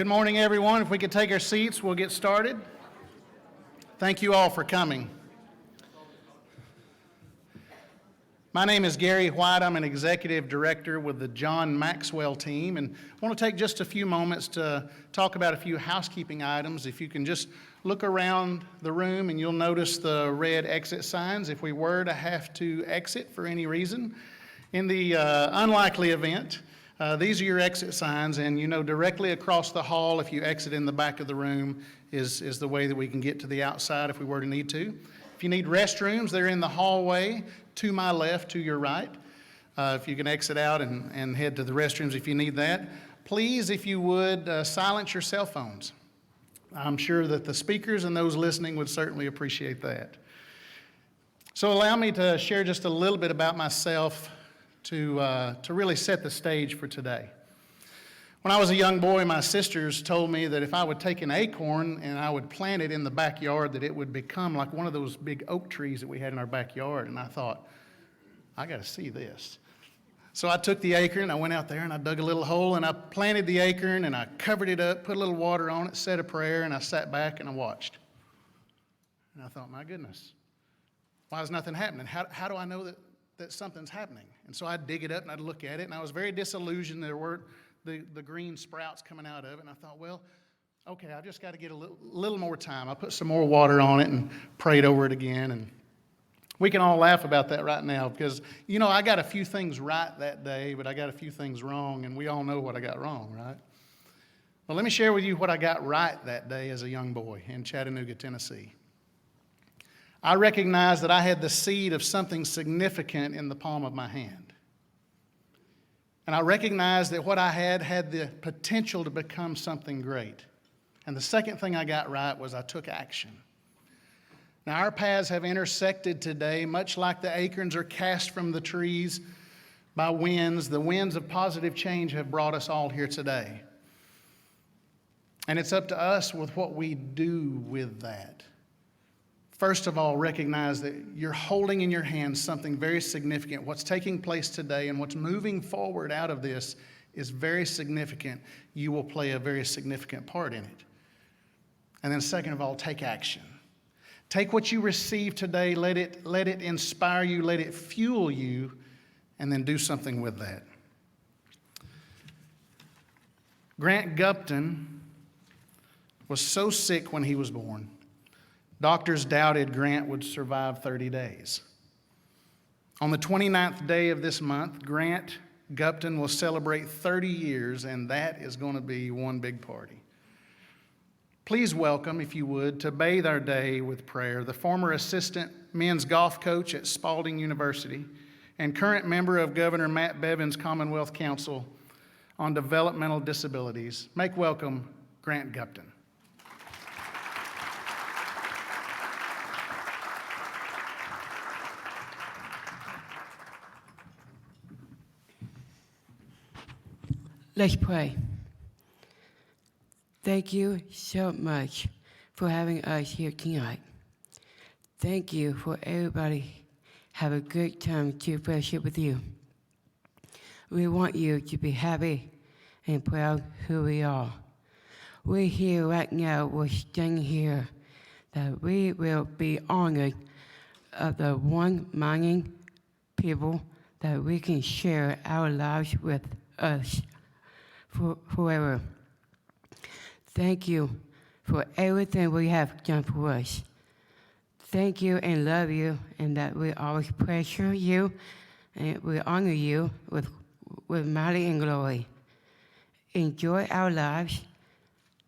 Good morning, everyone. If we could take our seats, we'll get started. Thank you all for coming. My name is Gary White. I'm an executive director with the John Maxwell team, and I want to take just a few moments to talk about a few housekeeping items. If you can just look around the room and you'll notice the red exit signs. If we were to have to exit for any reason, in the unlikely event, these are your exit signs, and you know directly across the hall, if you exit in the back of the room, is the way that we can get to the outside if we were to need to. If you need restrooms, they're in the hallway to my left, to your right. If you can exit out and head to the restrooms if you need that. Please, if you would, silence your cell phones. I'm sure that the speakers and those listening would certainly appreciate that. So allow me to share just a little bit about myself to really set the stage for today. When I was a young boy, my sisters told me that if I would take an acorn and I would plant it in the backyard, that it would become like one of those big oak trees that we had in our backyard. And I thought, I got to see this. So I took the acorn, I went out there and I dug a little hole and I planted the acorn and I covered it up, put a little water on it, said a prayer, and I sat back and I watched. And I thought, my goodness, why is nothing happening? How do I know that something's happening? And so I'd dig it up and I'd look at it, and I was very disillusioned. There weren't the green sprouts coming out of it, and I thought, well, okay, I've just got to get a little more time. I put some more water on it and prayed over it again, and we can all laugh about that right now because, you know, I got a few things right that day, but I got a few things wrong, and we all know what I got wrong, right? Well, let me share with you what I got right that day as a young boy in Chattanooga, Tennessee. I recognized that I had the seed of something significant in the palm of my hand. And I recognized that what I had the potential to become something great. And the second thing I got right was I took action. Now, our paths have intersected today, much like the acorns are cast from the trees by winds. The winds of positive change have brought us all here today. And it's up to us with what we do with that. First of all, recognize that you're holding in your hands something very significant. What's taking place today and what's moving forward out of this is very significant. You will play a very significant part in it. And then second of all, take action. Take what you receive today, let it inspire you, let it fuel you, and then do something with that. Grant Gupton was so sick when he was born. Doctors doubted Grant would survive 30 days. On the 29th day of this month, Grant Gupton will celebrate 30 years, and that is going to be one big party. Please welcome, if you would, to bathe our day with prayer, the former assistant men's golf coach at Spalding University and current member of Governor Matt Bevin's Commonwealth Council on Developmental Disabilities. Make welcome Grant Gupton. Let's pray. Thank you so much for having us here tonight. Thank you for everybody. Have a good time to fellowship with you. We want you to be happy and proud who we are. We're here right now. We're standing here that we will be honored of the one-minded people that we can share our lives with us forever. Thank you for everything we have done for us. Thank you and love you, and that we always pressure you and we honor you with mighty and glory. Enjoy our lives,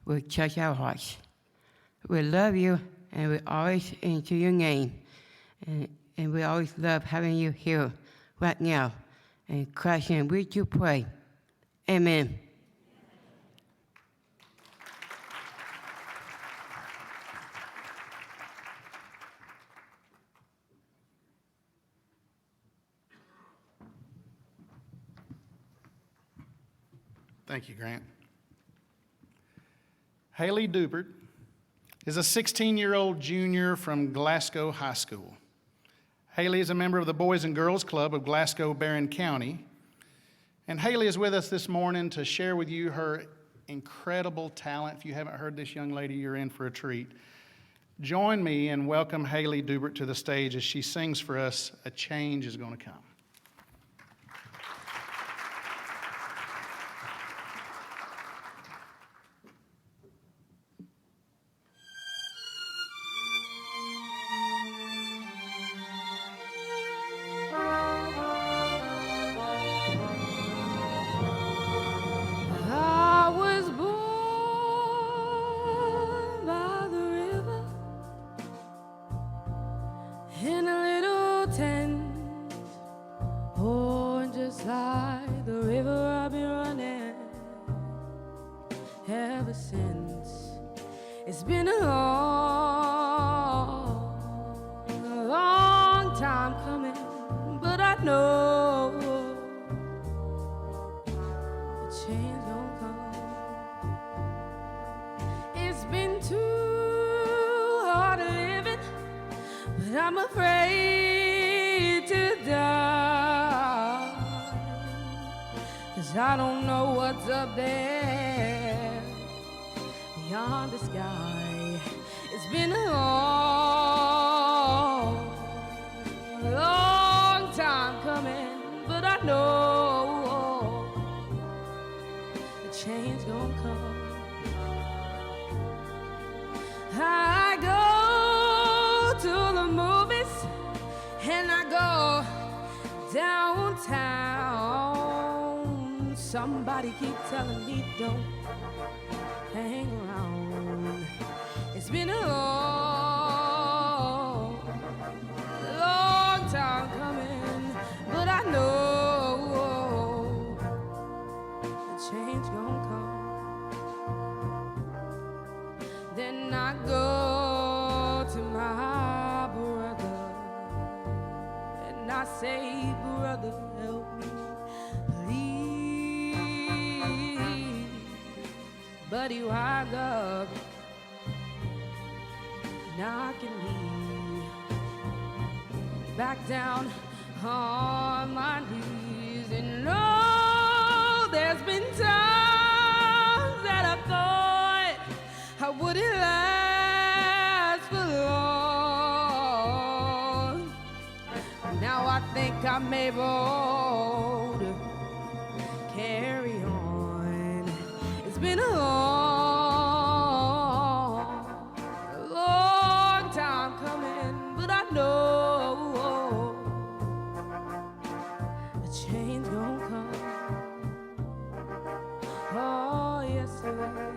will touch our hearts. We love you, and we always into your name, and we always love having you here right now. In Christ's name, we do pray. Amen. Thank you, Grant. Haley Dubert is a 16-year-old junior from Glasgow High School. Haley is a member of the Boys and Girls Club of Glasgow Barron County. And Haley is with us this morning to share with you her incredible talent. If you haven't heard this young lady, you're in for a treat. Join me and welcome Haley Dubert to the stage as she sings for us, "A Change Is Gonna Come." I was born by the river in a little tent. Oh, and just like the river I've been running ever since. It's been a long time coming, but I know a change gon' come. It's been too hard living, but I'm afraid to die. 'Cause I don't know what's up there beyond the sky. It's been a long time coming, but I know a change gon' come. I go to the movies and I go downtown. Somebody keep telling me don't hang around. It's been a long time coming, but I know a change gon' come. Then I go to my brother and I say, brother, help me, please. But he winds up knocking me back down on my knees. And no, there's been times that I thought I wouldn't last for long. Now I think I'm able to carry on. It's been a long time coming, but I know a change gon' come. Oh, yes, sir.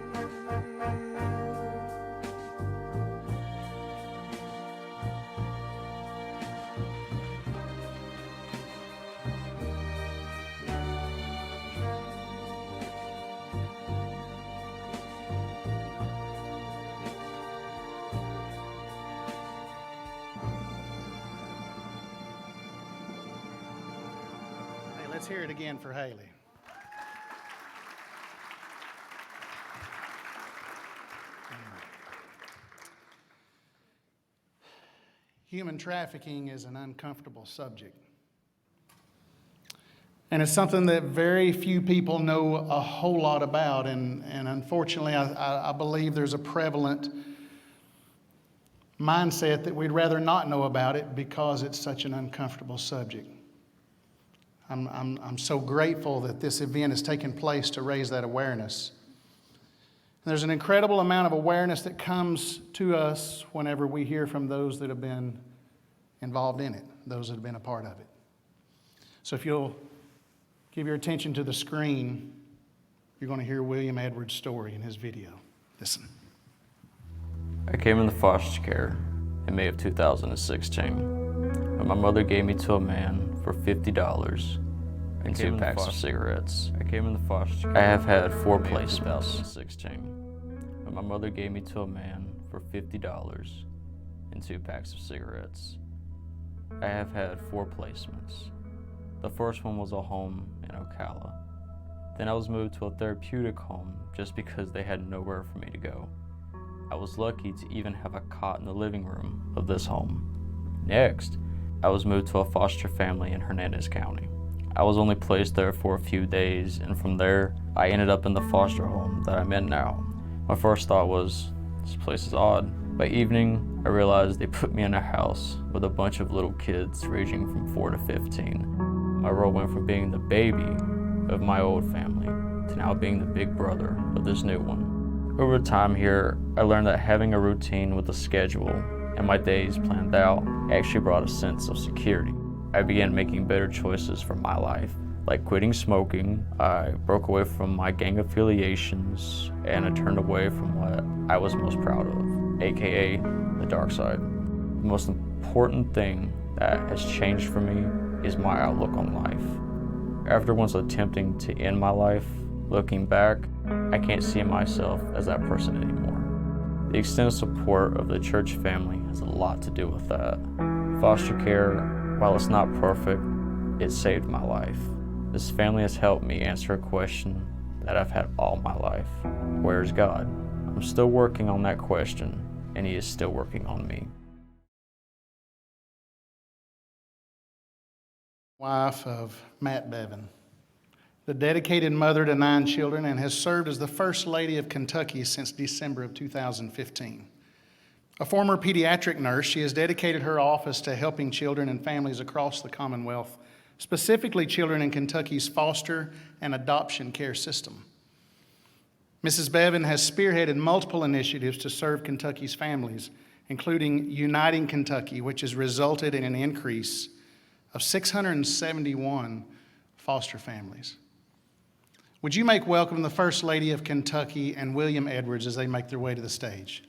Hey, let's hear it again for Haley. Human trafficking is an uncomfortable subject. And it's something that very few people know a whole lot about. And unfortunately, I believe there's a prevalent mindset that we'd rather not know about it because it's such an uncomfortable subject. I'm so grateful that this event has taken place to raise that awareness. And there's an incredible amount of awareness that comes to us whenever we hear from those that have been involved in it, those that have been a part of it. So if you'll give your attention to the screen, you're going to hear William Edwards' story in his video. Listen. I came into foster care in May of 2016 when my mother gave me to a man for $50 and 2 packs of cigarettes. I came into foster care. I have had 4 placements. 2016 when my mother gave me to a man for $50 and 2 packs of cigarettes. I have had 4 placements. The first one was a home in Ocala. Then I was moved to a therapeutic home just because they had nowhere for me to go. I was lucky to even have a cot in the living room of this home. Next, I was moved to a foster family in Hernandez County. I was only placed there for a few days, and from there, I ended up in the foster home that I'm in now. My first thought was, this place is odd. By evening, I realized they put me in a house with a bunch of little kids ranging from 4 to 15. My role went from being the baby of my old family to now being the big brother of this new one. Over time here, I learned that having a routine with a schedule and my days planned out actually brought a sense of security. I began making better choices for my life, like quitting smoking. I broke away from my gang affiliations, and I turned away from what I was most proud of, aka the dark side. The most important thing that has changed for me is my outlook on life. After once attempting to end my life, looking back, I can't see myself as that person anymore. The extended support of the church family has a lot to do with that. Foster care, while it's not perfect, it saved my life. This family has helped me answer a question that I've had all my life. Where's God? I'm still working on that question, and He is still working on me. Wife of Matt Bevan, the dedicated mother to 9 children, and has served as the First Lady of Kentucky since December of 2015. A former pediatric nurse, she has dedicated her office to helping children and families across the Commonwealth, specifically children in Kentucky's foster and adoption care system. Mrs. Bevan has spearheaded multiple initiatives to serve Kentucky's families, including Uniting Kentucky, which has resulted in an increase of 671 foster families. Would you make welcome the First Lady of Kentucky and William Edwards as they make their way to the stage?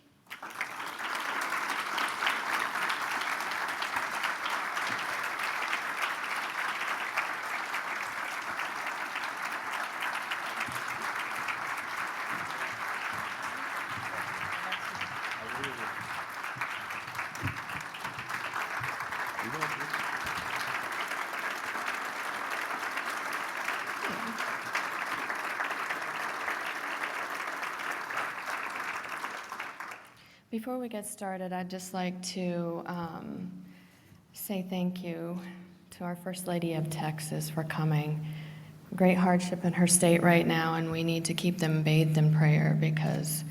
Before we get started, I'd just like to say thank you to our First Lady of Texas for coming. Great hardship in her state right now, and we need to keep them bathed in prayer because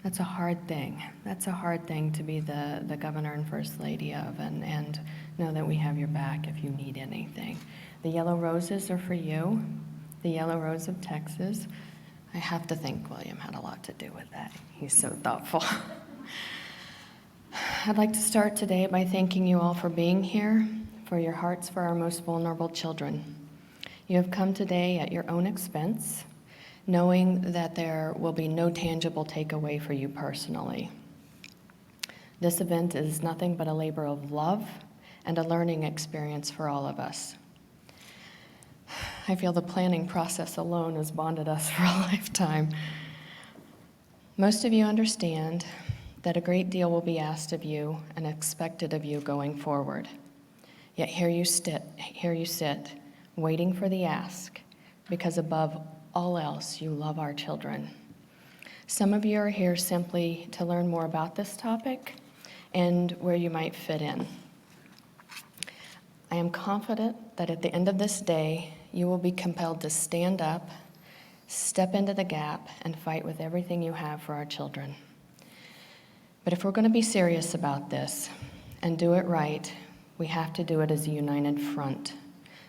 that's a hard thing. That's a hard thing to be the governor and First Lady of, and know that we have your back if you need anything. The yellow roses are for you, the yellow rose of Texas. I have to think William had a lot to do with that. He's so thoughtful. I'd like to start today by thanking you all for being here, for your hearts for our most vulnerable children. You have come today at your own expense, knowing that there will be no tangible takeaway for you personally. This event is nothing but a labor of love and a learning experience for all of us. I feel the planning process alone has bonded us for a lifetime. Most of you understand that a great deal will be asked of you and expected of you going forward. Yet here you sit, waiting for the ask, because above all else, you love our children. Some of you are here simply to learn more about this topic and where you might fit in. I am confident that at the end of this day, you will be compelled to stand up, step into the gap, and fight with everything you have for our children. But if we're going to be serious about this and do it right, we have to do it as a united front.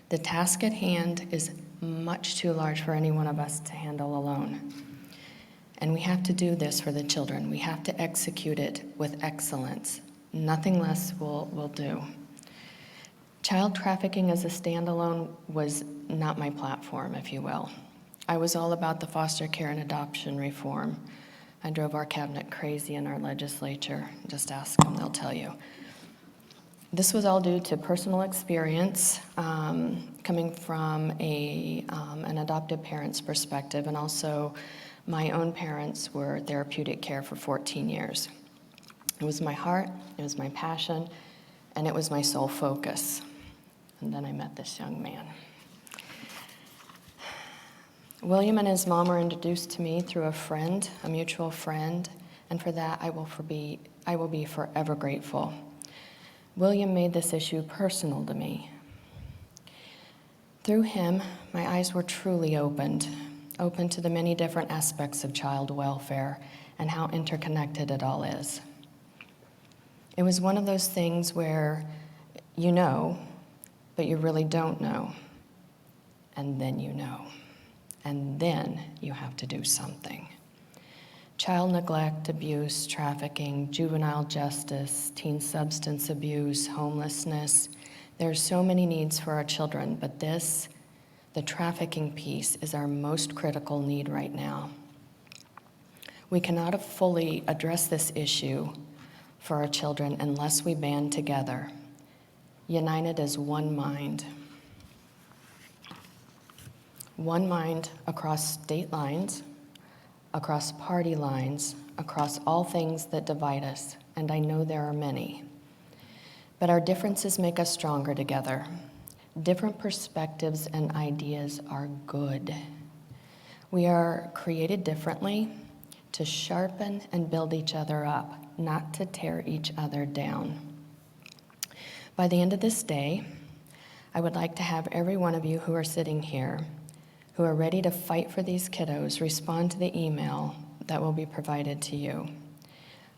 The task at hand is much too large for any one of us to handle alone. And we have to do this for the children. We have to execute it with excellence. Nothing less will do. Child trafficking as a standalone was not my platform, if you will. I was all about the foster care and adoption reform. I drove our cabinet crazy in our legislature. Just ask them, they'll tell you. This was all due to personal experience, coming from an adoptive parent's perspective, and also my own parents were therapeutic care for 14 years. It was my heart, it was my passion, and it was my sole focus. And then I met this young man. William and his mom were introduced to me through a friend, a mutual friend, and for that I will be forever grateful. William made this issue personal to me. Through him, my eyes were truly opened to the many different aspects of child welfare and how interconnected it all is. It was one of those things where you know, but you really don't know. And then you know. And then you have to do something. Child neglect, abuse, trafficking, juvenile justice, teen substance abuse, homelessness. There are so many needs for our children, but this, the trafficking piece, is our most critical need right now. We cannot fully address this issue for our children unless we band together, united as one mind. One mind across state lines, across party lines, across all things that divide us, and I know there are many. But our differences make us stronger together. Different perspectives and ideas are good. We are created differently to sharpen and build each other up, not to tear each other down. By the end of this day, I would like to have every one of you who are sitting here, who are ready to fight for these kiddos, respond to the email that will be provided to you.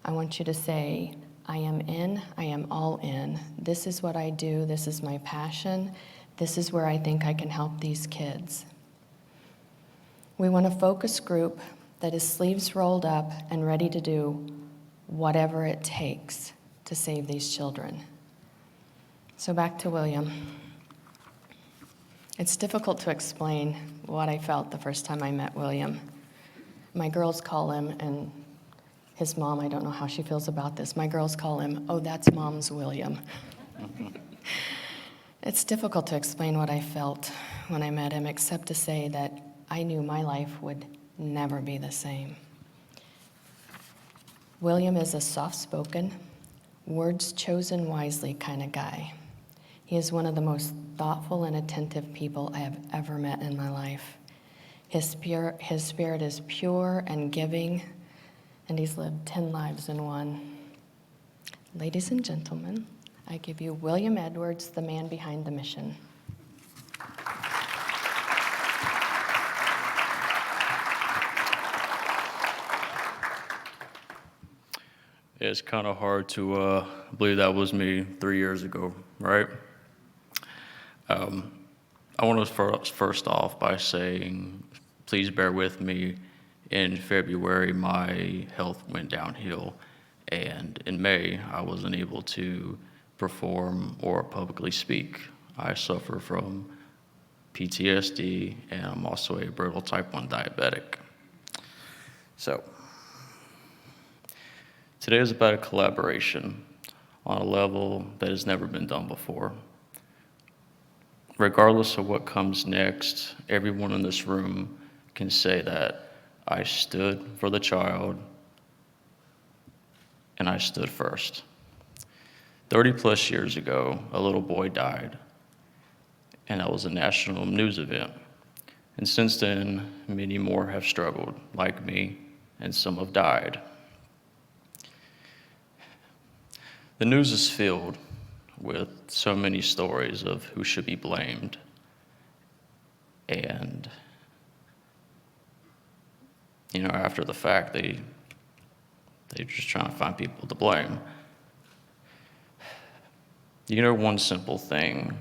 I want you to say, I am in, I am all in. This is what I do, this is my passion, this is where I think I can help these kids. We want a focus group that is sleeves rolled up and ready to do whatever it takes to save these children. So back to William. It's difficult to explain what I felt the first time I met William. My girls call him, and his mom, I don't know how she feels about this, my girls call him, oh, that's Mom's William. It's difficult to explain what I felt when I met him, except to say that I knew my life would never be the same. William is a soft-spoken, words chosen wisely kind of guy. He is one of the most thoughtful and attentive people I have ever met in my life. His spirit is pure and giving, and he's lived 10 lives in one. Ladies and gentlemen, I give you William Edwards, the man behind the mission. It's kind of hard to believe that was me 3 years ago, right? I want to first off by saying, please bear with me. In February, my health went downhill, and in May, I wasn't able to perform or publicly speak. I suffer from PTSD, and I'm also a brittle type 1 diabetic. So, today is about a collaboration on a level that has never been done before. Regardless of what comes next, everyone in this room can say that I stood for the child and I stood first. 30 plus years ago, a little boy died, and that was a national news event. And since then, many more have struggled, like me, and some have died. The news is filled with so many stories of who should be blamed. And, after the fact, they're just trying to find people to blame. One simple thing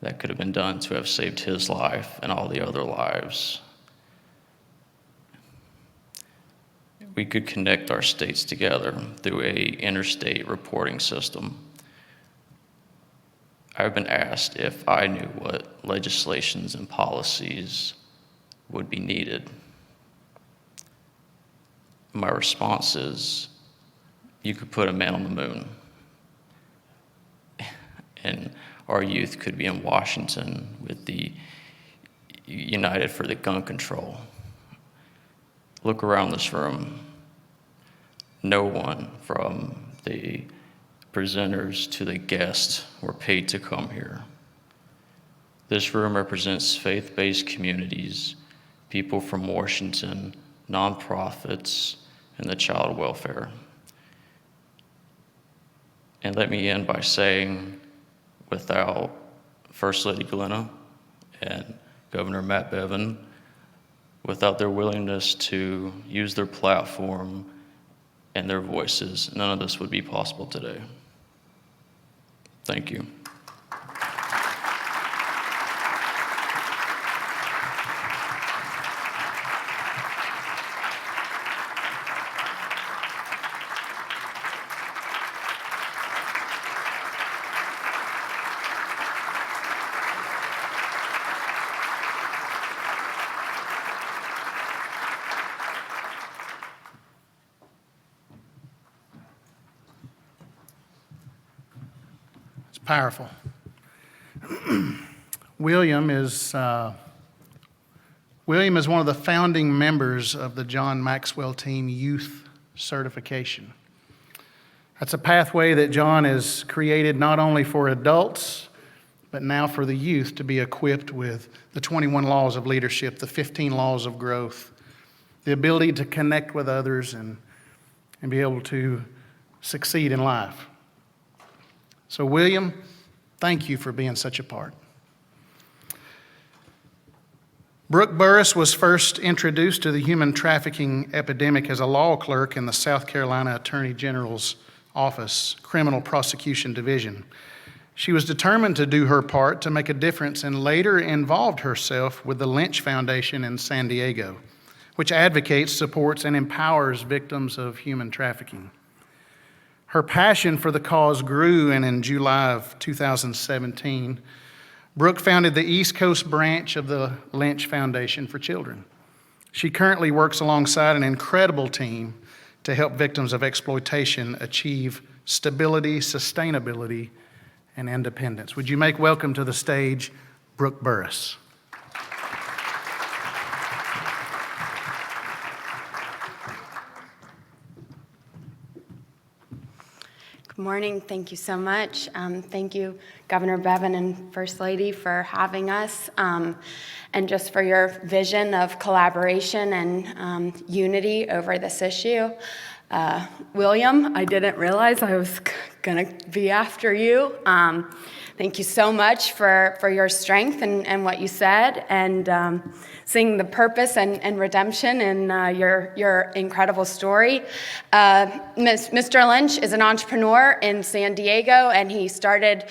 that could have been done to have saved his life and all the other lives. We could connect our states together through a interstate reporting system. I've been asked if I knew what legislations and policies would be needed. My response is, you could put a man on the moon, and our youth could be in Washington with the United for the Gun Control. Look around this room. No one from the presenters to the guests were paid to come here. This room represents faith-based communities, people from Washington, nonprofits, and the child welfare. And let me end by saying, without First Lady Glenna and Governor Matt Bevin. Without their willingness to use their platform and their voices, none of this would be possible today. Thank you. Powerful. William is one of the founding members of the John Maxwell Team Youth Certification. That's a pathway that John has created not only for adults, but now for the youth to be equipped with the 21 laws of leadership, the 15 laws of growth, the ability to connect with others and be able to succeed in life. So, William, thank you for being such a part. Brooke Burris was first introduced to the human trafficking epidemic as a law clerk in the South Carolina Attorney General's Office, Criminal Prosecution Division. She was determined to do her part to make a difference and later involved herself with the Lynch Foundation in San Diego, which advocates, supports, and empowers victims of human trafficking. Her passion for the cause grew, and in July of 2017, Brooke founded the East Coast branch of the Lynch Foundation for Children. She currently works alongside an incredible team to help victims of exploitation achieve stability, sustainability, and independence. Would you make welcome to the stage Brooke Burris? Good morning. Thank you so much. Thank you, Governor Bevin and First Lady, for having us, and just for your vision of collaboration and unity over this issue. William, I didn't realize I was going to be after you. Thank you so much for your strength and what you said, and seeing the purpose and redemption in your incredible story. Mr. Lynch is an entrepreneur in San Diego, and he started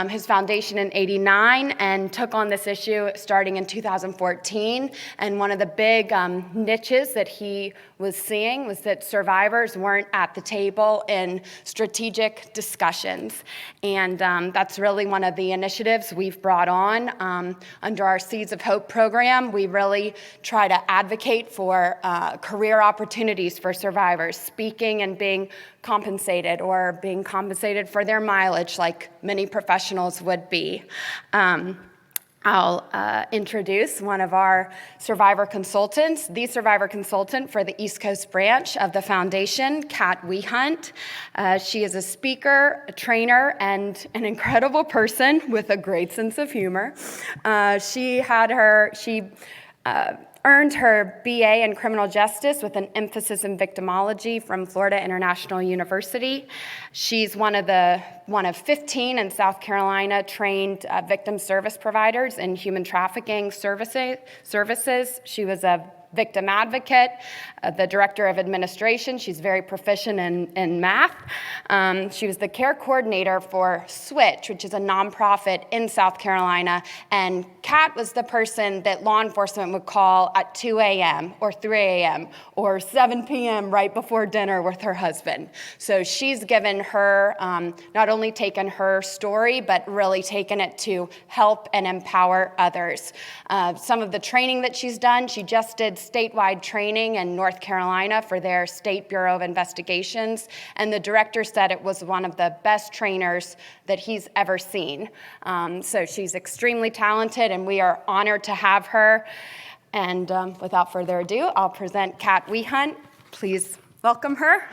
his foundation in '89 and took on this issue starting in 2014. And one of the big niches that he was seeing was that survivors weren't at the table in strategic discussions. And that's really one of the initiatives we've brought on under our Seeds of Hope program. We really try to advocate for career opportunities for survivors, speaking and being compensated, or being compensated for their mileage like many professionals would be. I'll introduce one of our survivor consultants, the survivor consultant for the East Coast branch of the foundation, Kat Wehunt. She is a speaker, a trainer, and an incredible person with a great sense of humor. She earned her BA in criminal justice with an emphasis in victimology from Florida International University. She's one of 15 in South Carolina trained victim service providers in human trafficking services. She was a victim advocate, the director of administration. She's very proficient in math. She was the care coordinator for Switch, which is a nonprofit in South Carolina. And Kat was the person that law enforcement would call at 2 a.m. or 3 a.m. or 7 p.m. right before dinner with her husband. So she's given her, not only taken her story, but really taken it to help and empower others. Some of the training that she's done, she just did statewide training in North Carolina for their State Bureau of Investigations, and the director said it was one of the best trainers that he's ever seen. So she's extremely talented, and we are honored to have her. And without further ado, I'll present Kat Wehunt. Please welcome her.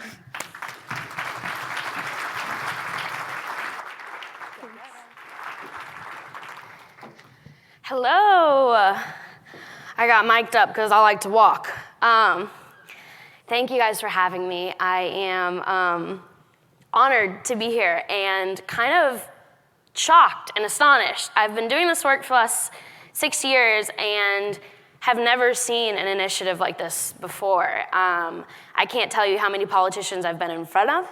Hello. I got mic'd up because I like to walk. Thank you guys for having me. I am honored to be here and kind of shocked and astonished. I've been doing this work for us 6 years and have never seen an initiative like this before. I can't tell you how many politicians I've been in front of,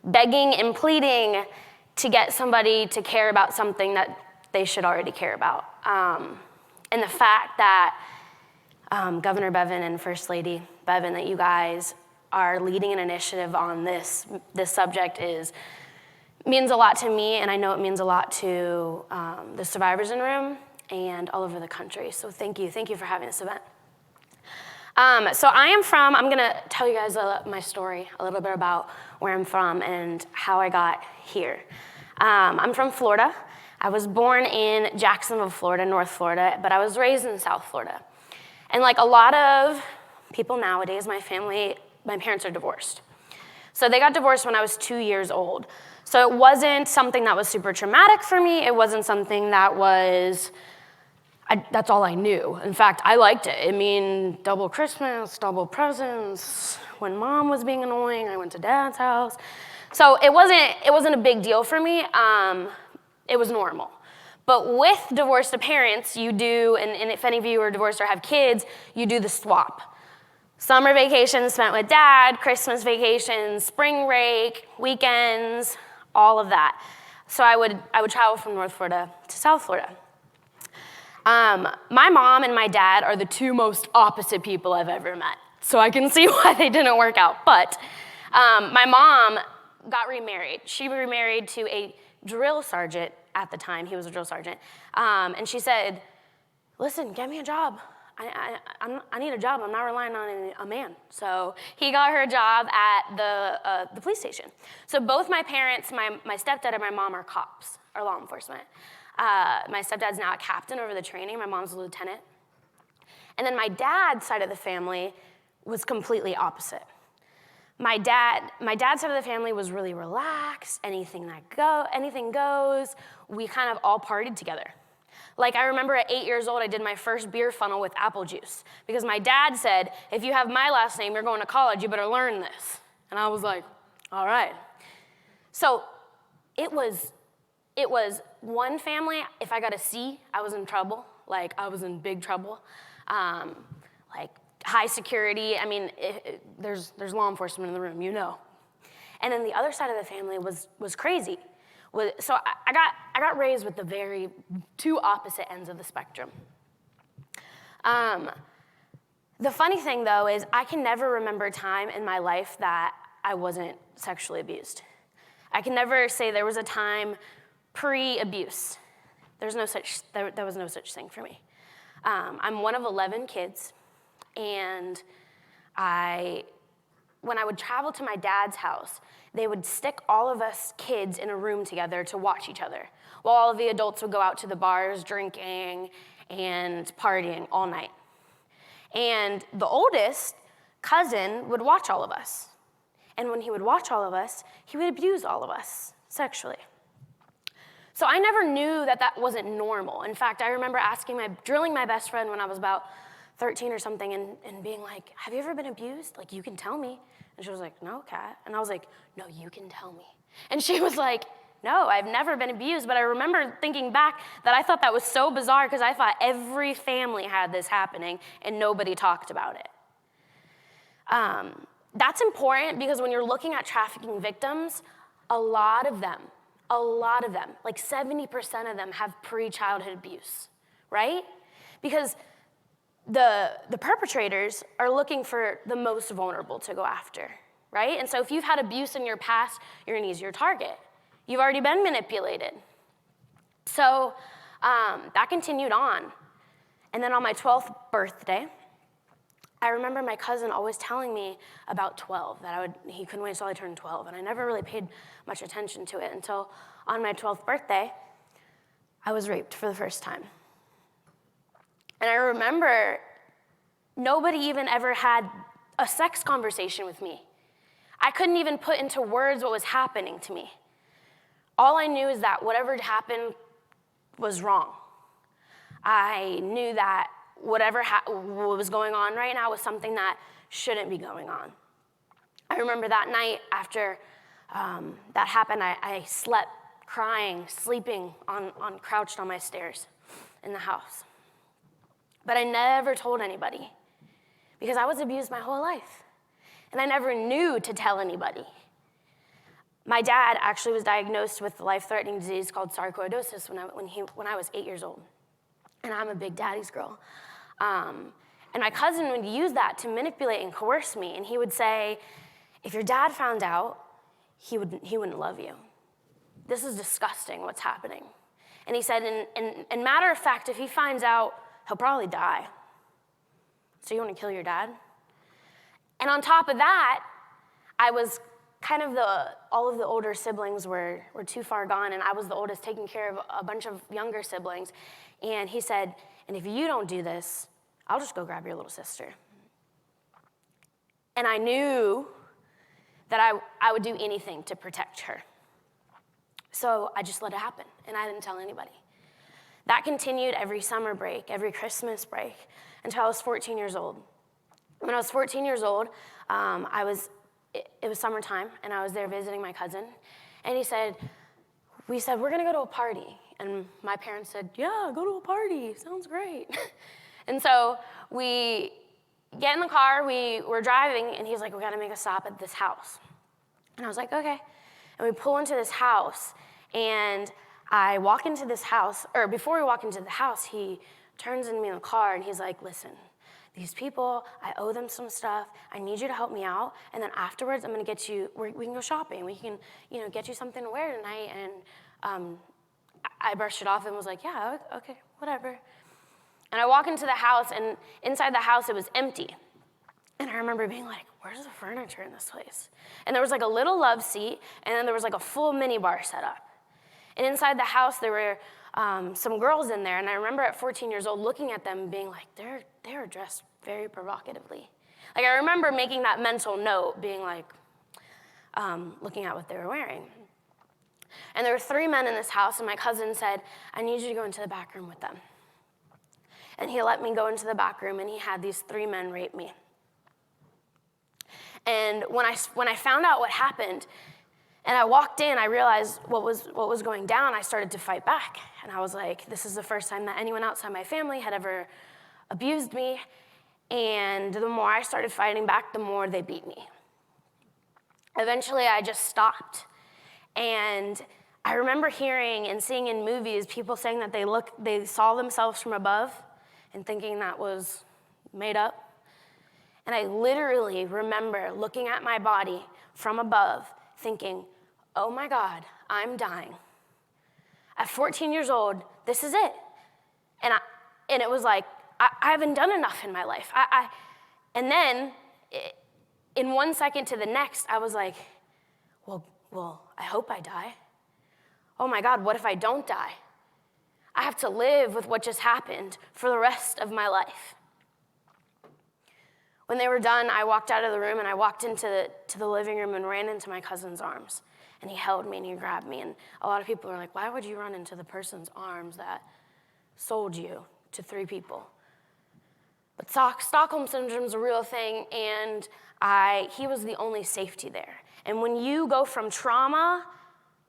begging and pleading to get somebody to care about something that they should already care about. And the fact that Governor Bevin and First Lady Bevin, that you guys are leading an initiative on this subject means a lot to me, and I know it means a lot to the survivors in the room and all over the country. So thank you for having this event. So I'm gonna tell you guys my story, a little bit about where I'm from and how I got here. I'm from Florida. I was born in Jacksonville, Florida, North Florida, but I was raised in South Florida. And like a lot of people nowadays, my parents are divorced. So they got divorced when I was 2 years old. So it wasn't something that was super traumatic for me. It wasn't something that that's all I knew. In fact, I liked it. It mean double Christmas, double presents. When mom was being annoying, I went to dad's house. So it wasn't a big deal for me. It was normal. But with divorced parents, you do, and if any of you are divorced or have kids, you do the swap. Summer vacations spent with dad, Christmas vacations, spring break, weekends, all of that. So I would travel from North Florida to South Florida. My mom and my dad are the two most opposite people I've ever met. So I can see why they didn't work out. But my mom got remarried. She remarried to a drill sergeant at the time. He was a drill sergeant. And she said, listen, get me a job. I need a job. I'm not relying on a man. So he got her a job at the police station. So both my parents, my stepdad and my mom are cops, are law enforcement. My stepdad's now a captain over the training. My mom's a lieutenant. And then my dad's side of the family was completely opposite. My dad's side of the family was really relaxed. Anything goes. We kind of all partied together. Like I remember at 8 years old, I did my first beer funnel with apple juice because my dad said, if you have my last name, you're going to college, you better learn this. And I was like, all right. So it was one family, if I got a C, I was in trouble. Like I was in big trouble. Like high security, I mean, there's law enforcement in the room, you know. And then the other side of the family was crazy. So I got raised with the two opposite ends of the spectrum. The funny thing, though, is I can never remember a time in my life that I wasn't sexually abused. I can never say there was a time pre-abuse. There was no such thing for me. I'm one of 11 kids, and when I would travel to my dad's house, they would stick all of us kids in a room together to watch each other, while all of the adults would go out to the bars drinking and partying all night. And the oldest cousin would watch all of us. And when he would watch all of us, he would abuse all of us sexually. So I never knew that wasn't normal. In fact, I remember drilling my best friend when I was about 13 or something and being like, have you ever been abused? Like, you can tell me. And she was like, no, Kat. And I was like, no, you can tell me. And she was like, no, I've never been abused. But I remember thinking back that I thought that was so bizarre because I thought every family had this happening and nobody talked about it. That's important because when you're looking at trafficking victims, a lot of them, like 70% of them have pre-childhood abuse, right? Because the perpetrators are looking for the most vulnerable to go after, right? And so if you've had abuse in your past, you're an easier target. You've already been manipulated. So that continued on. And then on my 12th birthday, I remember my cousin always telling me about 12, that he couldn't wait until I turned 12, and I never really paid much attention to it until on my 12th birthday, I was raped for the first time. And I remember nobody even ever had a sex conversation with me. I couldn't even put into words what was happening to me. All I knew is that whatever had happened was wrong. I knew that whatever was going on right now was something that shouldn't be going on. I remember that night after that happened, I slept crying, sleeping crouched on my stairs in the house. But I never told anybody because I was abused my whole life. And I never knew to tell anybody. My dad actually was diagnosed with a life-threatening disease called sarcoidosis when I was 8 years old. And I'm a big daddy's girl. And my cousin would use that to manipulate and coerce me. And he would say, if your dad found out, he wouldn't love you. This is disgusting what's happening. And he said, and matter of fact, if he finds out, he'll probably die. So you want to kill your dad? And on top of that, I was kind of all of the older siblings were too far gone, and I was the oldest taking care of a bunch of younger siblings. And he said, and if you don't do this, I'll just go grab your little sister. And I knew that I would do anything to protect her. So I just let it happen, and I didn't tell anybody. That continued every summer break, every Christmas break, until I was 14 years old. When I was 14 years old, it was summertime, and I was there visiting my cousin, and we said, we're gonna go to a party. And my parents said, yeah, go to a party, sounds great. And so we get in the car, we were driving, and he's like, we gotta make a stop at this house. And I was like, okay. And we pull into this house, and I walk into this house, or before we walk into the house, he turns in me in the car, and he's like, listen, these people, I owe them some stuff. I need you to help me out. And then afterwards, I'm gonna get you, we can go shopping. We can, get you something to wear tonight. And I brushed it off and was like, yeah, okay, whatever. And I walk into the house, and inside the house, it was empty. And I remember being like, where's the furniture in this place? And there was like a little love seat, and then there was like a full mini bar set up. And inside the house, there were some girls in there, and I remember at 14 years old looking at them and being like, they were dressed very provocatively. Like, I remember making that mental note, being like, looking at what they were wearing. And there were 3 men in this house, and my cousin said, I need you to go into the back room with them. And he let me go into the back room, and he had these 3 men rape me. And when I found out what happened, and I walked in, I realized what was going down. I started to fight back. And I was like, this is the first time that anyone outside my family had ever abused me. And the more I started fighting back, the more they beat me. Eventually, I just stopped. And I remember hearing and seeing in movies people saying that they saw themselves from above and thinking that was made up. And I literally remember looking at my body from above thinking, oh my God, I'm dying. At 14 years old, this is it. And it was like, I haven't done enough in my life. And then, in 1 second to the next, I was like, well, I hope I die. Oh my God, what if I don't die? I have to live with what just happened for the rest of my life. When they were done, I walked out of the room, and I walked into the living room and ran into my cousin's arms. And he held me and he grabbed me. And a lot of people are like, why would you run into the person's arms that sold you to 3 people? But Stockholm Syndrome is a real thing, and he was the only safety there. And when you go from trauma,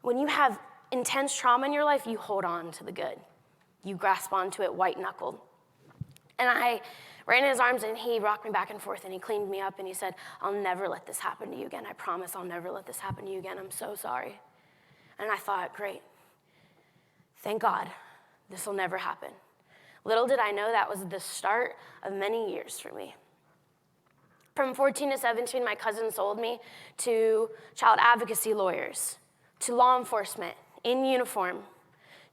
when you have intense trauma in your life, you hold on to the good. You grasp onto it white-knuckled. And I ran in his arms, and he rocked me back and forth, and he cleaned me up, and he said, I'll never let this happen to you again. I promise I'll never let this happen to you again. I'm so sorry. And I thought, great. Thank God this will never happen. Little did I know that was the start of many years for me. From 14 to 17, my cousin sold me to child advocacy lawyers, to law enforcement in uniform,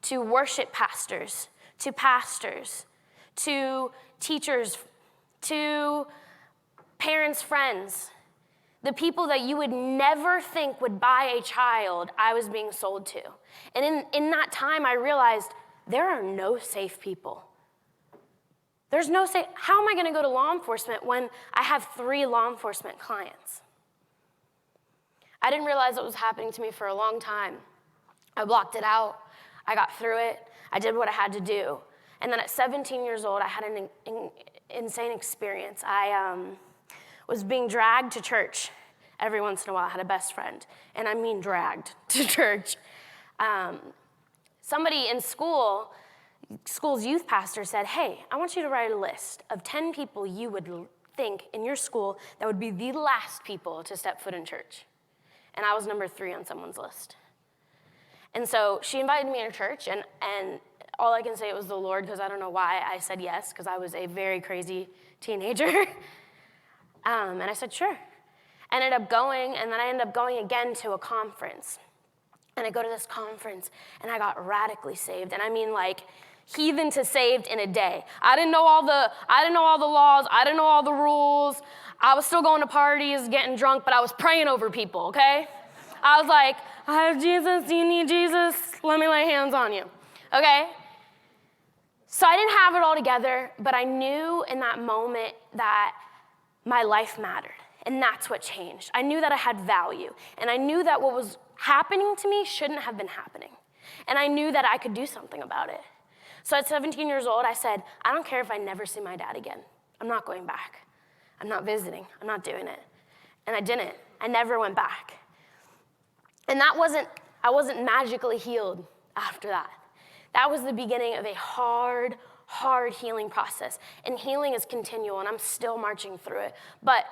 to worship pastors, to teachers, to parents' friends, the people that you would never think would buy a child, I was being sold to. And in that time, I realized there are no safe people. There's no safe. How am I going to go to law enforcement when I have 3 law enforcement clients? I didn't realize it was happening to me for a long time. I blocked it out. I got through it. I did what I had to do. And then at 17 years old, I had an insane experience. I was being dragged to church every once in a while. I had a best friend, and I mean dragged to church. Somebody in school school's youth pastor said, hey, I want you to write a list of 10 people you would think in your school that would be the last people to step foot in church. And I was number 3 on someone's list. And so she invited me to church, and all I can say it was the Lord, because I don't know why I said yes, because I was a very crazy teenager. And I said, sure. I ended up going, and then I ended up going again to a conference. And I go to this conference, and I got radically saved. And I mean, like, heathen to saved in a day. I didn't know all the laws. I didn't know all the rules. I was still going to parties, getting drunk, but I was praying over people, okay? I was like, I have Jesus. Do you need Jesus? Let me lay hands on you, okay? So I didn't have it all together, but I knew in that moment that my life mattered, and that's what changed. I knew that I had value, and I knew that what was happening to me shouldn't have been happening, and I knew that I could do something about it. So at 17 years old, I said, I don't care if I never see my dad again. I'm not going back. I'm not visiting. I'm not doing it. And I didn't. I never went back. And I wasn't magically healed after that. That was the beginning of a hard healing process. And healing is continual, and I'm still marching through it. But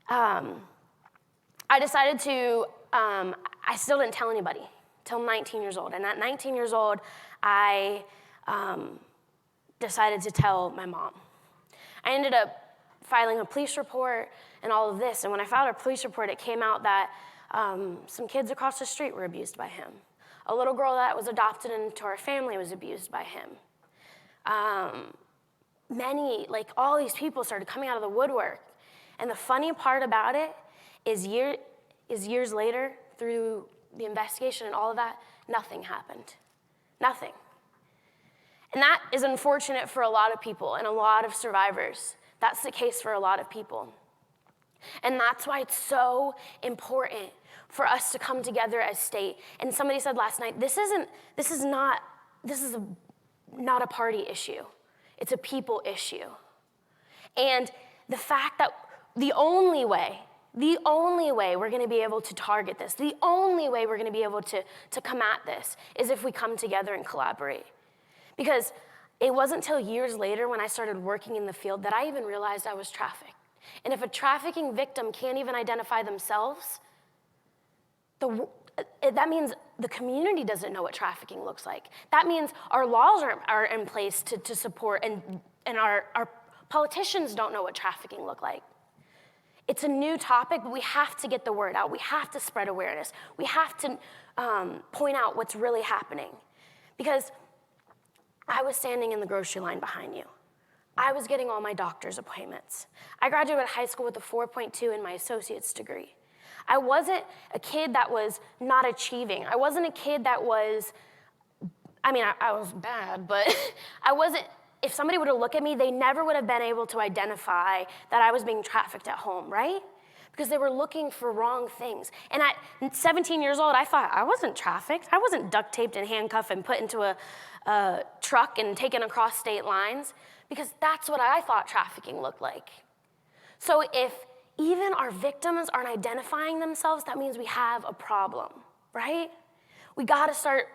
I decided to, I still didn't tell anybody till 19 years old. And at 19 years old, I decided to tell my mom. I ended up filing a police report and all of this. And when I filed a police report, it came out that some kids across the street were abused by him. A little girl that was adopted into our family was abused by him. All these people started coming out of the woodwork. And the funny part about it is years later, through the investigation and all of that, nothing happened. Nothing. And that is unfortunate for a lot of people and a lot of survivors. That's the case for a lot of people. And that's why it's so important for us to come together as state. And somebody said last night, this is not a party issue. It's a people issue. And the fact that the only way we're going to be able to target this, the only way we're going to be able to come at this is if we come together and collaborate. Because it wasn't until years later when I started working in the field that I even realized I was trafficked. And if a trafficking victim can't even identify themselves, that means the community doesn't know what trafficking looks like. That means our laws are in place to support, and our politicians don't know what trafficking look like. It's a new topic, but we have to get the word out. We have to spread awareness. We have to point out what's really happening. Because I was standing in the grocery line behind you. I was getting all my doctor's appointments. I graduated high school with a 4.2 in my associate's degree. I wasn't a kid that was not achieving. I wasn't a kid that was, I was bad, but I wasn't, if somebody would have looked at me, they never would have been able to identify that I was being trafficked at home, right? Because they were looking for wrong things. And at 17 years old, I thought I wasn't trafficked. I wasn't duct taped and handcuffed and put into a truck and taken across state lines, because that's what I thought trafficking looked like. So if even our victims aren't identifying themselves, that means we have a problem, right? We gotta start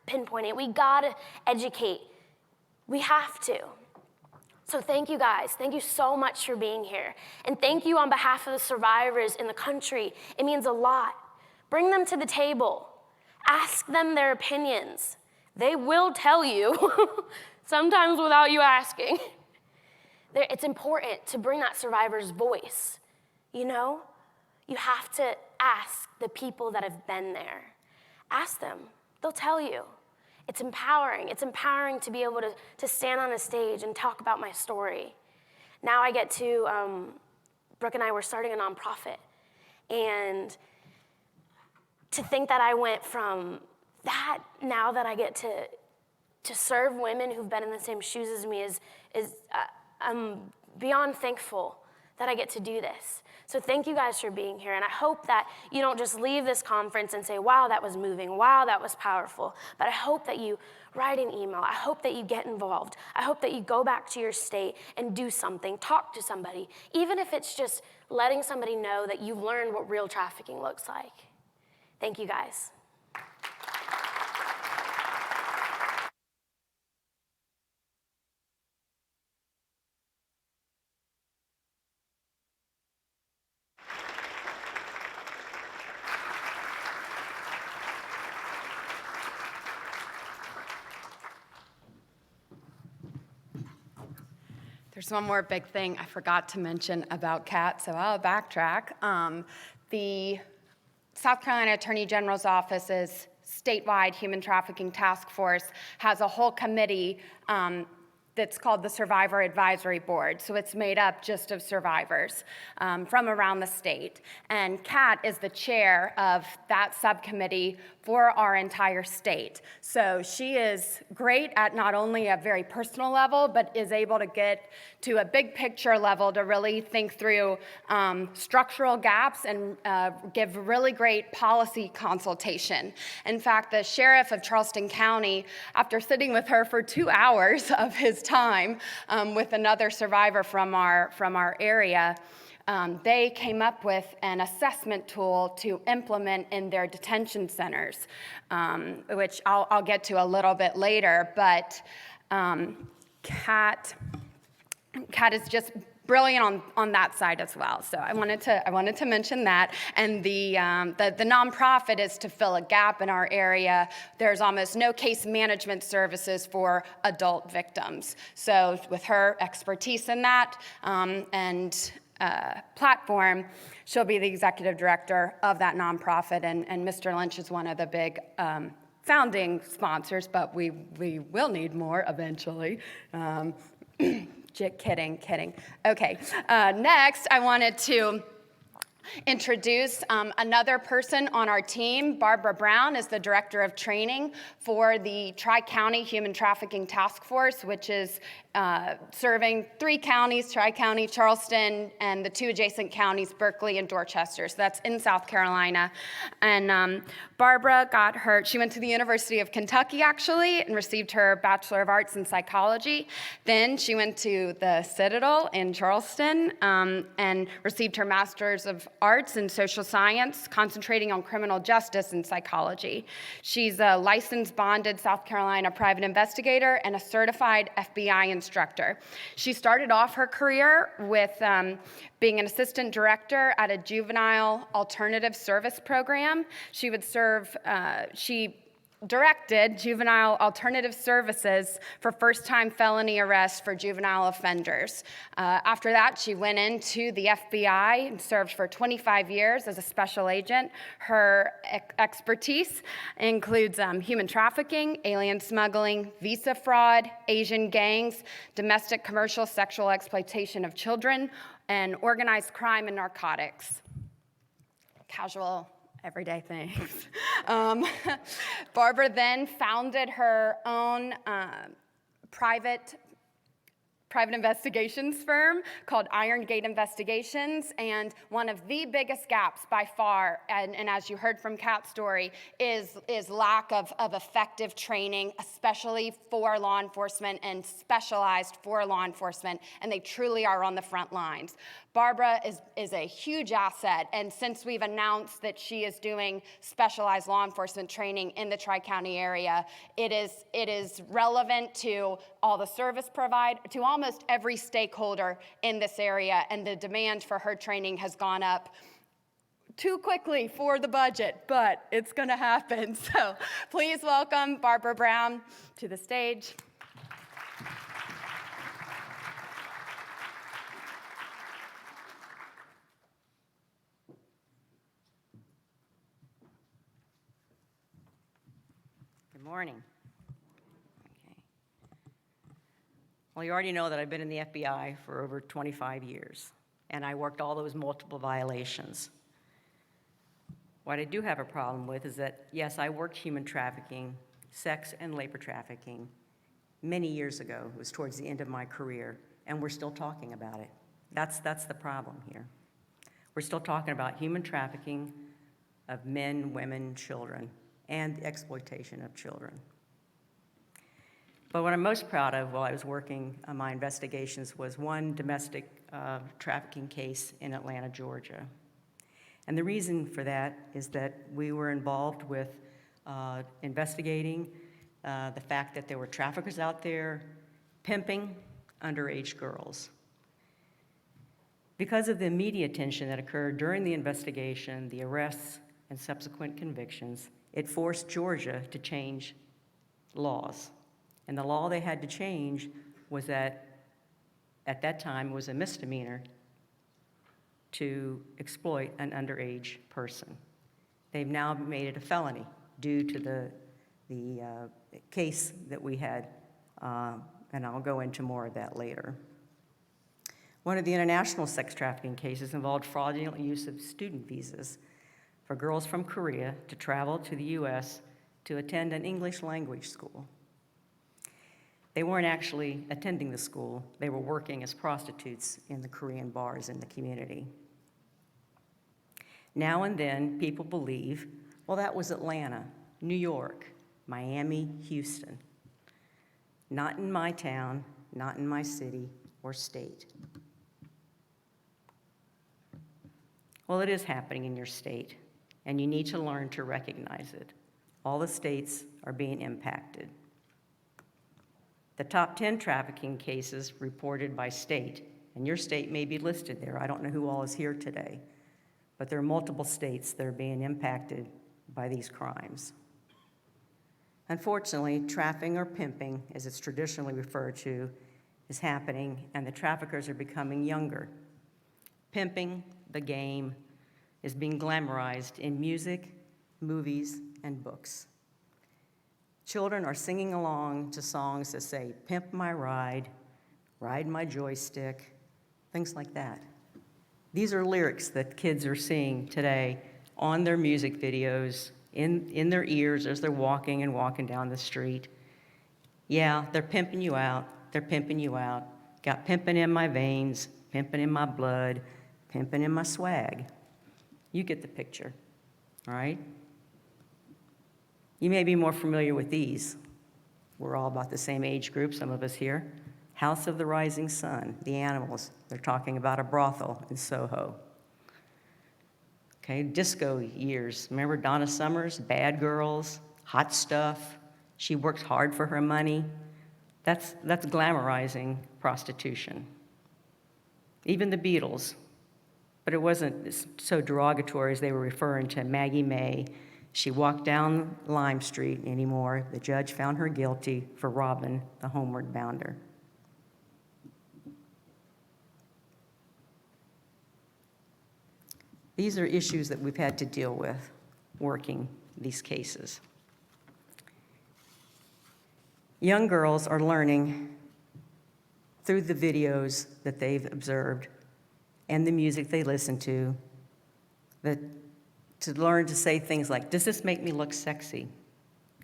pinpointing. We gotta educate. We have to. So thank you guys. Thank you so much for being here. And thank you on behalf of the survivors in the country. It means a lot. Bring them to the table. Ask them their opinions. They will tell you, sometimes without you asking. It's important to bring that survivor's voice, you know? You have to ask the people that have been there. Ask them. They'll tell you. It's empowering. It's empowering to be able to stand on a stage and talk about my story. Now I get to, Brooke and I were starting a nonprofit. And to think that I went from that, now that I get to serve women who've been in the same shoes as me I'm beyond thankful that I get to do this. So thank you guys for being here, and I hope that you don't just leave this conference and say, wow, that was moving, wow, that was powerful, but I hope that you write an email. I hope that you get involved. I hope that you go back to your state and do something, talk to somebody, even if it's just letting somebody know that you've learned what real trafficking looks like. Thank you guys. There's one more big thing I forgot to mention about Kat, so I'll backtrack. The South Carolina Attorney General's Office's statewide human trafficking task force has a whole committee that's called the Survivor Advisory Board. So it's made up just of survivors from around the state. And Kat is the chair of that subcommittee for our entire state. So she is great at not only a very personal level, but is able to get to a big picture level to really think through structural gaps and give really great policy consultation. In fact, the sheriff of Charleston County, after sitting with her for 2 hours of his time with another survivor from our area, they came up with an assessment tool to implement in their detention centers, which I'll get to a little bit later. But Kat is just brilliant on that side as well. So I wanted to mention that. And the nonprofit is to fill a gap in our area. There's almost no case management services for adult victims. So with her expertise in that and platform, she'll be the executive director of that nonprofit. And Mr. Lynch is one of the big founding sponsors, but we will need more eventually. Kidding. Okay, next I wanted to introduce another person on our team. Barbara Brown is the Director of Training for the Tri-County Human Trafficking Task Force, which is serving 3 counties, Tri-County, Charleston, and the 2 adjacent counties, Berkeley and Dorchester. So that's in South Carolina. And Barbara she went to the University of Kentucky, actually, and received her Bachelor of Arts in Psychology. Then she went to the Citadel in Charleston and received her Master's of Arts in Social Science, concentrating on criminal justice and psychology. She's a licensed bonded South Carolina private investigator and a certified FBI instructor. She started off her career with being an assistant director at a juvenile alternative service program. She directed juvenile alternative services for first-time felony arrests for juvenile offenders. After that, she went into the FBI and served for 25 years as a special agent. Her expertise includes human trafficking, alien smuggling, visa fraud, Asian gangs, domestic commercial sexual exploitation of children, and organized crime and narcotics. Casual, everyday things. Barbara then founded her own private investigations firm called Iron Gate Investigations, and one of the biggest gaps by far, and as you heard from Kat's story, is lack of effective training, especially for law enforcement and specialized for law enforcement, and they truly are on the front lines. Barbara is a huge asset, and since we've announced that she is doing specialized law enforcement training in the Tri-County area, it is relevant to all the service providers, to almost every stakeholder in this area, and the demand for her training has gone up too quickly for the budget, but it's gonna happen. So please welcome Barbara Brown to the stage. Good morning. Okay. Well, you already know that I've been in the FBI for over 25 years, and I worked all those multiple violations. What I do have a problem with is that, yes, I worked human trafficking, sex and labor trafficking many years ago. It was towards the end of my career, and we're still talking about it. That's the problem here. We're still talking about human trafficking of men, women, children, and the exploitation of children. But what I'm most proud of while I was working on my investigations was one domestic trafficking case in Atlanta, Georgia. And the reason for that is that we were involved with investigating the fact that there were traffickers out there pimping underage girls. Because of the media attention that occurred during the investigation, the arrests, and subsequent convictions, it forced Georgia to change laws. And the law they had to change was that At that time, it was a misdemeanor to exploit an underage person. They've now made it a felony due to the case that we had, and I'll go into more of that later. One of the international sex trafficking cases involved fraudulent use of student visas for girls from Korea to travel to the U.S. to attend an English language school. They weren't actually attending the school, they were working as prostitutes in the Korean bars in the community. Now and then, people believe, well, that was Atlanta, New York, Miami, Houston. Not in my town, not in my city or state. Well, it is happening in your state, and you need to learn to recognize it. All the states are being impacted. The top 10 trafficking cases reported by state, and your state may be listed there. I don't know who all is here today, but there are multiple states that are being impacted by these crimes. Unfortunately, trafficking or pimping, as it's traditionally referred to, is happening, and the traffickers are becoming younger. Pimping, the game, is being glamorized in music, movies, and books. Children are singing along to songs that say, "Pimp my ride," "Ride my joystick," things like that. These are lyrics that kids are seeing today on their music videos, in their ears as they're walking down the street. Yeah, they're pimping you out, they're pimping you out. Got pimping in my veins, pimping in my blood, pimping in my swag. You get the picture, all right? You may be more familiar with these. We're all about the same age group, some of us here. House of the Rising Sun, The Animals. They're talking about a brothel in Soho. Okay, disco years. Remember Donna Summers, Bad Girls, Hot Stuff. She works hard for her money. That's glamorizing prostitution. Even the Beatles, but it wasn't so derogatory as they were referring to Maggie May. She walked down Lime Street anymore. The judge found her guilty for robbing the homeward bounder. These are issues that we've had to deal with working these cases. Young girls are learning through the videos that they've observed and the music they listen to, that to learn to say things like, does this make me look sexy?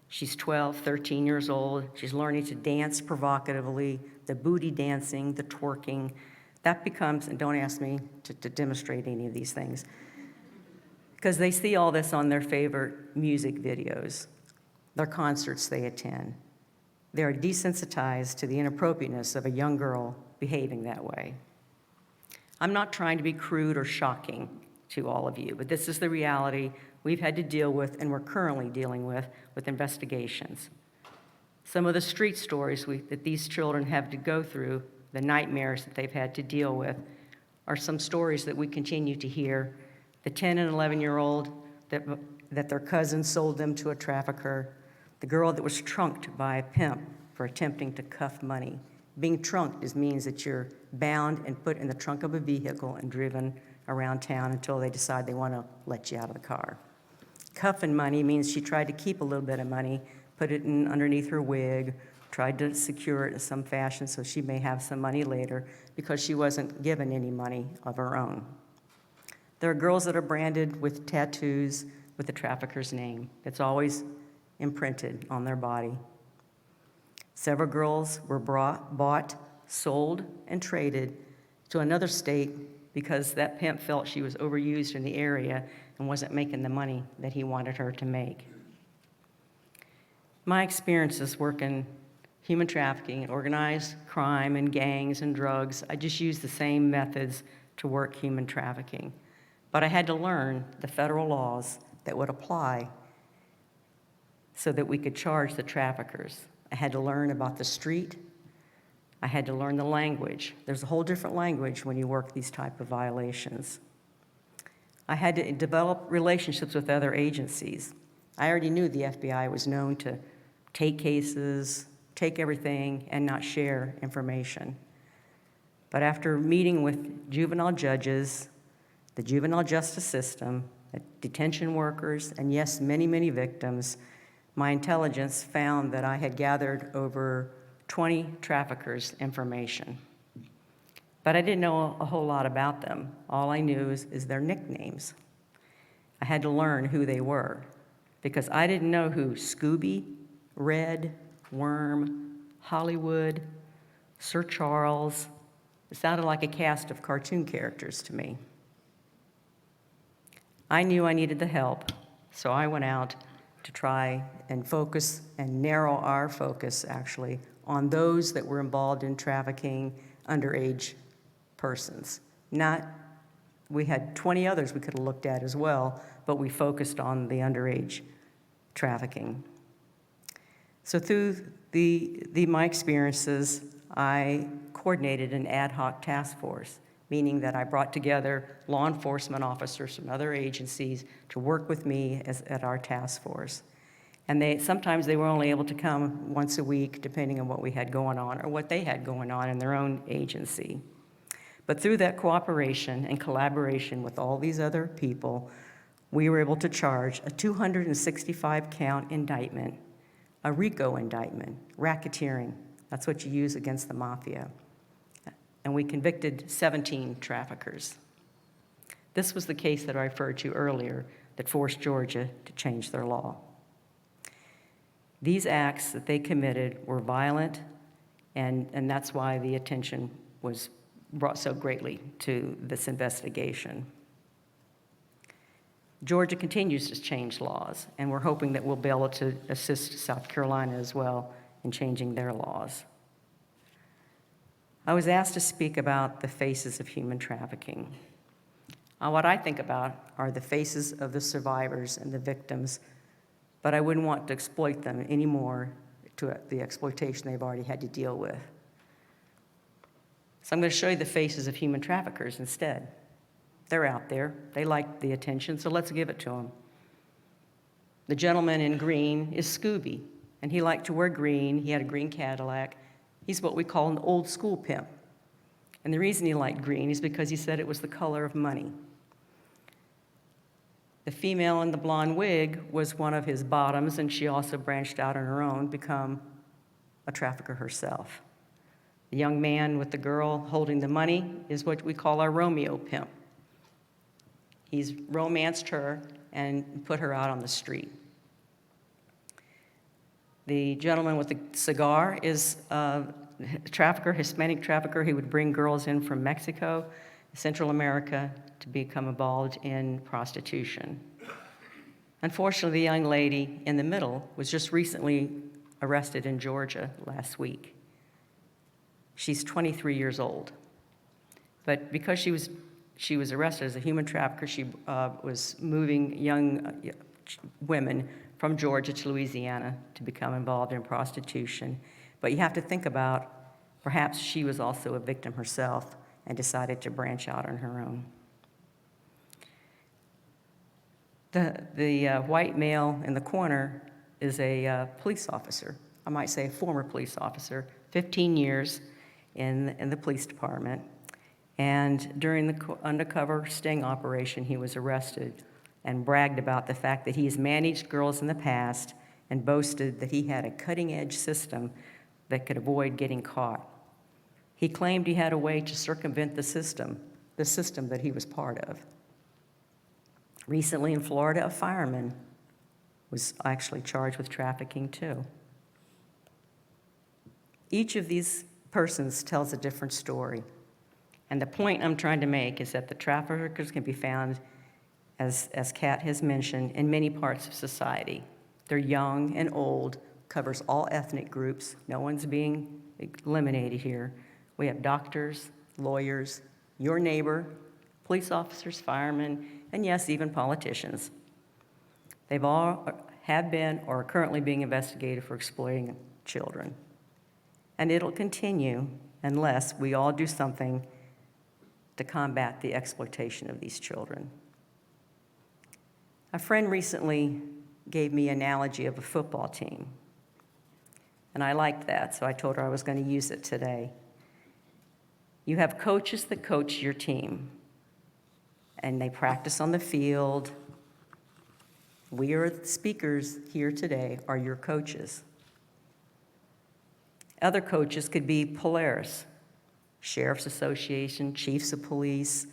She's 12, 13 years old. She's learning to dance provocatively, the booty dancing, the twerking. That becomes, and don't ask me to demonstrate any of these things, because they see all this on their favorite music videos, their concerts they attend. They are desensitized to the inappropriateness of a young girl behaving that way. I'm not trying to be crude or shocking to all of you, but this is the reality we've had to deal with and we're currently dealing with investigations. Some of the street stories that these children have to go through, the nightmares that they've had to deal with, are some stories that we continue to hear. The 10 and 11-year-old that their cousin sold them to a trafficker, the girl that was trunked by a pimp for attempting to cuff money. Being trunked means that you're bound and put in the trunk of a vehicle and driven around town until they decide they want to let you out of the car. Cuffing money means she tried to keep a little bit of money, put it in underneath her wig, tried to secure it in some fashion so she may have some money later because she wasn't given any money of her own. There are girls that are branded with tattoos with the trafficker's name. It's always imprinted on their body. Several girls were bought, sold, and traded to another state because that pimp felt she was overused in the area and wasn't making the money that he wanted her to make. My experiences working human trafficking and organized crime and gangs and drugs, I just used the same methods to work human trafficking. But I had to learn the federal laws that would apply so that we could charge the traffickers. I had to learn about the street. I had to learn the language. There's a whole different language when you work these type of violations. I had to develop relationships with other agencies. I already knew the FBI was known to take cases, take everything, and not share information. But after meeting with juvenile judges, the juvenile justice system, detention workers, and yes, many, many victims, my intelligence found that I had gathered over 20 traffickers' information. But I didn't know a whole lot about them. All I knew is their nicknames. I had to learn who they were because I didn't know who Scooby, Red, Worm, Hollywood, Sir Charles. It sounded like a cast of cartoon characters to me. I knew I needed the help, so I went out to try and focus and narrow our focus, actually, on those that were involved in trafficking underage persons. We had 20 others we could have looked at as well, but we focused on the underage trafficking. So through my experiences, I coordinated an ad hoc task force, meaning that I brought together law enforcement officers from other agencies to work with me at our task force. And sometimes they were only able to come once a week, depending on what we had going on or what they had going on in their own agency. But through that cooperation and collaboration with all these other people, we were able to charge a 265-count indictment, a RICO indictment, racketeering. That's what you use against the mafia. And we convicted 17 traffickers. This was the case that I referred to earlier that forced Georgia to change their law. These acts that they committed were violent, and that's why the attention was brought so greatly to this investigation. Georgia continues to change laws, and we're hoping that we'll be able to assist South Carolina as well in changing their laws. I was asked to speak about the faces of human trafficking. What I think about are the faces of the survivors and the victims, but I wouldn't want to exploit them anymore to the exploitation they've already had to deal with. So I'm going to show you the faces of human traffickers instead. They're out there. They like the attention, so let's give it to them. The gentleman in green is Scooby, and he liked to wear green. He had a green Cadillac. He's what we call an old school pimp. And the reason he liked green is because he said it was the color of money. The female in the blonde wig was one of his bottoms, and she also branched out on her own, become a trafficker herself. The young man with the girl holding the money is what we call our Romeo pimp. He's romanced her and put her out on the street. The gentleman with the cigar is a trafficker, Hispanic trafficker. He would bring girls in from Mexico, Central America, to become involved in prostitution. Unfortunately, the young lady in the middle was just recently arrested in Georgia last week. She's 23 years old. But because she was arrested as a human trafficker, she was moving young women from Georgia to Louisiana to become involved in prostitution. But you have to think about, perhaps she was also a victim herself and decided to branch out on her own. The white male in the corner is a police officer. I might say a former police officer, 15 years in the police department. And during the undercover sting operation, he was arrested and bragged about the fact that he's managed girls in the past and boasted that he had a cutting-edge system that could avoid getting caught. He claimed he had a way to circumvent the system that he was part of. Recently in Florida, a fireman was actually charged with trafficking too. Each of these persons tells a different story. And the point I'm trying to make is that the traffickers can be found, as Kat has mentioned, in many parts of society. They're young and old, covers all ethnic groups. No one's being eliminated here. We have doctors, lawyers, your neighbor, police officers, firemen, and yes, even politicians. They've all have been or are currently being investigated for exploiting children. And it'll continue unless we all do something to combat the exploitation of these children. A friend recently gave me an analogy of a football team, and I liked that, so I told her I was going to use it today. You have coaches that coach your team, and they practice on the field. We are the speakers here today, are your coaches. Other coaches could be Polaris, Sheriff's Association, Chiefs of Police,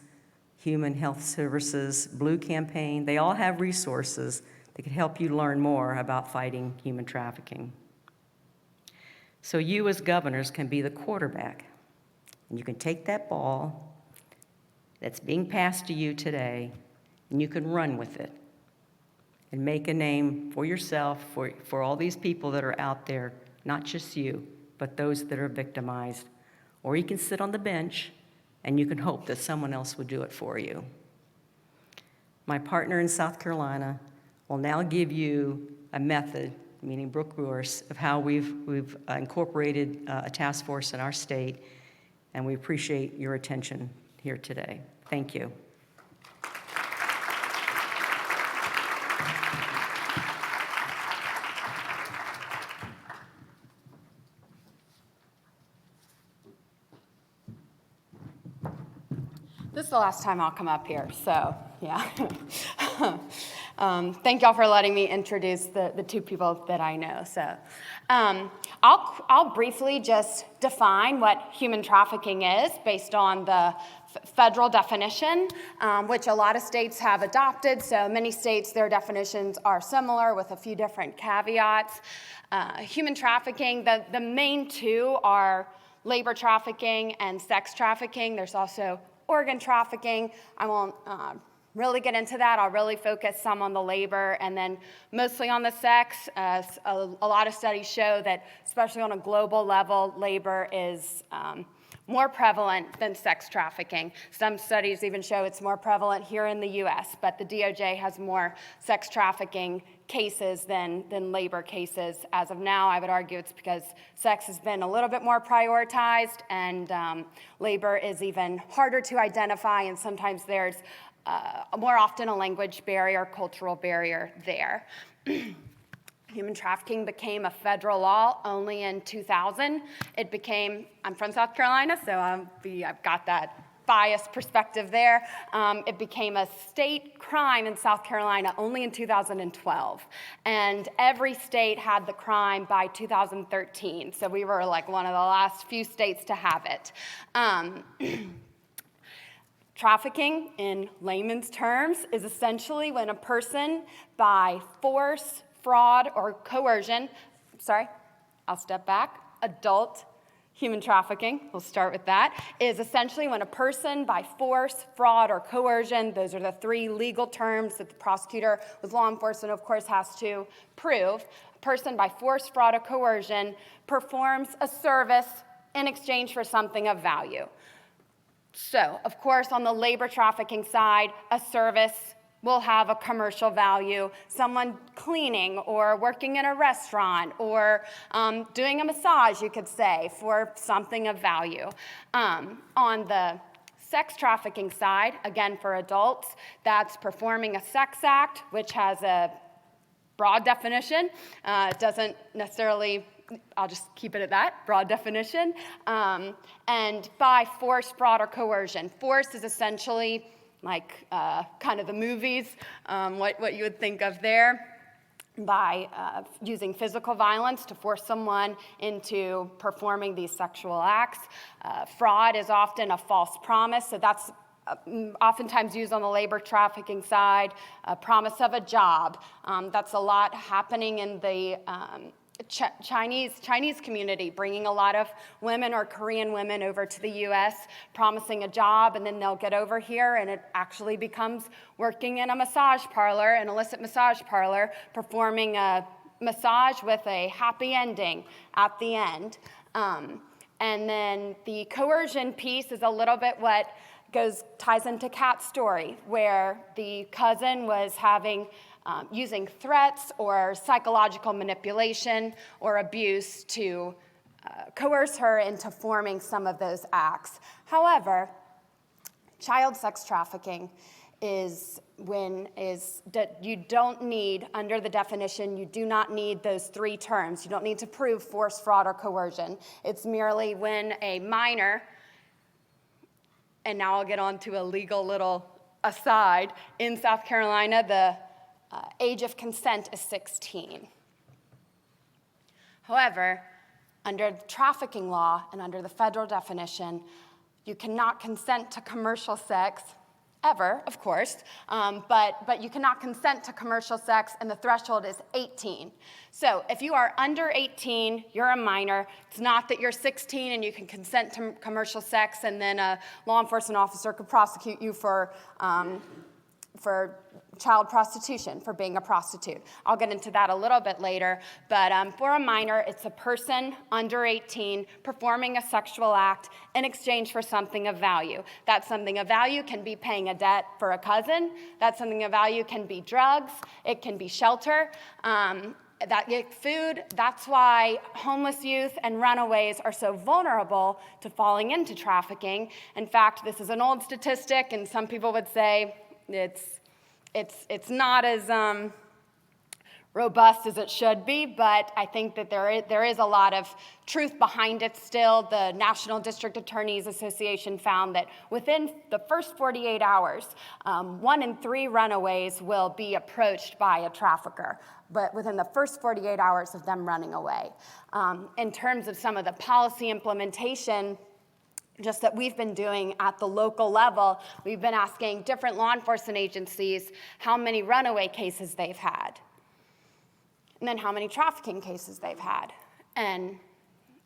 Human Health Services, Blue Campaign. They all have resources that can help you learn more about fighting human trafficking. So you as governors can be the quarterback, and you can take that ball that's being passed to you today, and you can run with it and make a name for yourself, for all these people that are out there, not just you, but those that are victimized. Or you can sit on the bench and you can hope that someone else will do it for you. My partner in South Carolina will now give you a method, meaning Brooke, Burris, of how we've incorporated a task force in our state, and we appreciate your attention here today. Thank you. This is the last time I'll come up here, so yeah. Thank y'all for letting me introduce the two people that I know. So I'll briefly just define what human trafficking is based on the federal definition, which a lot of states have adopted. So many states, their definitions are similar with a few different caveats. Human trafficking, the main two are labor trafficking and sex trafficking. There's also organ trafficking. I won't really get into that. I'll really focus some on the labor and then mostly on the sex. A lot of studies show that, especially on a global level, labor is more prevalent than sex trafficking. Some studies even show it's more prevalent here in the US, but the DOJ has more sex trafficking cases than labor cases. As of now, I would argue it's because sex has been a little bit more prioritized and labor is even harder to identify, and sometimes there's more often a language barrier, cultural barrier there. Human trafficking became a federal law only in 2000. I'm from South Carolina, so I've got that biased perspective there. It became a state crime in South Carolina only in 2012. And every state had the crime by 2013. So we were like one of the last few states to have it. Trafficking, in layman's terms, is essentially when a person, by force, fraud, or coercion, I'll step back, adult human trafficking, we'll start with that, is essentially when a person, by force, fraud, or coercion, those are the three legal terms that the prosecutor with law enforcement, of course, has to prove, a person by force, fraud, or coercion performs a service in exchange for something of value. So, of course, on the labor trafficking side, a service will have a commercial value. Someone cleaning or working in a restaurant or doing a massage, you could say, for something of value. On the sex trafficking side, again for adults, that's performing a sex act, which has a broad definition. It doesn't necessarily, I'll just keep it at that, broad definition. And by force, fraud, or coercion. Force is essentially like kind of the movies, what you would think of there, by using physical violence to force someone into performing these sexual acts. Fraud is often a false promise, so that's oftentimes used on the labor trafficking side, a promise of a job. That's a lot happening in the Chinese community, bringing a lot of women or Korean women over to the U.S., promising a job, and then they'll get over here and it actually becomes working in a massage parlor, an illicit massage parlor, performing a massage with a happy ending at the end. And then the coercion piece is a little bit what ties into Kat's story, where the cousin was using threats or psychological manipulation or abuse to coerce her into forming some of those acts. However, child sex trafficking is you don't need, under the definition, you do not need those three terms. You don't need to prove force, fraud, or coercion. It's merely when a minor And now I'll get on to a legal little aside. In South Carolina, the age of consent is 16. However, under the trafficking law and under the federal definition, you cannot consent to commercial sex, ever, of course, but you cannot consent to commercial sex, and the threshold is 18. So if you are under 18, you're a minor. It's not that you're 16 and you can consent to commercial sex, and then a law enforcement officer could prosecute you for child prostitution, for being a prostitute. I'll get into that a little bit later, but for a minor, it's a person under 18 performing a sexual act in exchange for something of value. That something of value can be paying a debt for a cousin. That something of value can be drugs. It can be shelter. Food. That's why homeless youth and runaways are so vulnerable to falling into trafficking. In fact, this is an old statistic, and some people would say it's not as robust as it should be, but I think that there is a lot of truth behind it still. The National District Attorneys Association found that within the first 48 hours, 1 in 3 runaways will be approached by a trafficker, but within the first 48 hours of them running away. In terms of some of the policy implementation, just that we've been doing at the local level, we've been asking different law enforcement agencies how many runaway cases they've had, and then how many trafficking cases they've had. And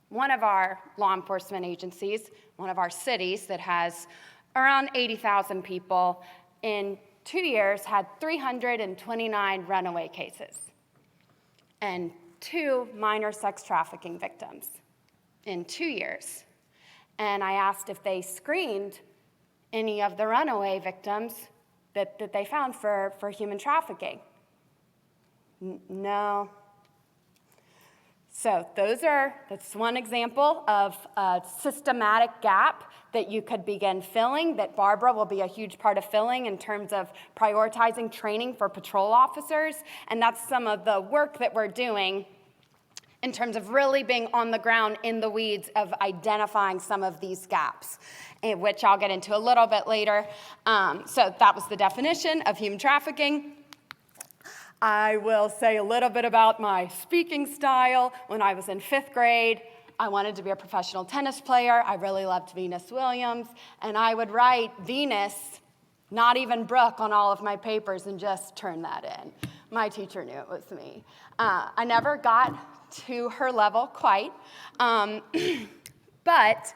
one of our law enforcement agencies, one of our cities that has around 80,000 people, in 2 years had 329 runaway cases and 2 minor sex trafficking victims in 2 years. And I asked if they screened any of the runaway victims that they found for human trafficking. No. So that's one example of a systematic gap that you could begin filling, that Barbara will be a huge part of filling in terms of prioritizing training for patrol officers. And that's some of the work that we're doing in terms of really being on the ground in the weeds of identifying some of these gaps, which I'll get into a little bit later. So that was the definition of human trafficking. I will say a little bit about my speaking style. When I was in 5th grade, I wanted to be a professional tennis player. I really loved Venus Williams, and I would write Venus, not even Brooke, on all of my papers and just turn that in. My teacher knew it was me. I never got to her level quite, but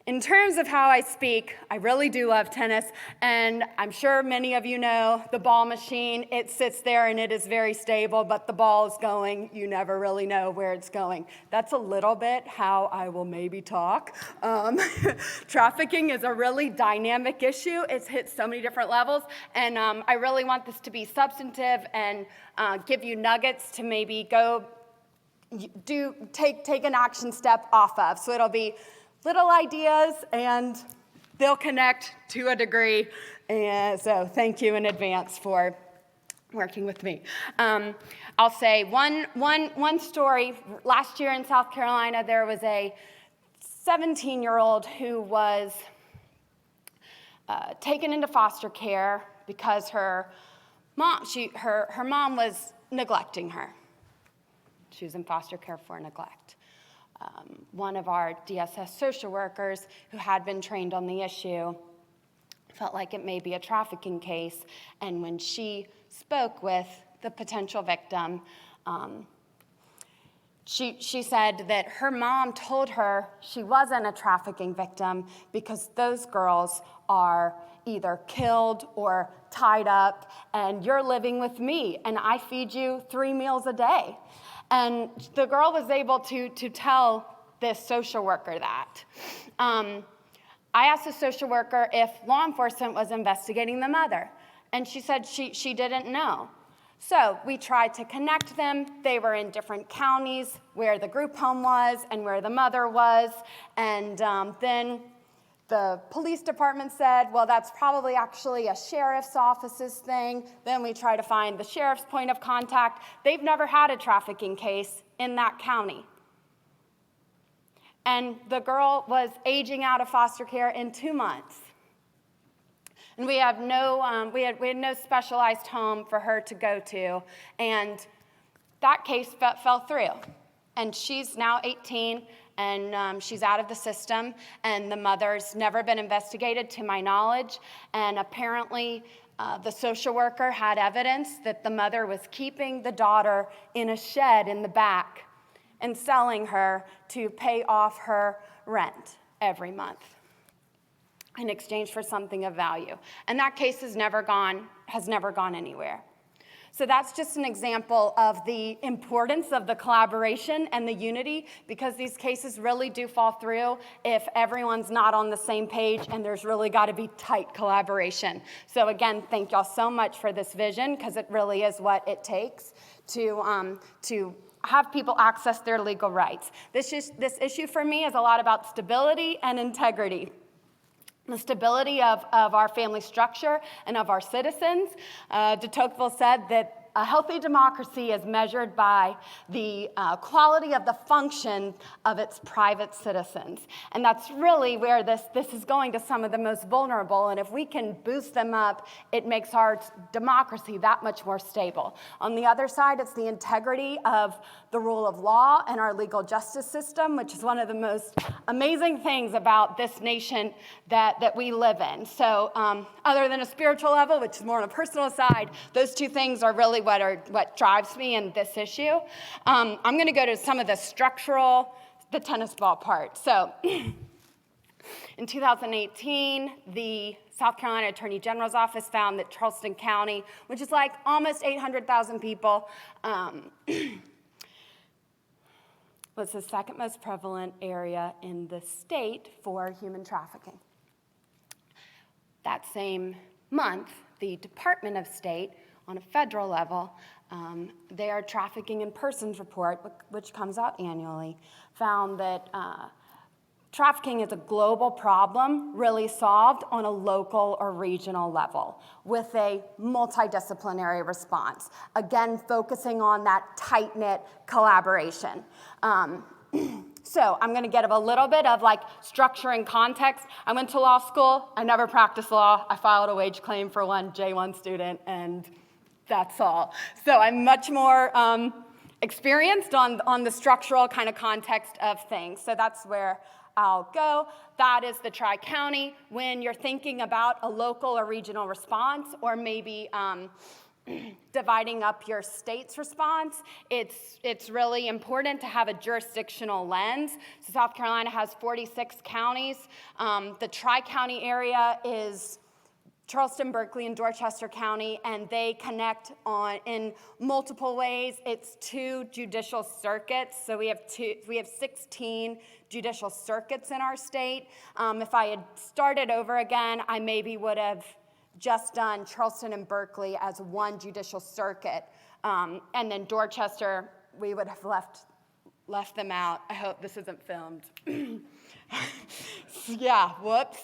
in terms of how I speak, I really do love tennis, and I'm sure many of you know the ball machine. It sits there and it is very stable, but the ball is going. You never really know where it's going. That's a little bit how I will maybe talk. Trafficking is a really dynamic issue. It's hit so many different levels, and I really want this to be substantive and give you nuggets to maybe go take an action step off of. So it'll be little ideas, and they'll connect to a degree. And so thank you in advance for working with me. I'll say one story. Last year in South Carolina, there was a 17-year-old who was taken into foster care because her mom was neglecting her. She was in foster care for neglect. One of our DSS social workers who had been trained on the issue felt like it may be a trafficking case, and when she spoke with the potential victim, she said that her mom told her she wasn't a trafficking victim because those girls are either killed or tied up, and you're living with me, and I feed you 3 meals a day. And the girl was able to tell this social worker that. I asked the social worker if law enforcement was investigating the mother, and she said she didn't know. So we tried to connect them. They were in different counties where the group home was and where the mother was, and then the police department said, well, that's probably actually a sheriff's office's thing. Then we try to find the sheriff's point of contact. They've never had a trafficking case in that county. And the girl was aging out of foster care in 2 months. And we had we had no specialized home for her to go to, and that case fell through. And she's now 18, and she's out of the system, and the mother's never been investigated to my knowledge, and apparently the social worker had evidence that the mother was keeping the daughter in a shed in the back and selling her to pay off her rent every month in exchange for something of value. And that case has never gone anywhere. So that's just an example of the importance of the collaboration and the unity, because these cases really do fall through if everyone's not on the same page, and there's really got to be tight collaboration. So again, thank y'all so much for this vision, because it really is what it takes to have people access their legal rights. This issue for me is a lot about stability and integrity. The stability of our family structure and of our citizens. De Tocqueville said that a healthy democracy is measured by the quality of the function of its private citizens. And that's really where this is going to some of the most vulnerable. And if we can boost them up, it makes our democracy that much more stable. On the other side, it's the integrity of the rule of law and our legal justice system, which is one of the most amazing things about this nation that we live in. So other than a spiritual level, which is more on a personal side, those two things are really what drives me in this issue. I'm going to go to some of the structural, the tennis ball part. So in 2018, the South Carolina Attorney General's Office found that Charleston County, which is like almost 800,000 people, was the second most prevalent area in the state for human trafficking. That same month, the Department of State, on a federal level, their Trafficking in Persons report, which comes out annually, found that trafficking is a global problem really solved on a local or regional level with a multidisciplinary response, again, focusing on that tight-knit collaboration. So I'm going to give a little bit of like structure and context. I went to law school. I never practiced law. I filed a wage claim for one J1 student, and that's all. So I'm much more experienced on the structural kind of context of things. So that's where I'll go. That is the Tri-County. When you're thinking about a local or regional response, or maybe dividing up your state's response, it's really important to have a jurisdictional lens. So South Carolina has 46 counties. The Tri-County area is Charleston, Berkeley, and Dorchester County, and they connect in multiple ways. It's 2 judicial circuits, so we have 16 judicial circuits in our state. If I had started over again, I maybe would have just done Charleston and Berkeley as one judicial circuit, and then Dorchester, we would have left them out. I hope this isn't filmed. Yeah, whoops.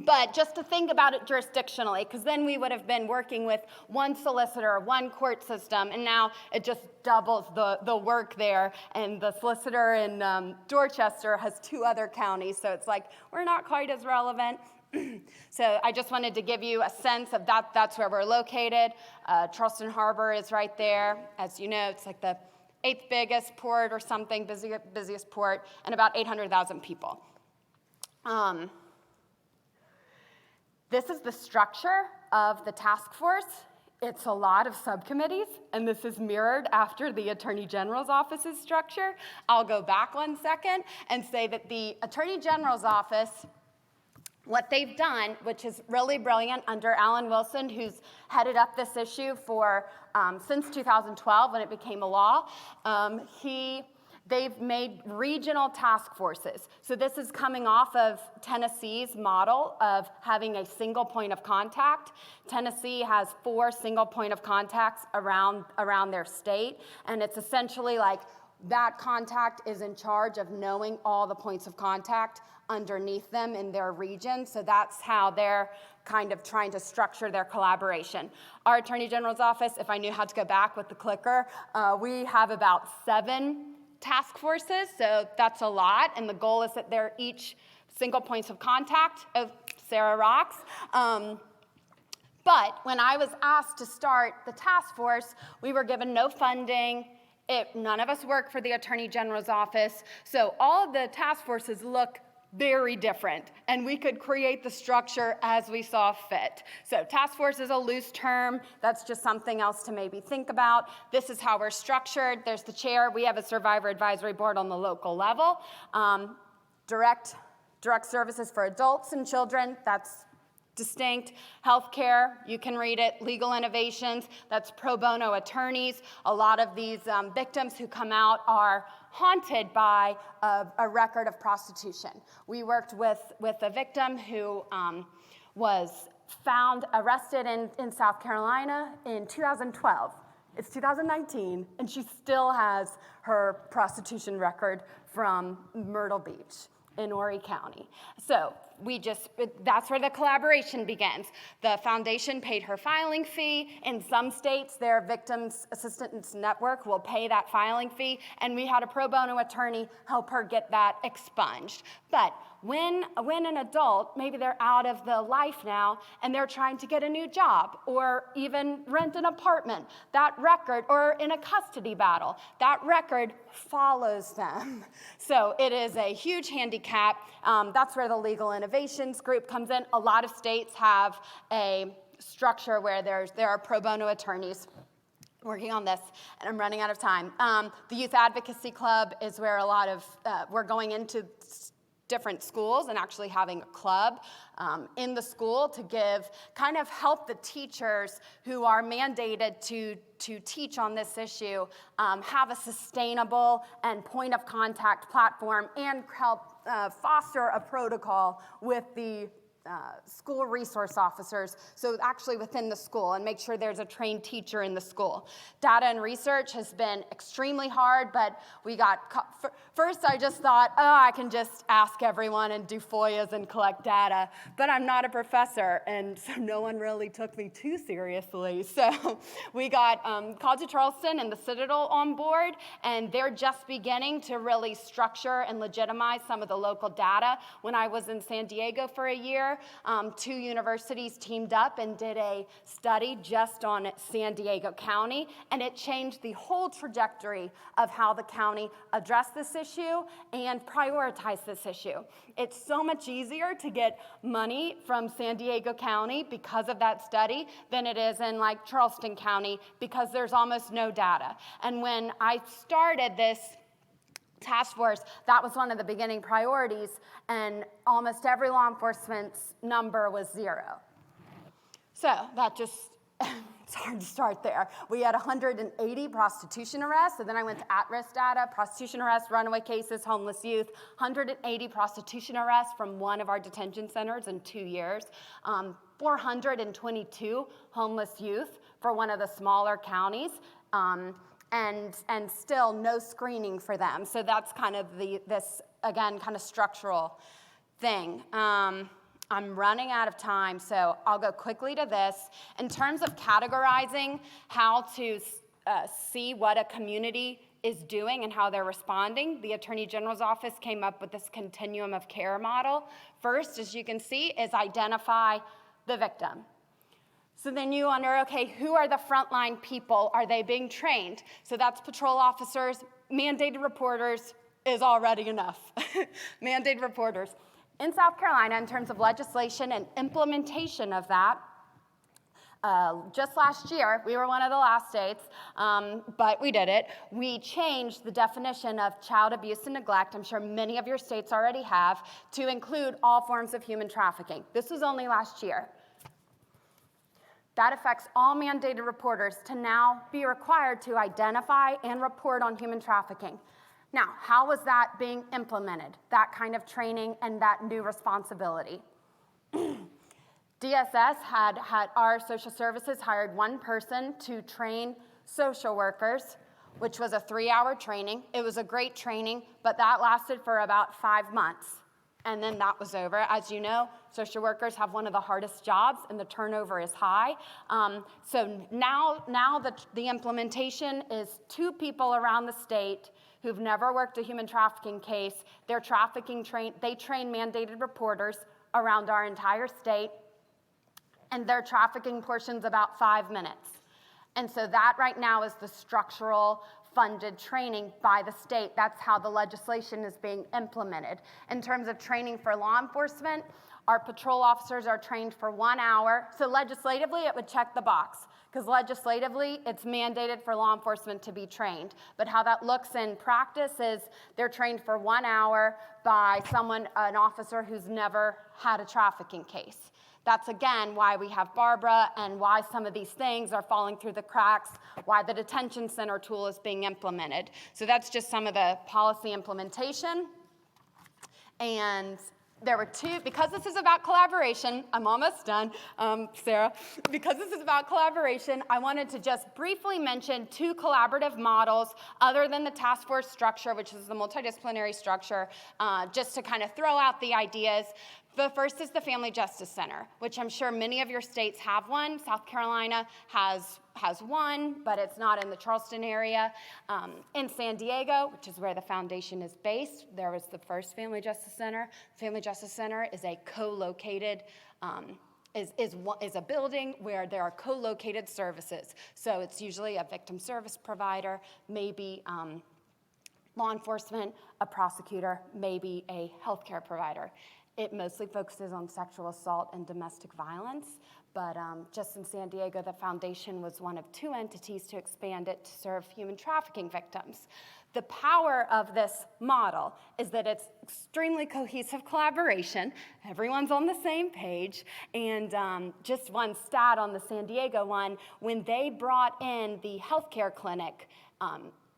But just to think about it jurisdictionally, because then we would have been working with one solicitor, one court system, and now it just doubles the work there. And the solicitor in Dorchester has 2 other counties, so it's like we're not quite as relevant. So I just wanted to give you a sense of that. That's where we're located. Charleston Harbor is right there. As you know, it's like the 8th biggest port or something, busiest port, and about 800,000 people. This is the structure of the task force. It's a lot of subcommittees, and this is mirrored after the Attorney General's Office's structure. I'll go back one second and say that the Attorney General's Office, what they've done, which is really brilliant under Alan Wilson, who's headed up this issue for since 2012 when it became a law, they've made regional task forces. So this is coming off of Tennessee's model of having a single point of contact. Tennessee has 4 single point of contacts around their state, and it's essentially like that contact is in charge of knowing all the points of contact underneath them in their region. So that's how they're kind of trying to structure their collaboration. Our Attorney General's Office, if I knew how to go back with the clicker, we have about 7 task forces, so that's a lot, and the goal is that they're each single points of contact. Oh, Sarah rocks. But when I was asked to start the task force, we were given no funding. None of us work for the Attorney General's office, so all of the task forces look very different, and we could create the structure as we saw fit. So task force is a loose term. That's just something else to maybe think about. This is how we're structured. There's the chair. We have a survivor advisory board on the local level. Direct services for adults and children, that's distinct. Healthcare, you can read it. Legal innovations, that's pro bono attorneys. A lot of these victims who come out are haunted by a record of prostitution. We worked with a victim who was found arrested in South Carolina in 2012. It's 2019, and she still has her prostitution record from Myrtle Beach in Horry County. So that's where the collaboration begins. The foundation paid her filing fee. In some states, their victims assistance network will pay that filing fee, and we had a pro bono attorney help her get that expunged. But when an adult, maybe they're out of the life now, and they're trying to get a new job, or even rent an apartment, that record, or in a custody battle, that record follows them. So it is a huge handicap. That's where the legal innovations group comes in. A lot of states have a structure where there are pro bono attorneys working on this, and I'm running out of time. The Youth Advocacy Club is where a lot of, we're going into different schools and actually having a club in the school to help the teachers who are mandated to teach on this issue have a sustainable and point of contact platform, and help foster a protocol with the school resource officers, so actually within the school, and make sure there's a trained teacher in the school. Data and research has been extremely hard, but we got, first I just thought, I can just ask everyone and do FOIAs and collect data, but I'm not a professor, and so no one really took me too seriously. So we got College of Charleston and the Citadel on board, and they're just beginning to really structure and legitimize some of the local data. When I was in San Diego for a year, two universities teamed up and did a study just on San Diego County, and it changed the whole trajectory of how the county addressed this issue and prioritized this issue. It's so much easier to get money from San Diego County because of that study than it is in like Charleston County, because there's almost no data. And when I started this task force, that was one of the beginning priorities, and almost every law enforcement's number was 0. So that just, it's hard to start there. We had 180 prostitution arrests, and then I went to at-risk data, prostitution arrests, runaway cases, homeless youth, 180 prostitution arrests from one of our detention centers in 2 years, 422 homeless youth for one of the smaller counties, and still no screening for them. So that's kind of this, again, kind of structural thing. I'm running out of time, so I'll go quickly to this. In terms of categorizing how to see what a community is doing and how they're responding, the Attorney General's office came up with this continuum of care model. First, as you can see, is identify the victim. So then you wonder, okay, who are the frontline people? Are they being trained? So that's patrol officers. Mandated reporters is already enough. Mandated reporters. In South Carolina, in terms of legislation and implementation of that, just last year, we were one of the last states, but we did it. We changed the definition of child abuse and neglect, I'm sure many of your states already have, to include all forms of human trafficking. This was only last year. That affects all mandated reporters to now be required to identify and report on human trafficking. Now, how was that being implemented, that kind of training and that new responsibility? DSS had our social services hired one person to train social workers, which was a 3-hour training. It was a great training, but that lasted for about 5 months. And then that was over. As you know, social workers have one of the hardest jobs, and the turnover is high. So now the implementation is 2 people around the state who've never worked a human trafficking case. They train mandated reporters around our entire state, and their trafficking portion's about 5 minutes. And so that right now is the structural funded training by the state. That's how the legislation is being implemented. In terms of training for law enforcement, our patrol officers are trained for 1 hour. So legislatively, it would check the box, because legislatively, it's mandated for law enforcement to be trained. But how that looks in practice is they're trained for 1 hour by an officer who's never had a trafficking case. That's, again, why we have Barbara and why some of these things are falling through the cracks, why the detention center tool is being implemented. So that's just some of the policy implementation. And there were two, because this is about collaboration, I'm almost done, Sarah. Because this is about collaboration, I wanted to just briefly mention 2 collaborative models other than the task force structure, which is the multidisciplinary structure, just to kind of throw out the ideas. The first is the Family Justice Center, which I'm sure many of your states have one. South Carolina has one, but it's not in the Charleston area. In San Diego, which is where the foundation is based, there was the first Family Justice Center. Family Justice Center is a co-located, is a building where there are co-located services. So it's usually a victim service provider, maybe law enforcement, a prosecutor, maybe a healthcare provider. It mostly focuses on sexual assault and domestic violence, but just in San Diego, the foundation was one of 2 entities to expand it to serve human trafficking victims. The power of this model is that it's extremely cohesive collaboration. Everyone's on the same page. And just one stat on the San Diego one, when they brought in the healthcare clinic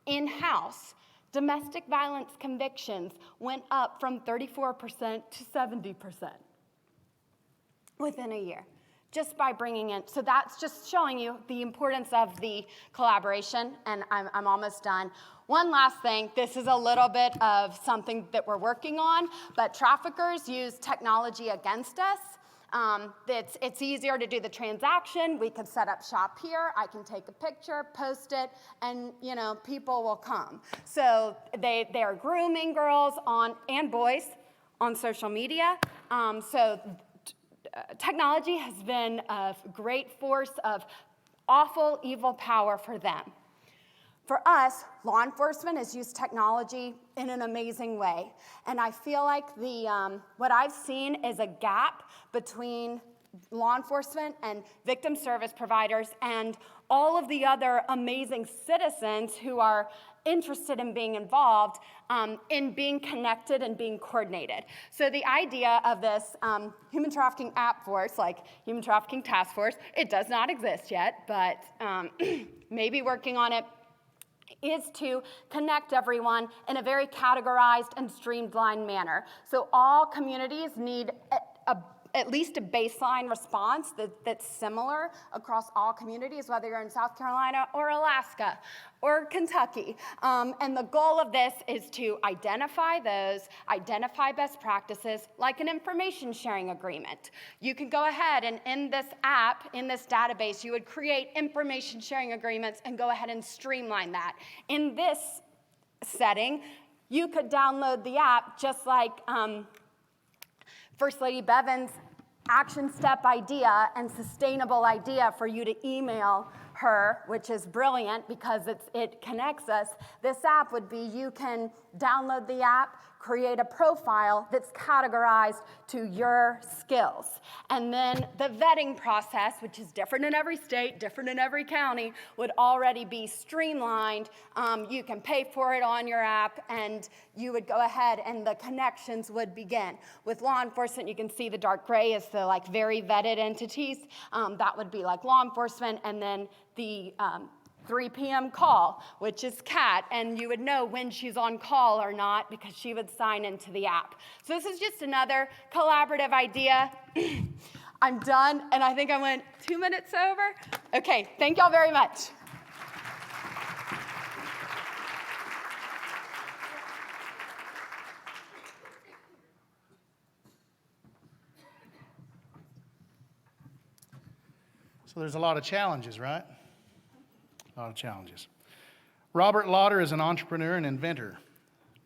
in-house, domestic violence convictions went up from 34% to 70% within a year, just by bringing in. So that's just showing you the importance of the collaboration, and I'm almost done. One last thing, this is a little bit of something that we're working on, but traffickers use technology against us. It's easier to do the transaction. We can set up shop here. I can take a picture, post it, and people will come. So they are grooming girls and boys on social media. Technology has been a great force of awful, evil power for them. For us, law enforcement has used technology in an amazing way. And I feel like what I've seen is a gap between law enforcement and victim service providers and all of the other amazing citizens who are interested in being involved in being connected and being coordinated. So the idea of this human trafficking app force, like human trafficking task force, it does not exist yet, but maybe working on it, is to connect everyone in a very categorized and streamlined manner. So all communities need at least a baseline response that's similar across all communities, whether you're in South Carolina or Alaska or Kentucky. And the goal of this is to identify best practices, like an information sharing agreement. You can go ahead and in this app, in this database, you would create information sharing agreements and go ahead and streamline that. In this setting, you could download the app just like First Lady Bevan's action step idea and sustainable idea for you to email her, which is brilliant because it connects us. This app would be, you can download the app, create a profile that's categorized to your skills. And then the vetting process, which is different in every state, different in every county, would already be streamlined. You can pay for it on your app, and you would go ahead and the connections would begin. With law enforcement, you can see the dark gray is the very vetted entities. That would be like law enforcement, and then the 3 p.m. call, which is Kat, and you would know when she's on call or not because she would sign into the app. So this is just another collaborative idea. I'm done, and I think I went 2 minutes over. Okay, thank y'all very much. So there's a lot of challenges, right? A lot of challenges. Robert Lauder is an entrepreneur and inventor.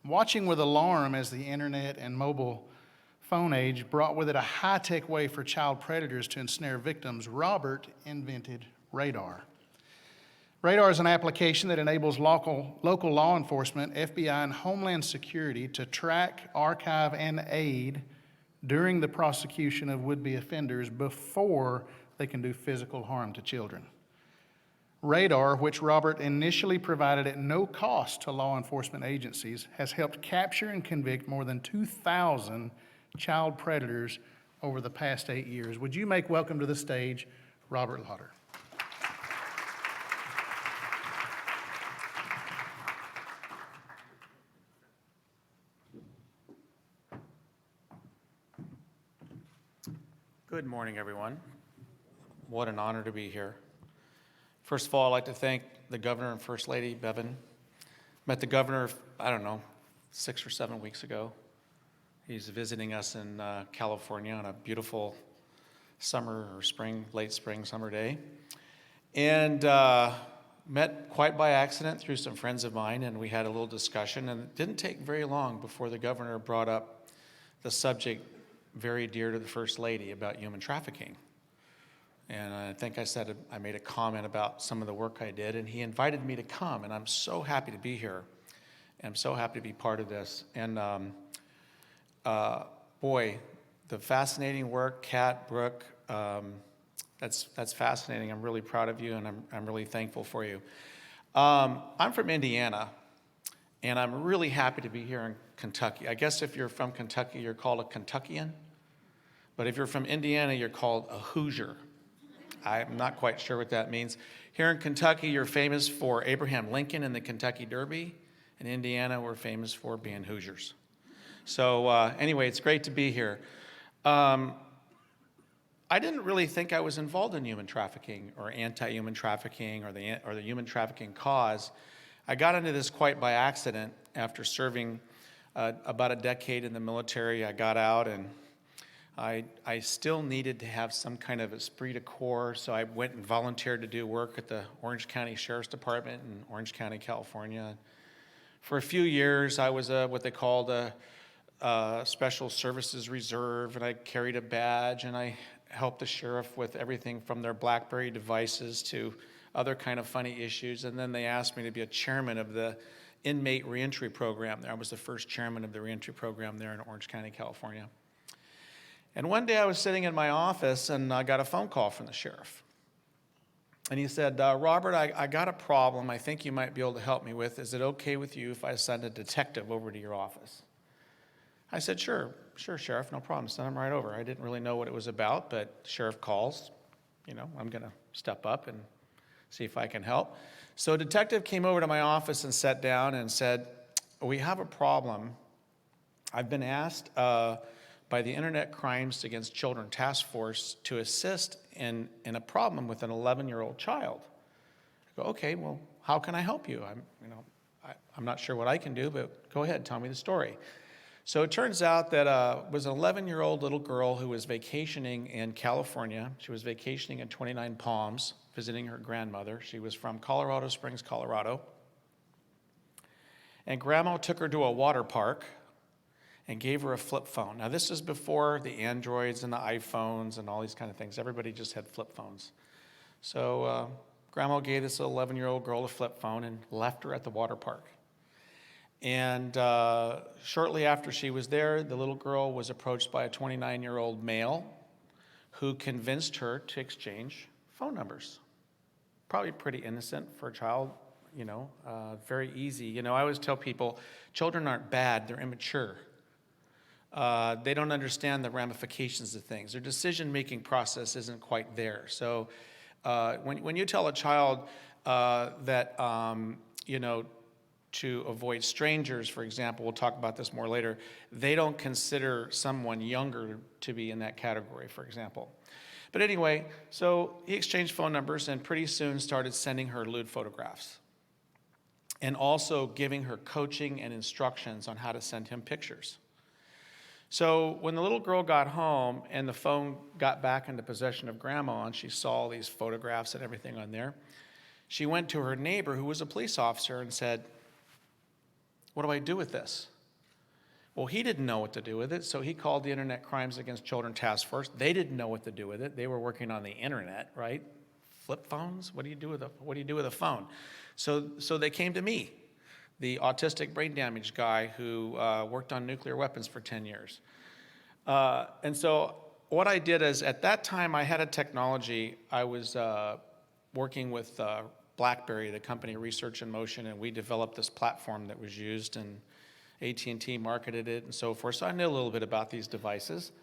Watching with alarm as the internet and mobile phone age brought with it a high-tech way for child predators to ensnare victims, Robert invented RADAR. RADAR is an application that enables local law enforcement, FBI, and Homeland Security to track, archive, and aid during the prosecution of would-be offenders before they can do physical harm to children. RADAR, which Robert initially provided at no cost to law enforcement agencies, has helped capture and convict more than 2,000 child predators over the past 8 years. Would you make welcome to the stage Robert Lauder? Good morning, everyone. What an honor to be here. First of all, I'd like to thank the Governor and First Lady, Bevan. Met the Governor, 6 or 7 weeks ago. He's visiting us in California on a beautiful summer or spring, late spring, summer day. And met quite by accident through some friends of mine, and we had a little discussion, and it didn't take very long before the Governor brought up the subject very dear to the First Lady about human trafficking. And I think I made a comment about some of the work I did, and he invited me to come, and I'm so happy to be here. And I'm so happy to be part of this. And boy, the fascinating work, Kat, Brooke, that's fascinating. I'm really proud of you, and I'm really thankful for you. I'm from Indiana, and I'm really happy to be here in Kentucky. I guess if you're from Kentucky, you're called a Kentuckian. But if you're from Indiana, you're called a Hoosier. I'm not quite sure what that means. Here in Kentucky, you're famous for Abraham Lincoln and the Kentucky Derby. In Indiana, we're famous for being Hoosiers. So anyway, it's great to be here. I didn't really think I was involved in human trafficking or anti-human trafficking or the human trafficking cause. I got into this quite by accident after serving about a decade in the military. I got out, and I still needed to have some kind of esprit de corps, so I went and volunteered to do work at the Orange County Sheriff's Department in Orange County, California. For a few years, I was what they called a Special Services Reserve, and I carried a badge, and I helped the sheriff with everything from their BlackBerry devices to other kind of funny issues. And then they asked me to be a chairman of the inmate reentry program there. I was the first chairman of the reentry program there in Orange County, California. And one day I was sitting in my office, and I got a phone call from the sheriff. And he said, Robert, I got a problem I think you might be able to help me with. Is it okay with you if I send a detective over to your office? I said, sure, Sheriff, no problem. Send him right over. I didn't really know what it was about, but the sheriff calls. I'm going to step up and see if I can help. So a detective came over to my office and sat down and said, we have a problem. I've been asked by the Internet Crimes Against Children Task Force to assist in a problem with an 11-year-old child. I go, okay, well, how can I help you? I'm not sure what I can do, but go ahead, tell me the story. So it turns out that it was an 11-year-old little girl who was vacationing in California. She was vacationing in 29 Palms, visiting her grandmother. She was from Colorado Springs, Colorado. And Grandma took her to a water park and gave her a flip phone. Now, this is before the Androids and the iPhones and all these kind of things. Everybody just had flip phones. So Grandma gave this 11-year-old girl a flip phone and left her at the water park. And shortly after she was there, the little girl was approached by a 29-year-old male who convinced her to exchange phone numbers. Probably pretty innocent for a child, very easy. I always tell people, children aren't bad, they're immature. They don't understand the ramifications of things. Their decision-making process isn't quite there. So when you tell a child that, to avoid strangers, for example, we'll talk about this more later, they don't consider someone younger to be in that category, for example. But anyway, so he exchanged phone numbers and pretty soon started sending her lewd photographs and also giving her coaching and instructions on how to send him pictures. So when the little girl got home and the phone got back into possession of Grandma and she saw these photographs and everything on there, She went to her neighbor, who was a police officer, and said, "What do I do with this?" Well, he didn't know what to do with it, so he called the Internet Crimes Against Children Task Force. They didn't know what to do with it. They were working on the internet, right? Flip phones? What do you do with a phone? So they came to me, the autistic brain damage guy who worked on nuclear weapons for 10 years. And so what I did is, at that time, I had a technology. I was working with BlackBerry, the company Research in Motion, and we developed this platform that was used, and AT&T marketed it and so forth. So I knew a little bit about these devices.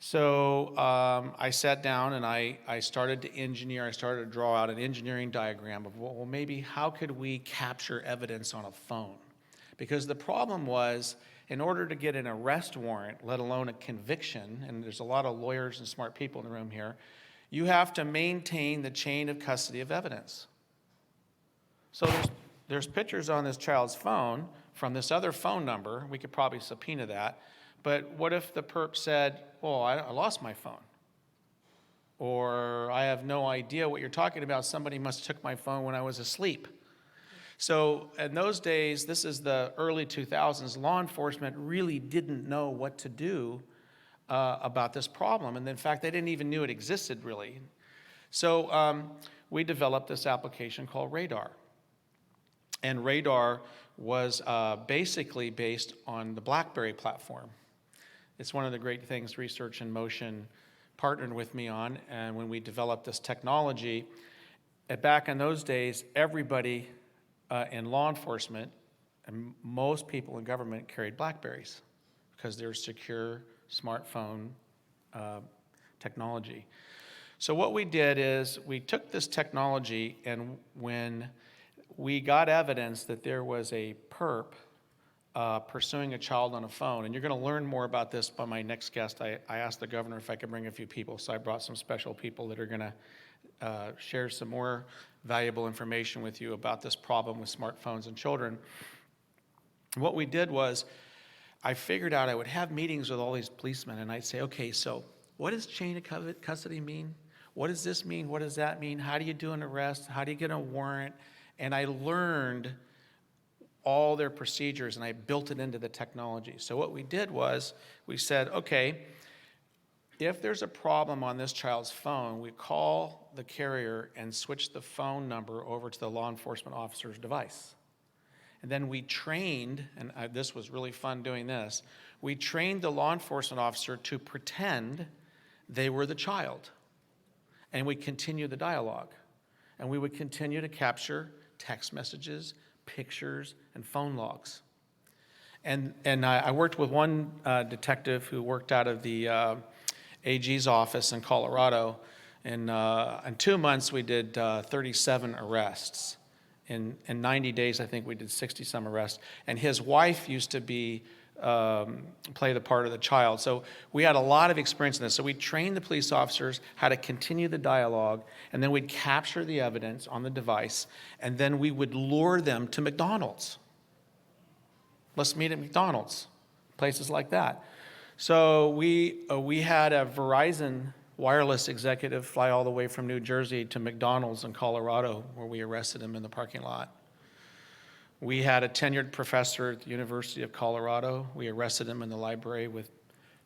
So I sat down and I started to engineer. I started to draw out an engineering diagram of, well, maybe how could we capture evidence on a phone? Because the problem was, in order to get an arrest warrant, let alone a conviction, and there's a lot of lawyers and smart people in the room here, you have to maintain the chain of custody of evidence. So there's pictures on this child's phone from this other phone number. We could probably subpoena that. But what if the perp said, "Oh, I lost my phone," or "I have no idea what you're talking about. Somebody must have took my phone when I was asleep." So in those days, this is the early 2000s, law enforcement really didn't know what to do about this problem. And in fact, they didn't even knew it existed, really. So we developed this application called RADAR. And RADAR was basically based on the BlackBerry platform. It's one of the great things Research in Motion partnered with me on, and when we developed this technology, back in those days, everybody in law enforcement and most people in government carried BlackBerries because they're secure smartphone technology. So what we did is we took this technology, and when we got evidence that there was a perp pursuing a child on a phone, and you're going to learn more about this by my next guest. I asked the governor if I could bring a few people, so I brought some special people that are going to share some more valuable information with you about this problem with smartphones and children. What we did was, I figured out I would have meetings with all these policemen, and I'd say, okay, so what does chain of custody mean? What does this mean? What does that mean? How do you do an arrest? How do you get a warrant? And I learned all their procedures, and I built it into the technology. So what we did was, we said, okay, if there's a problem on this child's phone, we call the carrier and switch the phone number over to the law enforcement officer's device. And then we trained, and this was really fun doing this, we trained the law enforcement officer to pretend they were the child. And we continued the dialogue. And we would continue to capture text messages, pictures, and phone logs. And I worked with one detective who worked out of the AG's office in Colorado. In 2 months, we did 37 arrests. In 90 days, I think we did 60-some arrests. And his wife used to play the part of the child. So we had a lot of experience in this. So we trained the police officers how to continue the dialogue, and then we'd capture the evidence on the device, and then we would lure them to McDonald's. Let's meet at McDonald's, places like that. So we had a Verizon wireless executive fly all the way from New Jersey to McDonald's in Colorado, where we arrested him in the parking lot. We had a tenured professor at the University of Colorado. We arrested him in the library with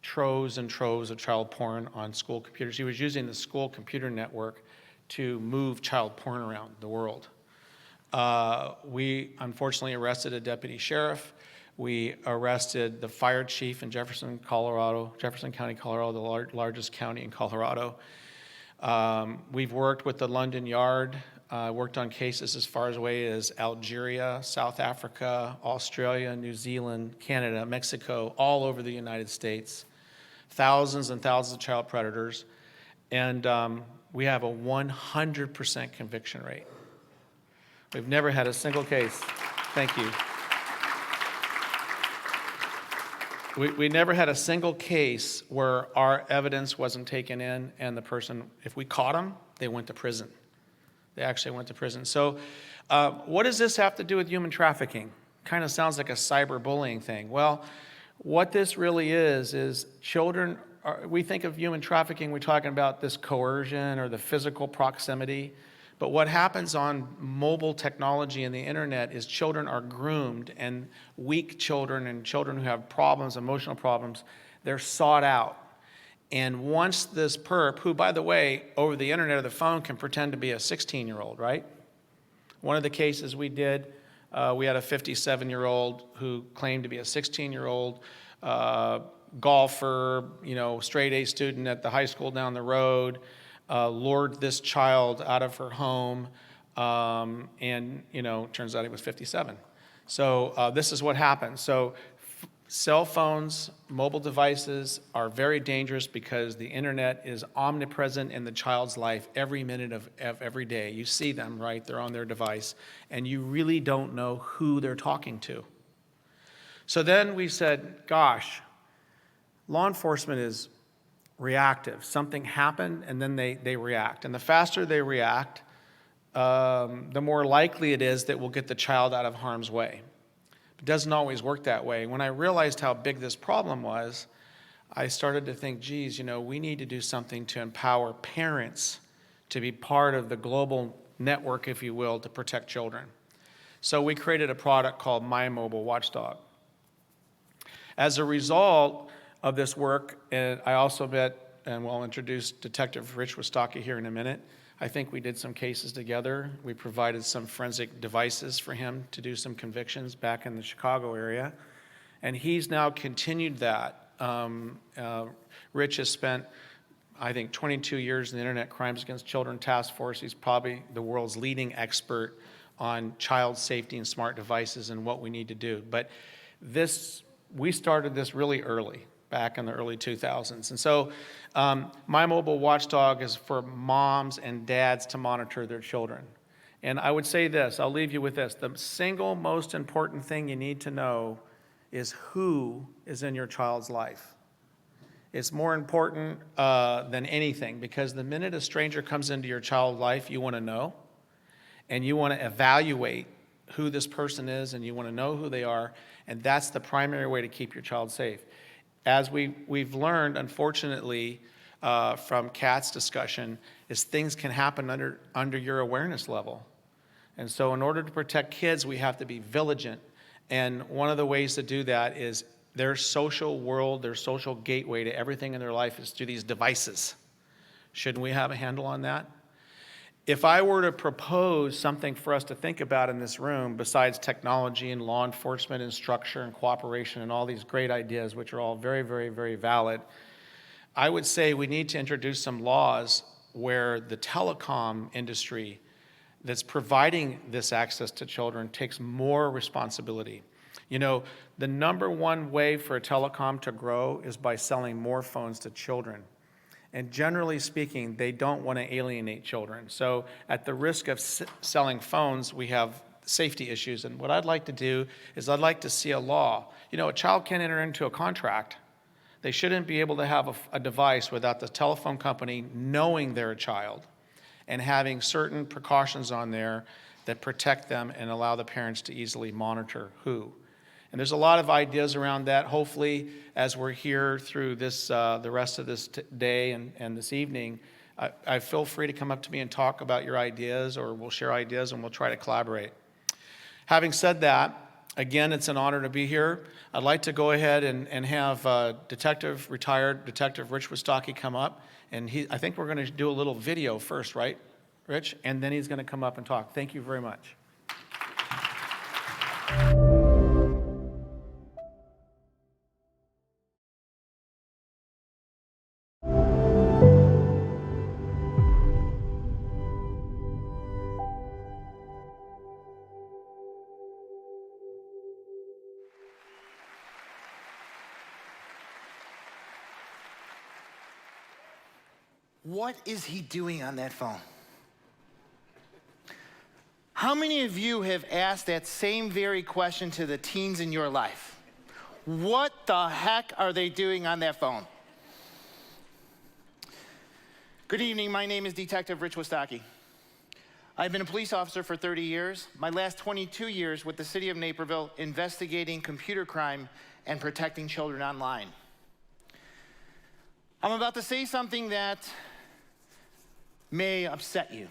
troves and troves of child porn on school computers. He was using the school computer network to move child porn around the world. We unfortunately arrested a deputy sheriff. We arrested the fire chief in Jefferson County, Colorado, the largest county in Colorado. We've worked with the London Yard, worked on cases as far away as Algeria, South Africa, Australia, New Zealand, Canada, Mexico, all over the United States. Thousands and thousands of child predators. And we have a 100% conviction rate. We've never had a single case. Thank you. We never had a single case where our evidence wasn't taken in, and the person, if we caught them, they went to prison. They actually went to prison. So what does this have to do with human trafficking? Kind of sounds like a cyberbullying thing. Well, what this really is children, we think of human trafficking, we're talking about this coercion or the physical proximity, But what happens on mobile technology and the internet is children are groomed, and weak children and children who have problems, emotional problems, they're sought out. And once this perp, who, by the way, over the internet or the phone can pretend to be a 16-year-old, right? One of the cases we did, we had a 57-year-old who claimed to be a 16-year-old golfer, straight A student at the high school down the road, lured this child out of her home, and, turns out he was 57. So this is what happens. So cell phones, mobile devices are very dangerous because the internet is omnipresent in the child's life every minute of every day. You see them, right? They're on their device, and you really don't know who they're talking to. So then we said, gosh, law enforcement is reactive. Something happened, and then they react. And the faster they react, the more likely it is that we'll get the child out of harm's way. It doesn't always work that way. When I realized how big this problem was, I started to think, geez, we need to do something to empower parents to be part of the global network, if you will, to protect children. So we created a product called My Mobile Watchdog. As a result of this work, and I also met, and we'll introduce Detective Rich Wistocki here in a minute. I think we did some cases together. We provided some forensic devices for him to do some convictions back in the Chicago area. And he's now continued that. Rich has spent, I think, 22 years in the Internet Crimes Against Children Task Force. He's probably the world's leading expert on child safety and smart devices and what we need to do. But we started this really early, back in the early 2000s. And so My Mobile Watchdog is for moms and dads to monitor their children. And I would say this, I'll leave you with this. The single most important thing you need to know is who is in your child's life. It's more important than anything, because the minute a stranger comes into your child's life, you want to know, and you want to evaluate who this person is, and you want to know who they are, and that's the primary way to keep your child safe. As we've learned, unfortunately, from Kat's discussion, is things can happen under your awareness level. And so in order to protect kids, we have to be vigilant. And one of the ways to do that is their social world, their social gateway to everything in their life is through these devices. Shouldn't we have a handle on that? If I were to propose something for us to think about in this room, besides technology and law enforcement and structure and cooperation and all these great ideas, which are all very, very, very valid, I would say we need to introduce some laws where the telecom industry that's providing this access to children takes more responsibility. The number one way for a telecom to grow is by selling more phones to children. And generally speaking, they don't want to alienate children. So at the risk of selling phones, we have safety issues. And what I'd like to do is I'd like to see a law. A child can't enter into a contract. They shouldn't be able to have a device without the telephone company knowing they're a child and having certain precautions on there that protect them and allow the parents to easily monitor who. And there's a lot of ideas around that. Hopefully, as we're here through this, the rest of this day and this evening, I feel free to come up to me and talk about your ideas, or we'll share ideas and we'll try to collaborate. Having said that, again, it's an honor to be here. I'd like to go ahead and have retired Detective Rich Wistocki come up. And I think we're going to do a little video first, right, Rich? And then he's going to come up and talk. Thank you very much. What is he doing on that phone? How many of you have asked that same very question to the teens in your life? What the heck are they doing on that phone? Good evening, my name is Detective Rich Wistocki. I've been a police officer for 30 years, my last 22 years with the city of Naperville investigating computer crime and protecting children online. I'm about to say something that may upset you.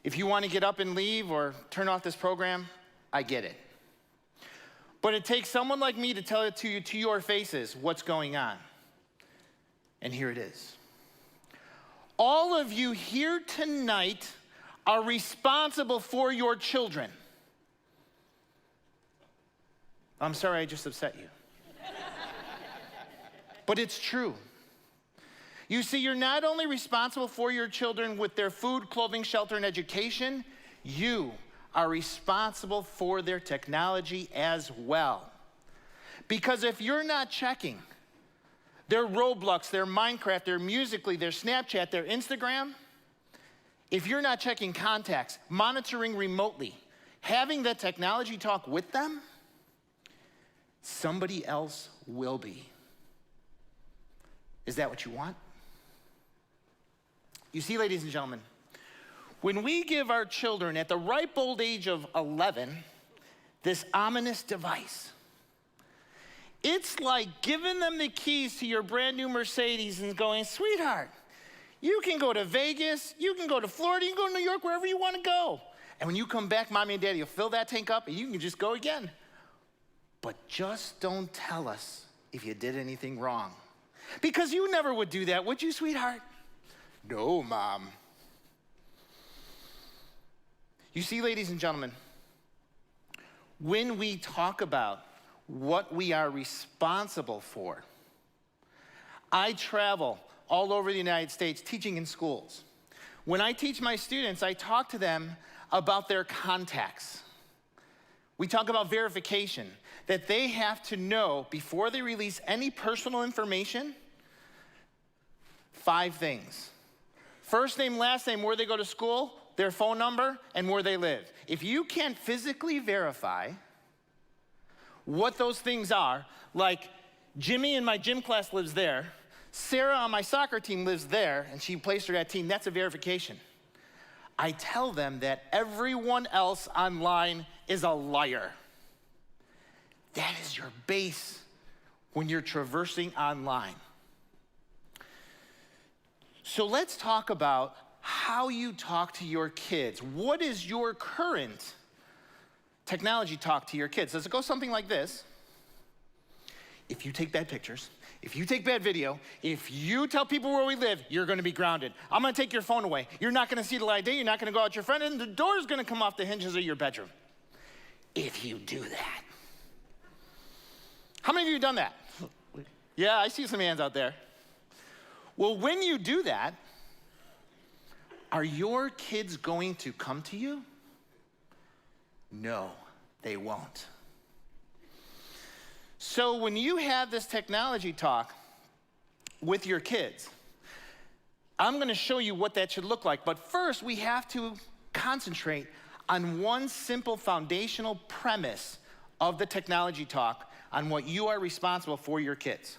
If you want to get up and leave or turn off this program, I get it. But it takes someone like me to tell it to you to your faces what's going on. And here it is. All of you here tonight are responsible for your children. I'm sorry I just upset you. But it's true. You see, you're not only responsible for your children with their food, clothing, shelter, and education, you are responsible for their technology as well. Because if you're not checking their Roblox, their Minecraft, their Musical.ly, their Snapchat, their Instagram, if you're not checking contacts, monitoring remotely, having that technology talk with them, somebody else will be. Is that what you want? You see, ladies and gentlemen, when we give our children at the ripe old age of 11 this ominous device, it's like giving them the keys to your brand new Mercedes and going, sweetheart, you can go to Vegas, you can go to Florida, you can go to New York, wherever you want to go. And when you come back, mommy and daddy will fill that tank up and you can just go again. But just don't tell us if you did anything wrong. Because you never would do that, would you, sweetheart? No, Mom. You see, ladies and gentlemen, when we talk about what we are responsible for, I travel all over the United States teaching in schools. When I teach my students, I talk to them about their contacts. We talk about verification, that they have to know before they release any personal information, 5 things. First name, last name, where they go to school, their phone number, and where they live. If you can't physically verify what those things are, like Jimmy in my gym class lives there, Sarah on my soccer team lives there, and she plays for that team, that's a verification. I tell them that everyone else online is a liar. That is your base when you're traversing online. So let's talk about how you talk to your kids. What is your current technology talk to your kids? Does it go something like this? If you take bad pictures, if you take bad video, if you tell people where we live, you're gonna be grounded. I'm gonna take your phone away. You're not gonna see the light of day, you're not gonna go out with your friend, and the door's gonna come off the hinges of your bedroom. If you do that. How many of you have done that? Yeah, I see some hands out there. Well, when you do that, are your kids going to come to you? No, they won't. So when you have this technology talk with your kids, I'm going to show you what that should look like. But first, we have to concentrate on one simple foundational premise of the technology talk on what you are responsible for your kids.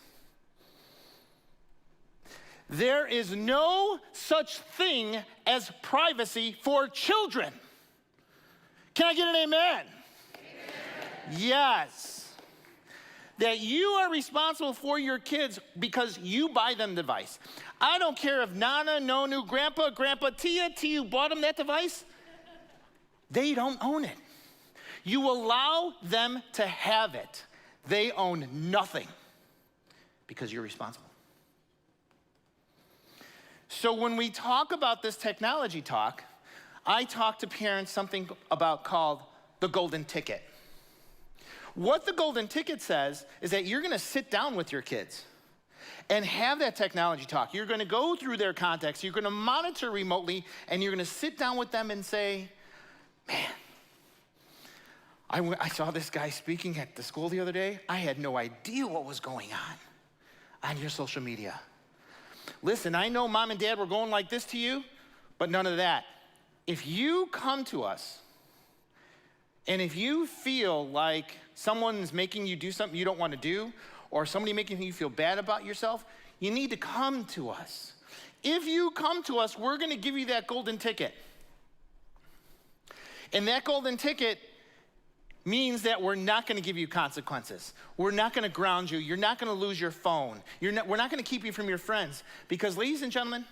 There is no such thing as privacy for children. Can I get an amen? Amen. Yes. That you are responsible for your kids because you buy them the device. I don't care if Nana, Nonu, Grandpa, Tia bought them that device. They don't own it. You allow them to have it. They own nothing because you're responsible. So when we talk about this technology talk, I talk to parents something about called the golden ticket. What the golden ticket says is that you're gonna sit down with your kids and have that technology talk. You're gonna go through their contacts, you're gonna monitor remotely, and you're gonna sit down with them and say, man, I saw this guy speaking at the school the other day. I had no idea what was going on your social media. Listen, I know mom and dad were going like this to you, but none of that. If you come to us and if you feel like someone's making you do something you don't want to do, or somebody making you feel bad about yourself, you need to come to us. If you come to us, we're going to give you that golden ticket. And that golden ticket means that we're not going to give you consequences. We're not going to ground you. You're not going to lose your phone. We're not going to keep you from your friends. Because, ladies and gentlemen,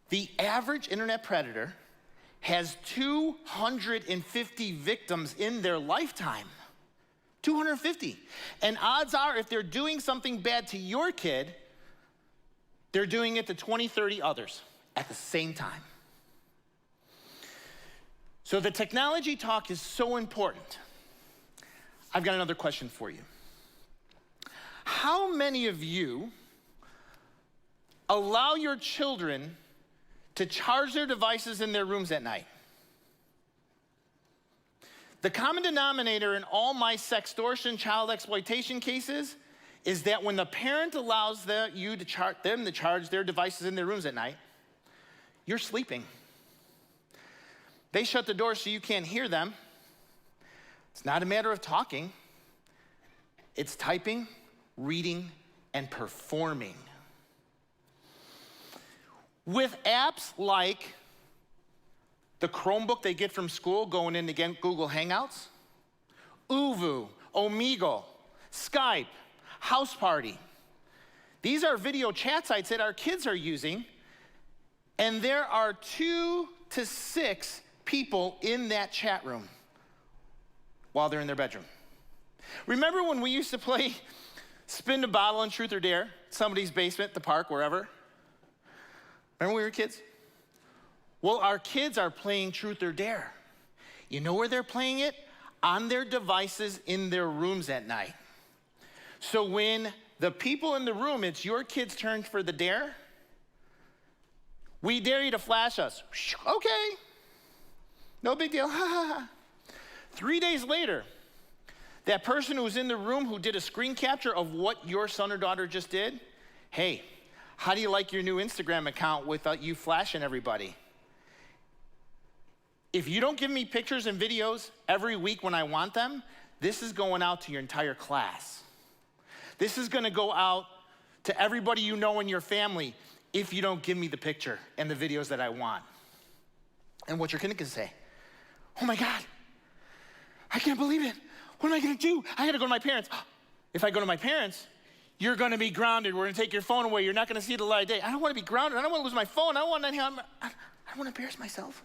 the average internet predator has 250 victims in their lifetime. 250. And odds are, if they're doing something bad to your kid, they're doing it to 20, 30 others at the same time. So the technology talk is so important. I've got another question for you. How many of you allow your children to charge their devices in their rooms at night? The common denominator in all my sextortion, child exploitation cases is that when the parent allows them to charge their devices in their rooms at night, you're sleeping. They shut the door so you can't hear them. It's not a matter of talking. It's typing, reading, and performing. With apps like the Chromebook they get from school going in again, Google Hangouts, Uvu, Omegle, Skype, House Party. These are video chat sites that our kids are using, and there are 2 to 6 people in that chat room while they're in their bedroom. Remember when we used to play spin the bottle and truth or dare, somebody's basement, the park, wherever? Remember when we were kids? Well, our kids are playing truth or dare. You know where they're playing it? On their devices in their rooms at night. So when the people in the room, it's your kid's turn for the dare, we dare you to flash us. Okay, no big deal. 3 days later, that person who was in the room who did a screen capture of what your son or daughter just did, hey, how do you like your new Instagram account without you flashing everybody? If you don't give me pictures and videos every week when I want them, this is going out to your entire class. This is gonna go out to everybody you know in your family if you don't give me the picture and the videos that I want. And what you're gonna say, oh my God, I can't believe it. What am I gonna do? I gotta go to my parents. If I go to my parents, you're gonna be grounded. We're gonna take your phone away. You're not gonna see the light of day. I don't wanna be grounded. I don't wanna lose my phone. I don't wanna embarrass myself.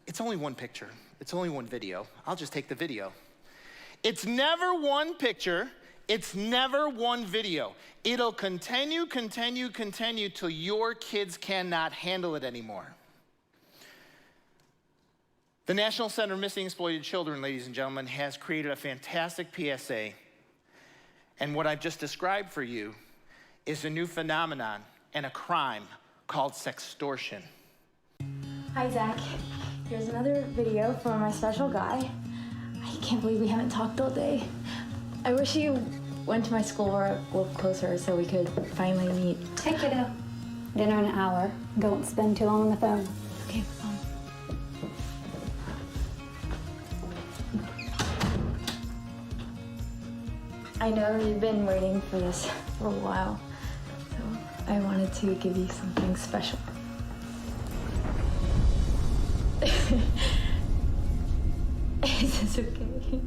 It's only one picture. It's only one video. I'll just take the video. It's never one picture. It's never one video. It'll continue till your kids cannot handle it anymore. The National Center of Missing and Exploited Children, ladies and gentlemen, has created a fantastic PSA. And what I've just described for you is a new phenomenon and a crime called sextortion. Hi, Zach. Here's another video from my special guy. I can't believe we haven't talked all day. I wish you went to my school or a little closer so we could finally meet. Hey, kiddo. Dinner in an hour. Don't spend too long on the phone. Okay, I know you've been waiting for this for a while, so I wanted to give you something special. Is this okay?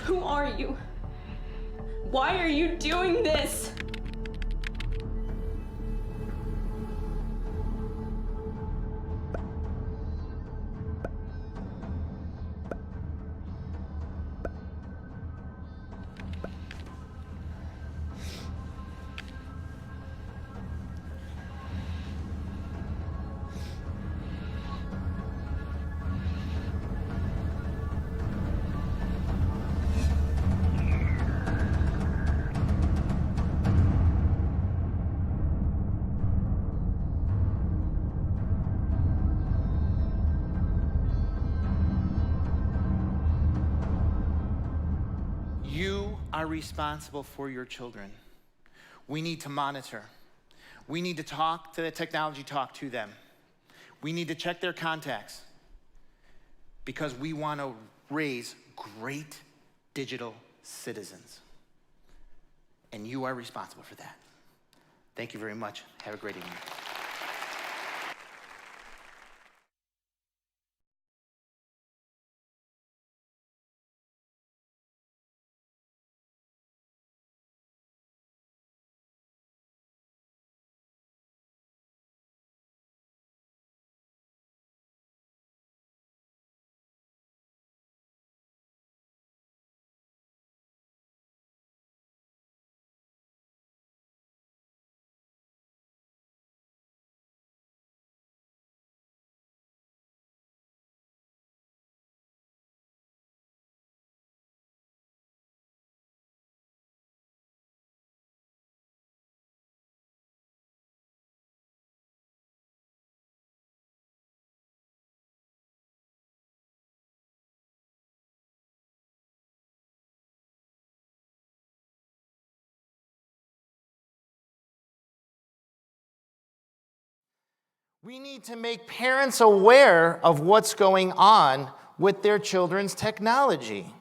Who are you? Why are you doing this? are responsible for your children. We need to monitor. We need to talk to the technology, talk to them. We need to check their contacts because we want to raise great digital citizens. And you are responsible for that. Thank you very much. Have a great evening. We need to make parents aware of what's going on with their children's technology.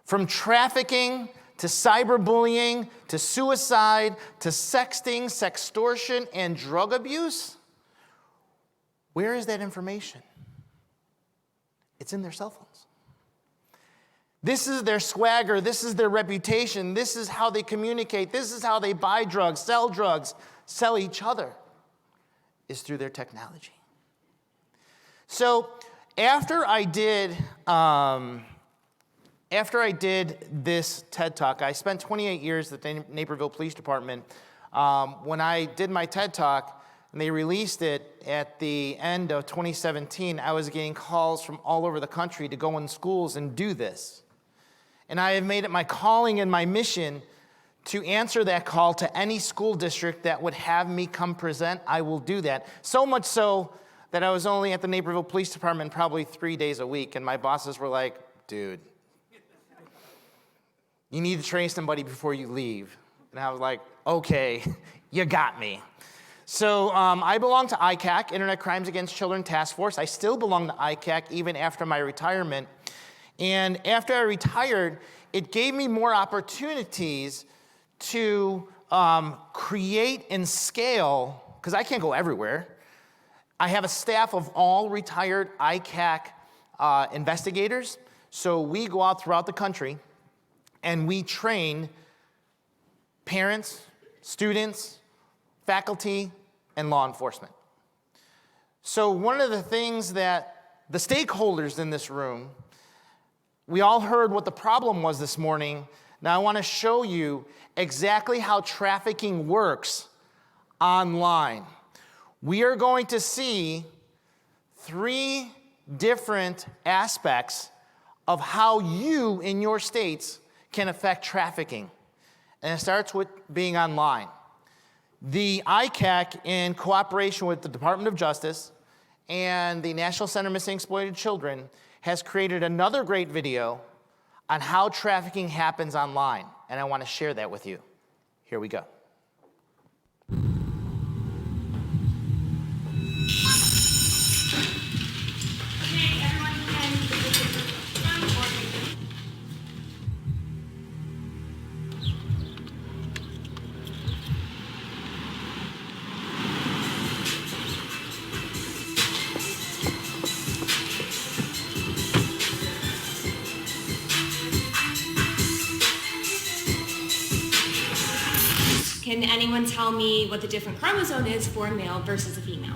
From trafficking to cyberbullying to suicide to sexting, sextortion, and drug abuse, where is that information? It's in their cell phones. This is their swagger. This is their reputation. This is how they communicate. This is how they buy drugs, sell each other. Is through their technology. So after I did this TED Talk, I spent 28 years at the Naperville Police Department. When I did my TED Talk and they released it at the end of 2017, I was getting calls from all over the country to go in schools and do this. And I have made it my calling and my mission to answer that call to any school district that would have me come present. I will do that. So much so that I was only at the Naperville Police Department probably 3 days a week, and my bosses were like, dude, you need to train somebody before you leave. And I was like, okay, you got me. So I belong to ICAC, Internet Crimes Against Children Task Force. I still belong to ICAC even after my retirement. And after I retired, it gave me more opportunities to create and scale, because I can't go everywhere. I have a staff of all retired ICAC investigators, so we go out throughout the country and we train parents, students, faculty, and law enforcement. So one of the things that the stakeholders in this room, we all heard what the problem was this morning. Now I want to show you exactly how trafficking works online. We are going to see 3 different aspects of how you in your states can affect trafficking. And it starts with being online. The ICAC, in cooperation with the Department of Justice and the National Center Missing Exploited Children, has created another great video on how trafficking happens online, and I want to share that with you. Here we go. Can anyone tell me what the different chromosome is for a male versus a female?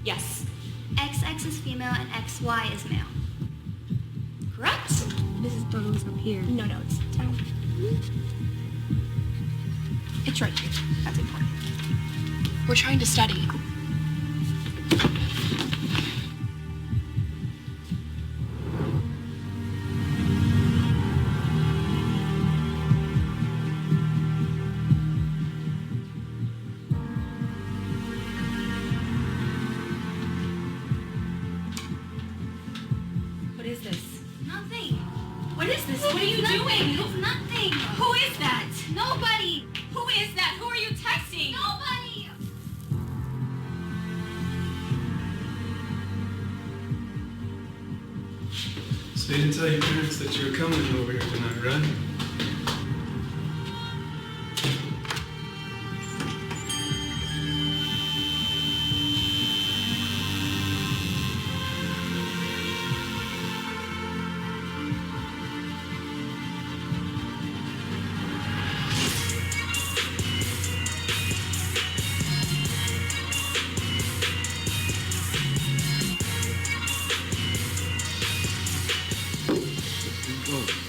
Yes. XX is female and XY is male. Correct? This is totally up here. No, it's down. It's right here. That's important. We're trying to study. Nothing. What is this? What are you doing? It's nothing. Who is that? Nobody. Who is that? Who are you texting? Nobody. So you didn't tell your parents that you were coming over here tonight, right?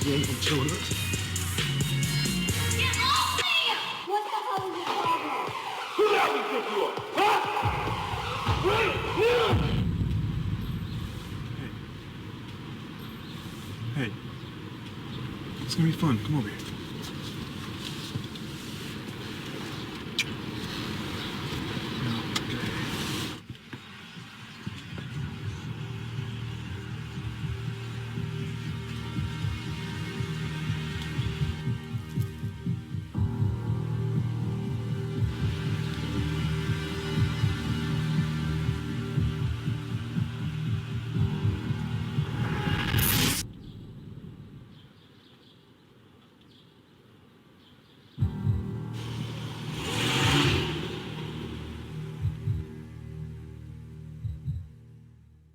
You ain't gonna chill with us? Get off me! What the hell is your problem? Who let me pick you up? Huh? Hey. It's gonna be fun. Come over here.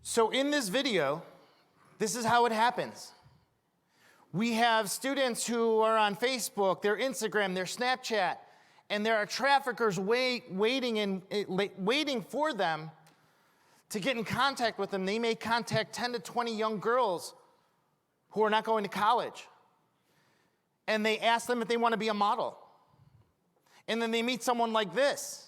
So in this video, this is how it happens. We have students who are on Facebook, their Instagram, their Snapchat, and there are traffickers waiting for them to get in contact with them. They may contact 10 to 20 young girls who are not going to college. And they ask them if they want to be a model. And then they meet someone like this.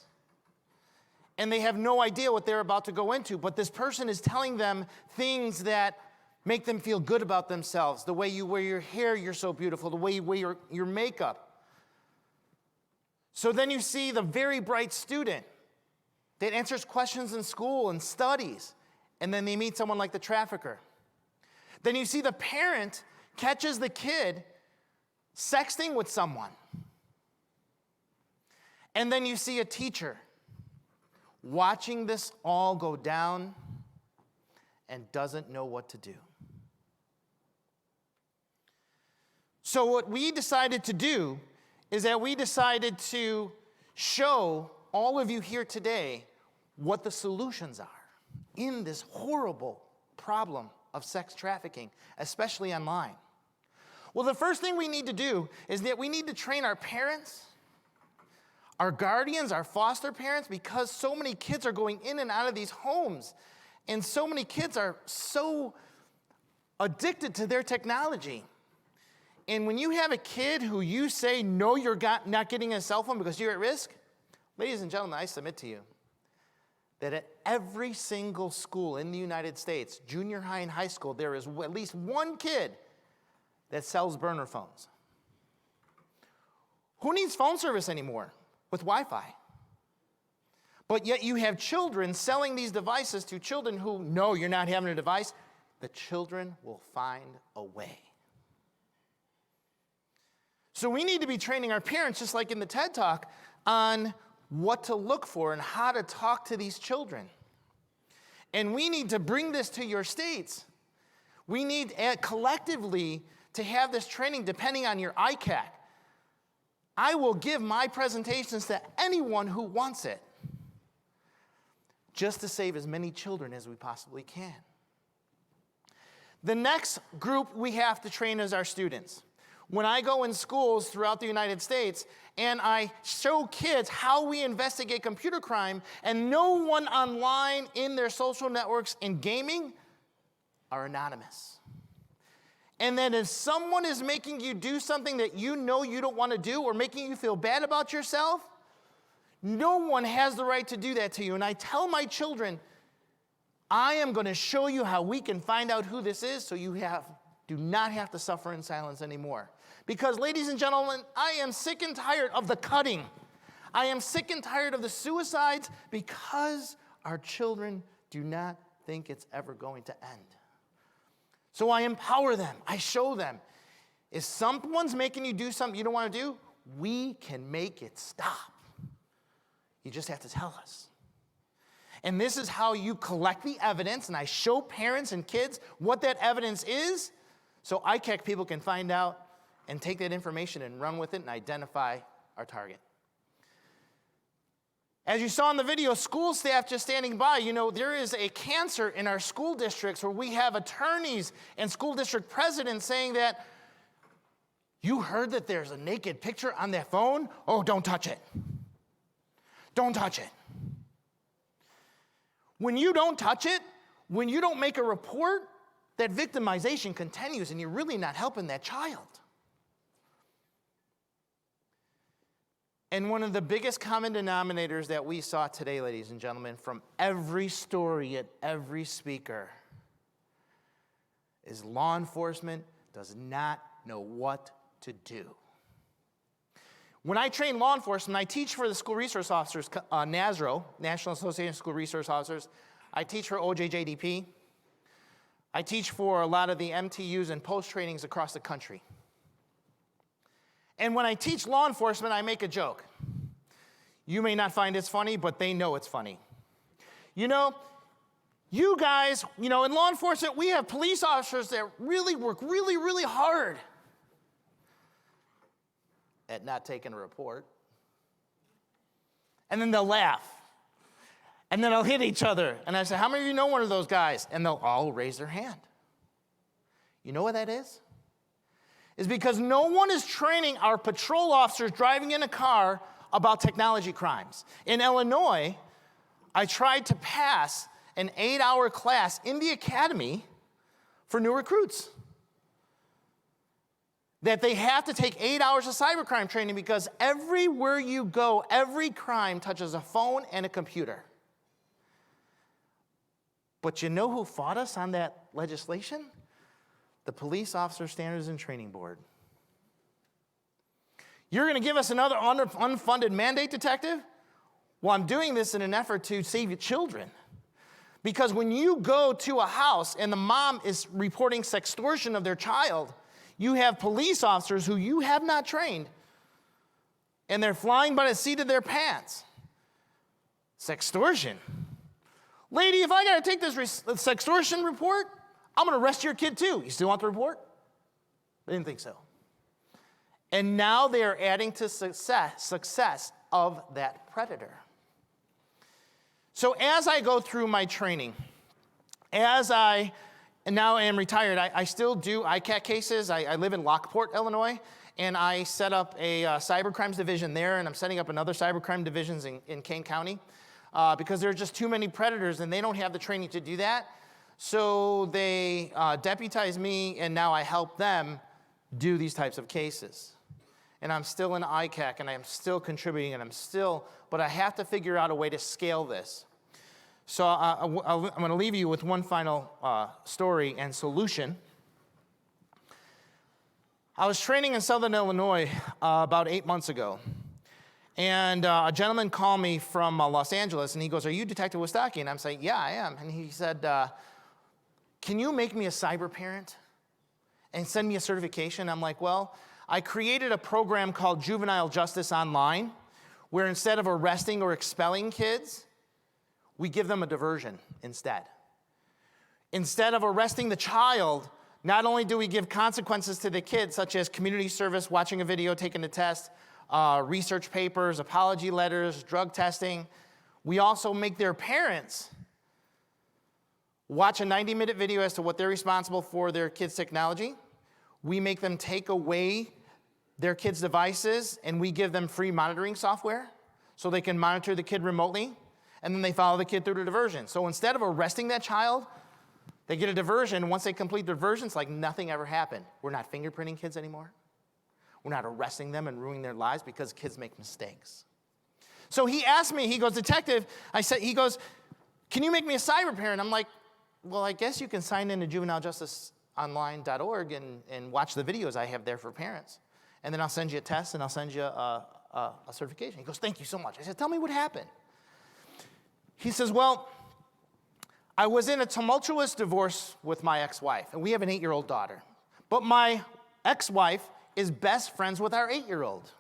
And they have no idea what they're about to go into. But this person is telling them things that make them feel good about themselves. The way you wear your hair, you're so beautiful. The way you wear your makeup. So then you see the very bright student that answers questions in school and studies. And then they meet someone like the trafficker. Then you see the parent catches the kid sexting with someone. And then you see a teacher watching this all go down and doesn't know what to do. So what we decided to do is that we decided to show all of you here today what the solutions are in this horrible problem of sex trafficking, especially online. Well, the first thing we need to do is that we need to train our parents, our guardians, our foster parents, because so many kids are going in and out of these homes, and so many kids are so addicted to their technology. And when you have a kid who you say, no, you're not getting a cell phone because you're at risk, ladies and gentlemen, I submit to you that at every single school in the United States, junior high and high school, there is at least one kid that sells burner phones. Who needs phone service anymore with Wi-Fi? But yet you have children selling these devices to children who know you're not having a device. The children will find a way. So we need to be training our parents, just like in the TED Talk, on what to look for and how to talk to these children. And we need to bring this to your states. We need collectively to have this training depending on your ICAC. I will give my presentations to anyone who wants it, just to save as many children as we possibly can. The next group we have to train is our students. When I go in schools throughout the United States and I show kids how we investigate computer crime, and no one online in their social networks and gaming are anonymous. And then if someone is making you do something that you know you don't want to do or making you feel bad about yourself, no one has the right to do that to you. And I tell my children, I am going to show you how we can find out who this is so you do not have to suffer in silence anymore. Because, ladies and gentlemen, I am sick and tired of the cutting. I am sick and tired of the suicides because our children do not think it's ever going to end. So I empower them. I show them. If someone's making you do something you don't want to do, we can make it stop. You just have to tell us. And this is how you collect the evidence, and I show parents and kids what that evidence is, so ICAC people can find out and take that information and run with it and identify our target. As you saw in the video, school staff just standing by, there is a cancer in our school districts where we have attorneys and school district presidents saying that, you heard that there's a naked picture on that phone? Oh, don't touch it. Don't touch it. When you don't touch it, when you don't make a report, that victimization continues and you're really not helping that child. And one of the biggest common denominators that we saw today, ladies and gentlemen, from every story at every speaker, is law enforcement does not know what to do. When I train law enforcement, I teach for the school resource officers, NASRO, National Association of School Resource Officers. I teach for OJJDP. I teach for a lot of the MTUs and post trainings across the country. And when I teach law enforcement, I make a joke. You may not find it's funny, but they know it's funny. You guys, in law enforcement, we have police officers that really work really, really hard at not taking a report. And then they'll laugh. And then they'll hit each other. And I say, how many of you know one of those guys? And they'll all raise their hand. You know what that is? Is because no one is training our patrol officers driving in a car about technology crimes. In Illinois, I tried to pass an 8-hour class in the academy for new recruits. That they have to take 8 hours of cybercrime training because everywhere you go, every crime touches a phone and a computer. But you know who fought us on that legislation? The Police Officer Standards and Training Board. You're going to give us another unfunded mandate, detective? Well, I'm doing this in an effort to save your children. Because when you go to a house and the mom is reporting sextortion of their child, you have police officers who you have not trained, and they're flying by the seat of their pants. Sextortion. Lady, if I got to take this sextortion report, I'm going to arrest your kid too. You still want the report? I didn't think so. And now they are adding to success of that predator. So as I go through my training, and now I am retired, I still do ICAC cases. I live in Lockport, Illinois, and I set up a cybercrimes division there, and I'm setting up another cybercrime divisions in Kane County because there are just too many predators, and they don't have the training to do that. So they deputize me, and now I help them do these types of cases. And I'm still in ICAC, and I'm still contributing, but I have to figure out a way to scale this. So I'm going to leave you with one final story and solution. I was training in Southern Illinois about 8 months ago. And a gentleman called me from Los Angeles, and he goes, "Are you Detective Wistocki?" And I'm saying, "Yeah, I am." And he said, "Can you make me a cyber parent and send me a certification?" I'm like, "Well, I created a program called Juvenile Justice Online, where instead of arresting or expelling kids, we give them a diversion instead. Instead of arresting the child, not only do we give consequences to the kid, such as community service, watching a video, taking a test, research papers, apology letters, drug testing, we also make their parents watch a 90-minute video as to what they're responsible for their kids' technology. We make them take away their kids' devices, and we give them free monitoring software so they can monitor the kid remotely, and then they follow the kid through the diversion. So instead of arresting that child, they get a diversion. Once they complete the diversion, it's like nothing ever happened. We're not fingerprinting kids anymore. We're not arresting them and ruining their lives because kids make mistakes. So he asked me, he goes, "Detective," he goes, "Can you make me a cyber parent?" I'm like, "Well, I guess you can sign into juvenilejusticeonline.org and watch the videos I have there for parents. And then I'll send you a test and I'll send you a certification." He goes, "Thank you so much." I said, "Tell me what happened." He says, "Well, I was in a tumultuous divorce with my ex-wife, and we have an 8-year-old daughter. But my ex-wife is best friends with our 8-year-old.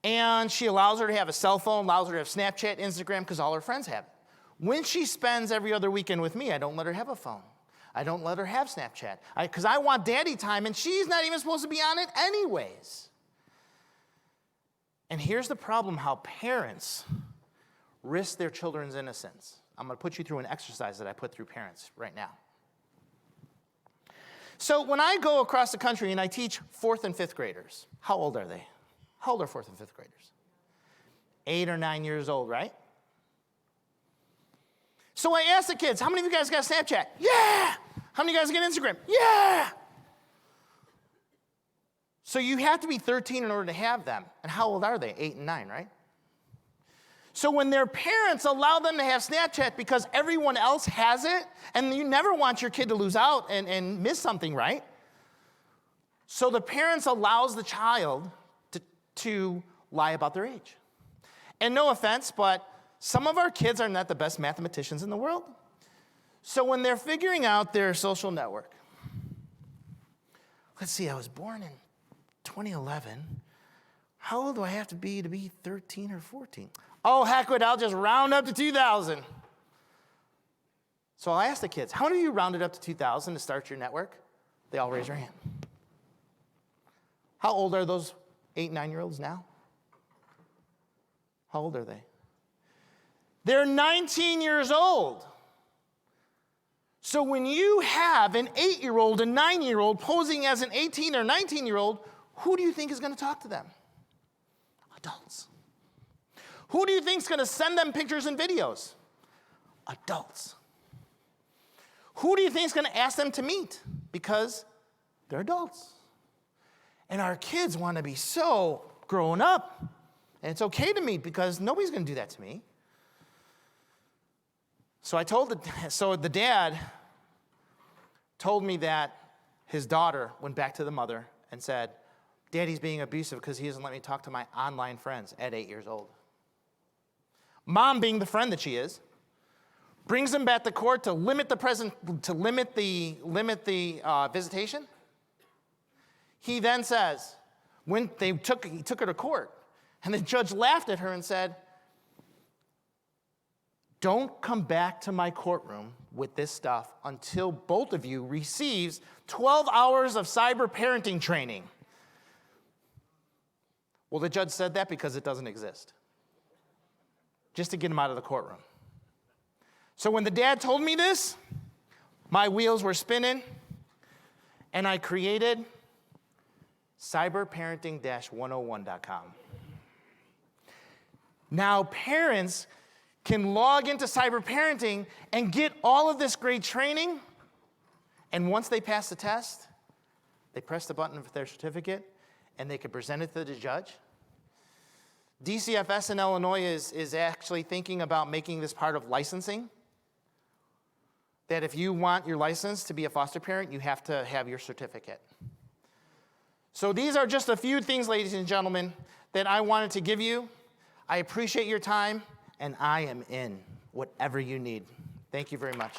And she allows her to have a cell phone, allows her to have Snapchat, Instagram, because all her friends have it. When she spends every other weekend with me, I don't let her have a phone. I don't let her have Snapchat. Because I want daddy time, and she's not even supposed to be on it anyways. And here's the problem, how parents risk their children's innocence. I'm going to put you through an exercise that I put through parents right now. So when I go across the country and I teach 4th and 5th graders, how old are they? How old are 4th and 5th graders? 8 or 9 years old, right? So I ask the kids, how many of you guys got Snapchat? Yeah! How many of you guys get Instagram? Yeah! So you have to be 13 in order to have them. And how old are they? 8 and 9, right? So when their parents allow them to have Snapchat because everyone else has it, and you never want your kid to lose out and miss something, right? So the parents allows the child to lie about their age. And no offense, but some of our kids are not the best mathematicians in the world. So when they're figuring out their social network, let's see, I was born in 2011. How old do I have to be 13 or 14? Oh, heck with it, I'll just round up to 2000. So I'll ask the kids, how many of you rounded up to 2000 to start your network? They all raise their hand. How old are those 8, 9-year-olds now? How old are they? They're 19 years old. So when you have an 8-year-old, a 9-year-old posing as an 18 or 19-year-old, who do you think is going to talk to them? Adults. Who do you think is going to send them pictures and videos? Adults. Who do you think is going to ask them to meet? Because they're adults. And our kids want to be so grown up. And it's okay to meet because nobody's going to do that to me. So the dad told me that his daughter went back to the mother and said, Daddy's being abusive because he doesn't let me talk to my online friends at 8 years old. Mom, being the friend that she is, brings him back to court to limit the visitation. He then says, when he took her to court, and the judge laughed at her and said, don't come back to my courtroom with this stuff until both of you receives 12 hours of cyber parenting training. Well, the judge said that because it doesn't exist. Just to get him out of the courtroom. So when the dad told me this, my wheels were spinning, and I created cyberparenting-101.com. Now parents can log into cyber parenting and get all of this great training, and once they pass the test, they press the button for their certificate, and they can present it to the judge. DCFS in Illinois is actually thinking about making this part of licensing, that if you want your license to be a foster parent, you have to have your certificate. So these are just a few things, ladies and gentlemen, that I wanted to give you. I appreciate your time, and I am in whatever you need. Thank you very much.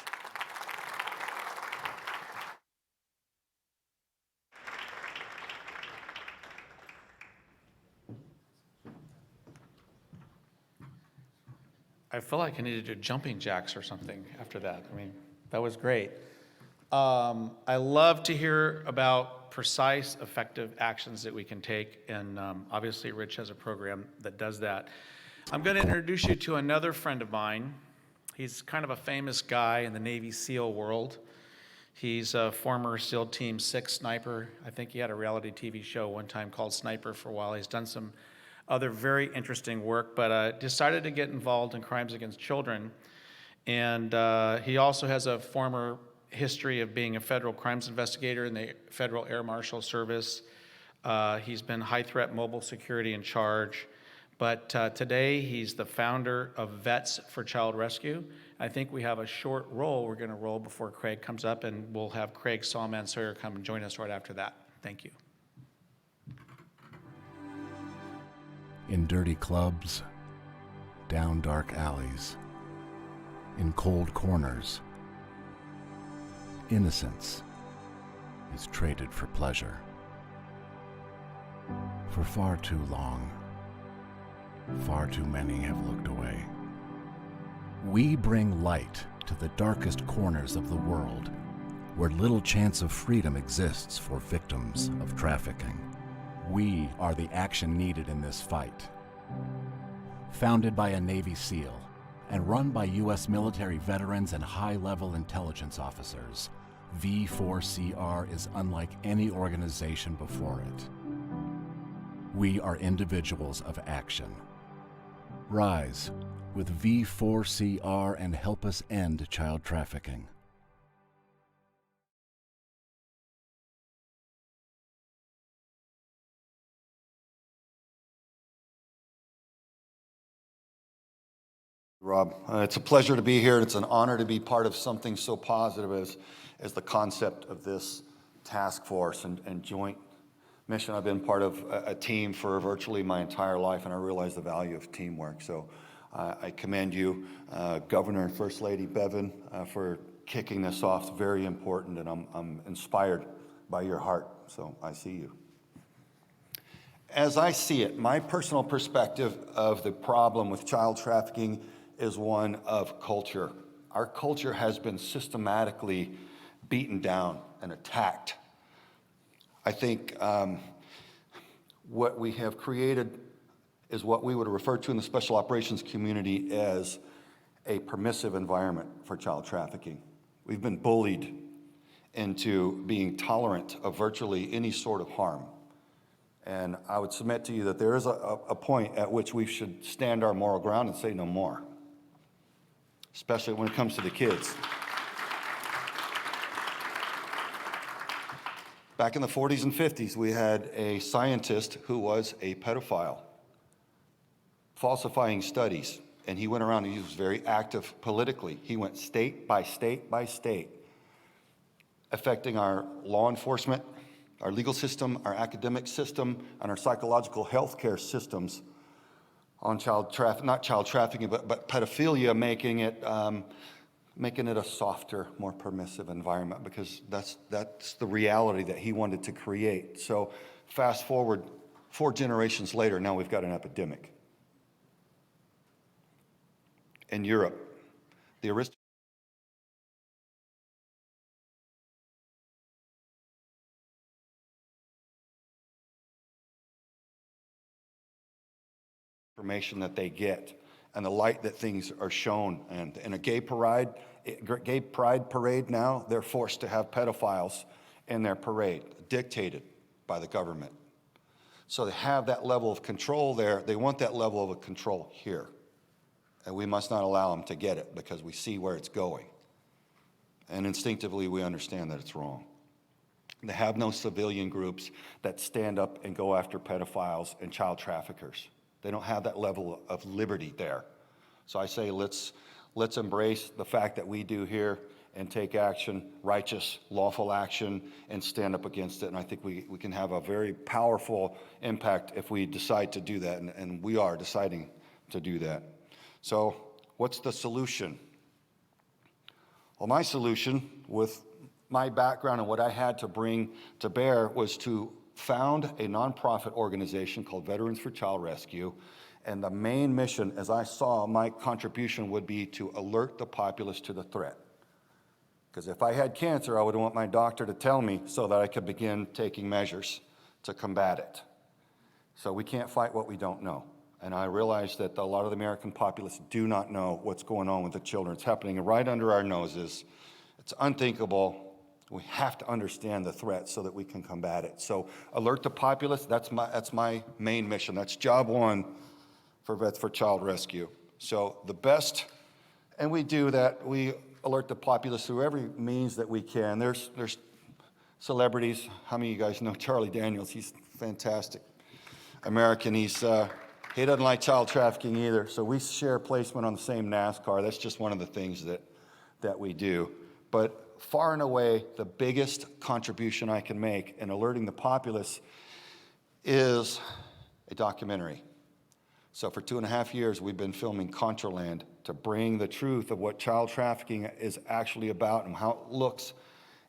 I feel like I needed to do jumping jacks or something after that. I mean, that was great. I love to hear about precise, effective actions that we can take, and obviously Rich has a program that does that. I'm going to introduce you to another friend of mine. He's kind of a famous guy in the Navy SEAL world. He's a former SEAL Team 6 sniper. I think he had a reality TV show one time called Sniper for a while. He's done some other very interesting work, but decided to get involved in crimes against children. And he also has a former history of being a federal crimes investigator in the Federal Air Marshal Service. He's been high threat mobile security in charge. But today he's the founder of Vets for Child Rescue. I think we have a short roll we're going to roll before Craig comes up, and we'll have Craig Sawyer come and join us right after that. Thank you. In dirty clubs, down dark alleys, in cold corners, innocence is traded for pleasure. For far too long, far too many have looked away. We bring light to the darkest corners of the world, where little chance of freedom exists for victims of trafficking. We are the action needed in this fight. Founded by a Navy SEAL and run by U.S. military veterans and high-level intelligence officers, V4CR is unlike any organization before it. We are individuals of action. Rise with V4CR and help us end child trafficking. Rob, it's a pleasure to be here. It's an honor to be part of something so positive as the concept of this task force and joint mission. I've been part of a team for virtually my entire life, and I realize the value of teamwork. So I commend you, Governor and First Lady Bevan, for kicking this off. It's very important, and I'm inspired by your heart. So I see you. As I see it, my personal perspective of the problem with child trafficking is one of culture. Our culture has been systematically beaten down and attacked. I think what we have created is what we would refer to in the special operations community as a permissive environment for child trafficking. We've been bullied into being tolerant of virtually any sort of harm. And I would submit to you that there is a point at which we should stand our moral ground and say no more, especially when it comes to the kids. Back in the 40s and 50s, we had a scientist who was a pedophile, falsifying studies, and he went around and he was very active politically. He went state by state by state, affecting our law enforcement, our legal system, our academic system, and our psychological health care systems on not child trafficking, but pedophilia, making it a softer, more permissive environment, because that's the reality that he wanted to create. So fast forward 4 generations later, now we've got an epidemic. In Europe, the information that they get and the light that things are shown. And in a gay pride parade now, they're forced to have pedophiles in their parade, dictated by the government. So they have that level of control there. They want that level of control here. And we must not allow them to get it, because we see where it's going. And instinctively, we understand that it's wrong. They have no civilian groups that stand up and go after pedophiles and child traffickers. They don't have that level of liberty there. So I say let's embrace the fact that we do here and take action, righteous, lawful action, and stand up against it. And I think we can have a very powerful impact if we decide to do that, and we are deciding to do that. So what's the solution? Well, my solution, with my background and what I had to bring to bear, was to found a nonprofit organization called Veterans for Child Rescue. And the main mission, as I saw, my contribution would be to alert the populace to the threat. Because if I had cancer, I would want my doctor to tell me so that I could begin taking measures to combat it. So we can't fight what we don't know. And I realize that a lot of the American populace do not know what's going on with the children. It's happening right under our noses. It's unthinkable. We have to understand the threat so that we can combat it. So alert the populace, that's my main mission. That's job one for Vets for Child Rescue. So the best, and we do that, we alert the populace through every means that we can. There's celebrities. How many of you guys know Charlie Daniels? He's fantastic American. He doesn't like child trafficking either. So we share placement on the same NASCAR. That's just one of the things that we do. But far and away, the biggest contribution I can make in alerting the populace is a documentary. So for 2.5 years, we've been filming Contraland to bring the truth of what child trafficking is actually about and how it looks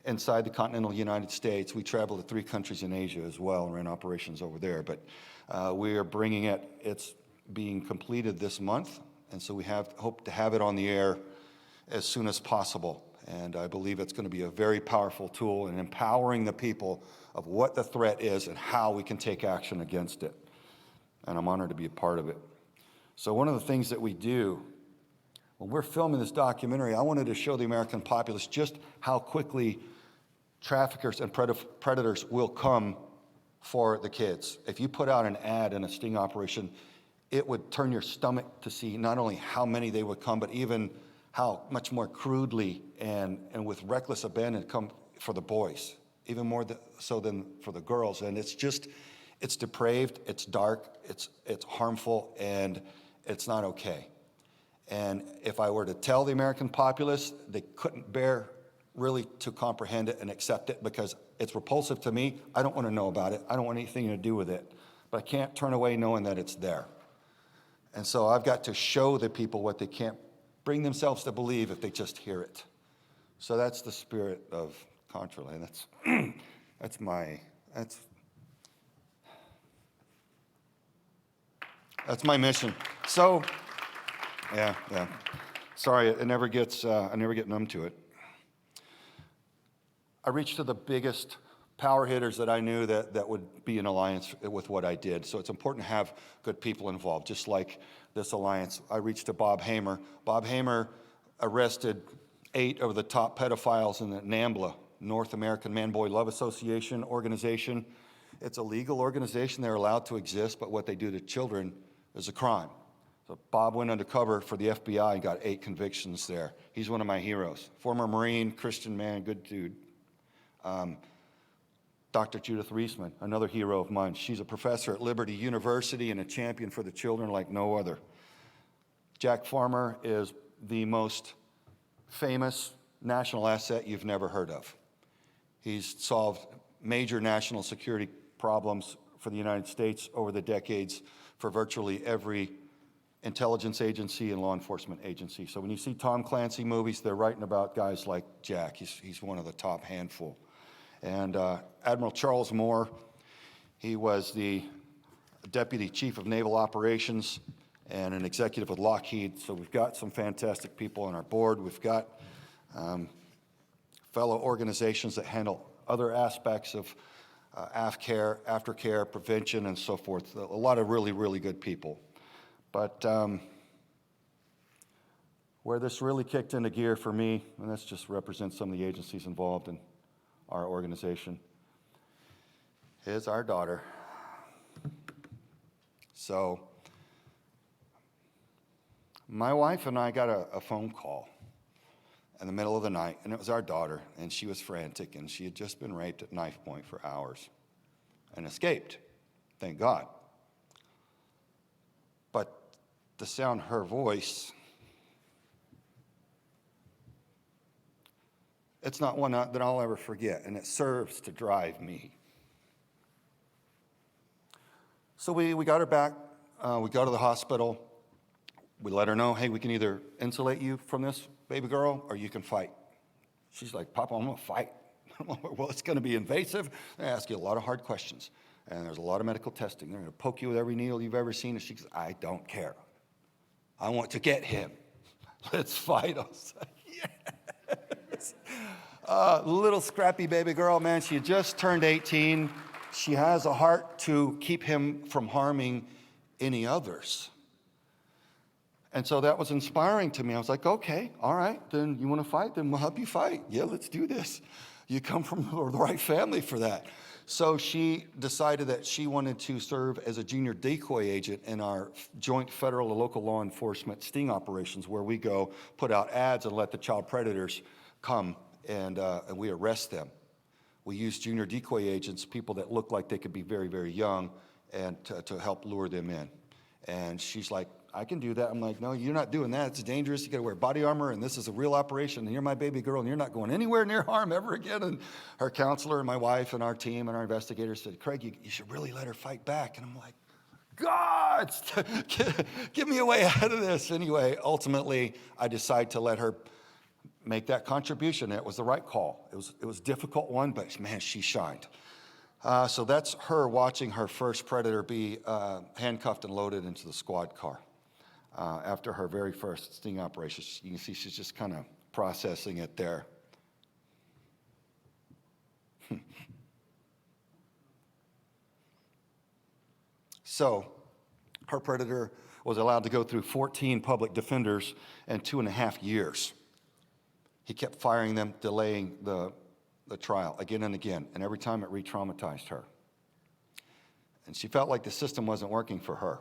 inside the continental United States. We travel to 3 countries in Asia as well and ran operations over there. But we are bringing it. It's being completed this month, and so we hope to have it on the air as soon as possible. And I believe it's going to be a very powerful tool in empowering the people of what the threat is and how we can take action against it. And I'm honored to be a part of it. So one of the things that we do when we're filming this documentary, I wanted to show the American populace just how quickly traffickers and predators will come for the kids. If you put out an ad in a sting operation, it would turn your stomach to see not only how many they would come, but even how much more crudely and with reckless abandon come for the boys, even more so than for the girls. And it's depraved, it's dark, it's harmful, and it's not okay. And if I were to tell the American populace, they couldn't bear really to comprehend it and accept it because it's repulsive to me. I don't want to know about it. I don't want anything to do with it. But I can't turn away knowing that it's there. And so I've got to show the people what they can't bring themselves to believe if they just hear it. So that's the spirit of Contralay. That's my mission. So, yeah. Sorry, I never get numb to it. I reached to the biggest power hitters that I knew that would be in alliance with what I did. So it's important to have good people involved, just like this alliance. I reached to Bob Hamer. Bob Hamer arrested 8 of the top pedophiles in the NAMBLA, North American Man-Boy Love Association organization. It's a legal organization. They're allowed to exist, but what they do to children is a crime. So Bob went undercover for the FBI and got 8 convictions there. He's one of my heroes. Former Marine, Christian man, good dude. Dr. Judith Reisman, another hero of mine. She's a professor at Liberty University and a champion for the children like no other. Jack Farmer is the most famous national asset you've never heard of. He's solved major national security problems for the United States over the decades for virtually every intelligence agency and law enforcement agency. So when you see Tom Clancy movies, they're writing about guys like Jack. He's one of the top handful. And Admiral Charles Moore, he was the Deputy Chief of Naval Operations and an executive with Lockheed. So we've got some fantastic people on our board. We've got fellow organizations that handle other aspects of aftercare, prevention, and so forth. A lot of really, really good people. But where this really kicked into gear for me, and this just represents some of the agencies involved in our organization, is our daughter. So my wife and I got a phone call in the middle of the night, and it was our daughter, and she was frantic, and she had just been raped at knife point for hours and escaped, thank God. But the sound of her voice, it's not one that I'll ever forget, and it serves to drive me. So we got her back. We go to the hospital. We let her know, hey, we can either insulate you from this baby girl or you can fight. She's like, Papa, I'm going to fight. Well, it's going to be invasive. They ask you a lot of hard questions, and there's a lot of medical testing. They're going to poke you with every needle you've ever seen. And she goes, I don't care. I want to get him. Let's fight. I was like, yes. Little scrappy baby girl, man, she had just turned 18. She has a heart to keep him from harming any others. And so that was inspiring to me. I was like, okay, all right, then you want to fight? Then we'll help you fight. Yeah, let's do this. You come from the right family for that. So she decided that she wanted to serve as a junior decoy agent in our joint federal and local law enforcement sting operations, where we go put out ads and let the child predators come and we arrest them. We use junior decoy agents, people that look like they could be very, very young, and to help lure them in. And she's like, I can do that. I'm like, no, you're not doing that. It's dangerous. You got to wear body armor, and this is a real operation, and you're my baby girl, and you're not going anywhere near harm ever again. And her counselor and my wife and our team and our investigators said, Craig, you should really let her fight back. And I'm like, God, get me a way out of this. Anyway, ultimately, I decide to let her make that contribution. It was the right call. It was a difficult one, but man, she shined. So that's her watching her first predator be handcuffed and loaded into the squad car after her very first sting operation. You can see she's just kind of processing it there. So her predator was allowed to go through 14 public defenders in 2.5 years. He kept firing them, delaying the trial again and again, and every time it re-traumatized her. And she felt like the system wasn't working for her.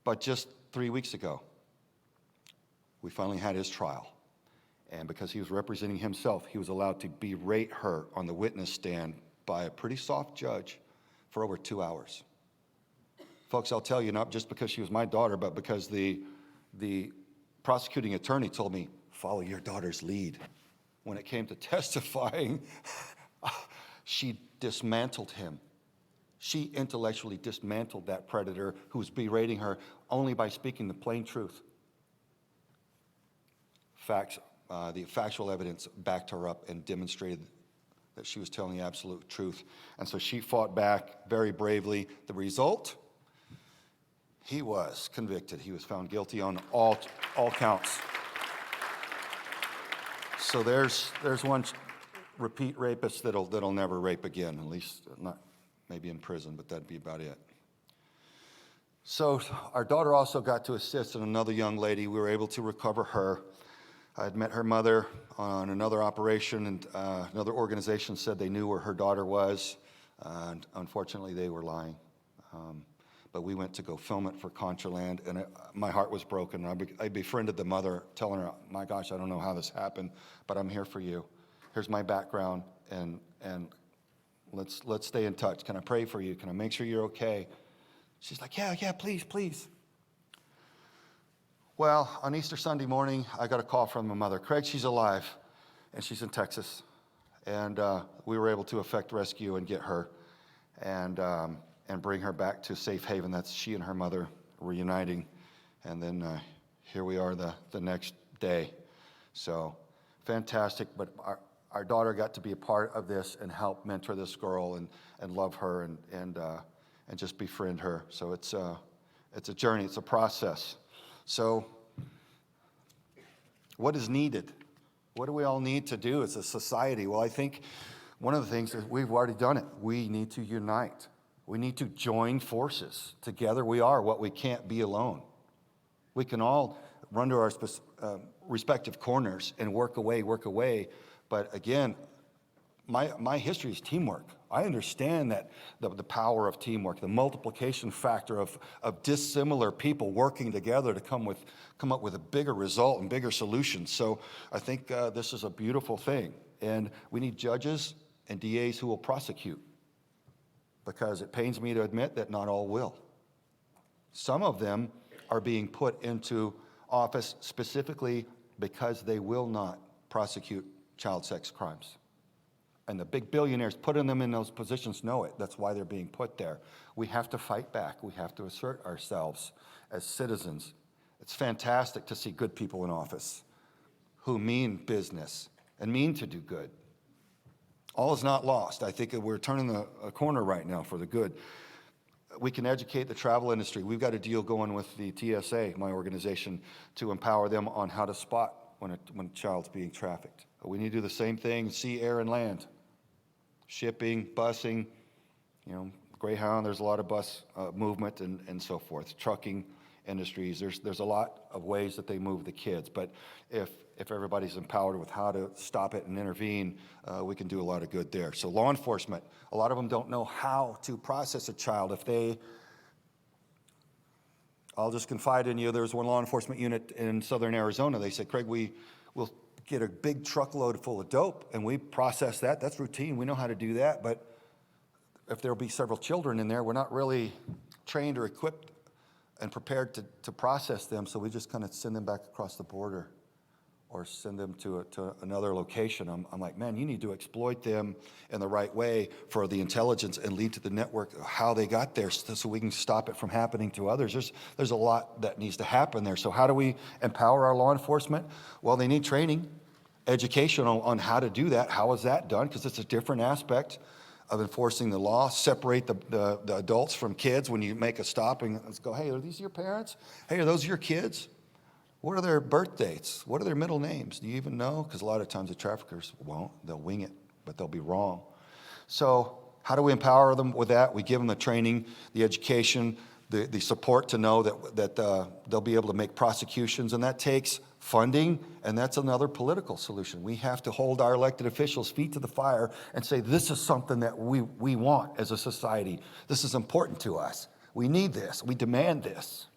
But just 3 weeks ago, we finally had his trial. And because he was representing himself, he was allowed to berate her on the witness stand by a pretty soft judge for over 2 hours. Folks, I'll tell you, not just because she was my daughter, but because the prosecuting attorney told me, follow your daughter's lead. When it came to testifying, she dismantled him. She intellectually dismantled that predator who was berating her only by speaking the plain truth. Facts, the factual evidence backed her up and demonstrated that she was telling the absolute truth. And so she fought back very bravely. The result? He was convicted. He was found guilty on all counts. So there's one repeat rapist that'll never rape again, at least not maybe in prison, but that'd be about it. So our daughter also got to assist in another young lady. We were able to recover her. I had met her mother on another operation, and another organization said they knew where her daughter was. And unfortunately, they were lying. But we went to go film it for Contraland, and my heart was broken. I befriended the mother, telling her, my gosh, I don't know how this happened, but I'm here for you. Here's my background, and let's stay in touch. Can I pray for you? Can I make sure you're okay? She's like, yeah, please. Well, on Easter Sunday morning, I got a call from my mother. Craig, she's alive, and she's in Texas. And we were able to effect rescue and get her and bring her back to safe haven. That's she and her mother reuniting. And then here we are the next day. So fantastic. But our daughter got to be a part of this and help mentor this girl and love her and just befriend her. So it's a journey. It's a process. So what is needed? What do we all need to do as a society? Well, I think one of the things is we've already done it. We need to unite. We need to join forces. Together we are what we can't be alone. We can all run to our respective corners and work away. But again, my history is teamwork. I understand that the power of teamwork, the multiplication factor of dissimilar people working together to come up with a bigger result and bigger solutions. So I think this is a beautiful thing. And we need judges and DAs who will prosecute, because it pains me to admit that not all will. Some of them are being put into office specifically because they will not prosecute child sex crimes. And the big billionaires putting them in those positions know it. That's why they're being put there. We have to fight back. We have to assert ourselves as citizens. It's fantastic to see good people in office who mean business and mean to do good. All is not lost. I think we're turning a corner right now for the good. We can educate the travel industry. We've got a deal going with the TSA, my organization, to empower them on how to spot when a child's being trafficked. We need to do the same thing, sea, air, and land. Shipping, busing, Greyhound, there's a lot of bus movement and so forth. Trucking industries, there's a lot of ways that they move the kids. But if everybody's empowered with how to stop it and intervene, we can do a lot of good there. So law enforcement, a lot of them don't know how to process a child. I'll just confide in you, there's one law enforcement unit in southern Arizona. They said, Craig, we will get a big truckload full of dope and we process that. That's routine. We know how to do that. But if there'll be several children in there, we're not really trained or equipped and prepared to process them. So we just kind of send them back across the border or send them to another location. I'm like, man, you need to exploit them in the right way for the intelligence and lead to the network how they got there so we can stop it from happening to others. There's a lot that needs to happen there. So how do we empower our law enforcement? Well, they need training, education on how to do that. How is that done? Because it's a different aspect of enforcing the law. Separate the adults from kids when you make a stop and let's go, hey, are these your parents? Hey, are those your kids? What are their birth dates? What are their middle names? Do you even know? Because a lot of times the traffickers won't. They'll wing it, but they'll be wrong. So how do we empower them with that? We give them the training, the education, the support to know that they'll be able to make prosecutions, and that takes funding, and that's another political solution. We have to hold our elected officials' feet to the fire and say, this is something that we want as a society. This is important to us. We need this. We demand this.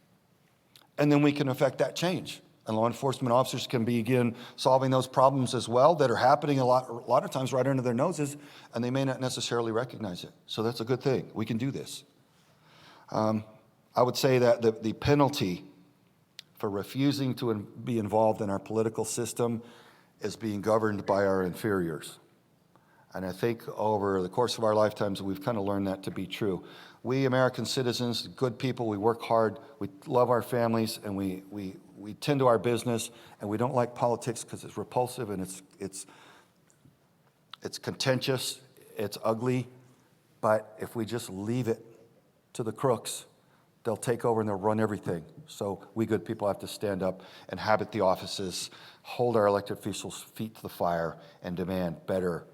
And then we can affect that change. And law enforcement officers can begin solving those problems as well that are happening a lot of times right under their noses, and they may not necessarily recognize it. So that's a good thing. We can do this. I would say that the penalty for refusing to be involved in our political system is being governed by our inferiors. And I think over the course of our lifetimes, we've kind of learned that to be true. We American citizens, good people, we work hard, we love our families, and we tend to our business, and we don't like politics because it's repulsive and it's contentious, it's ugly. But if we just leave it to the crooks, they'll take over and they'll run everything. So we good people have to stand up, inhabit the offices, hold our elected officials' feet to the fire, and demand better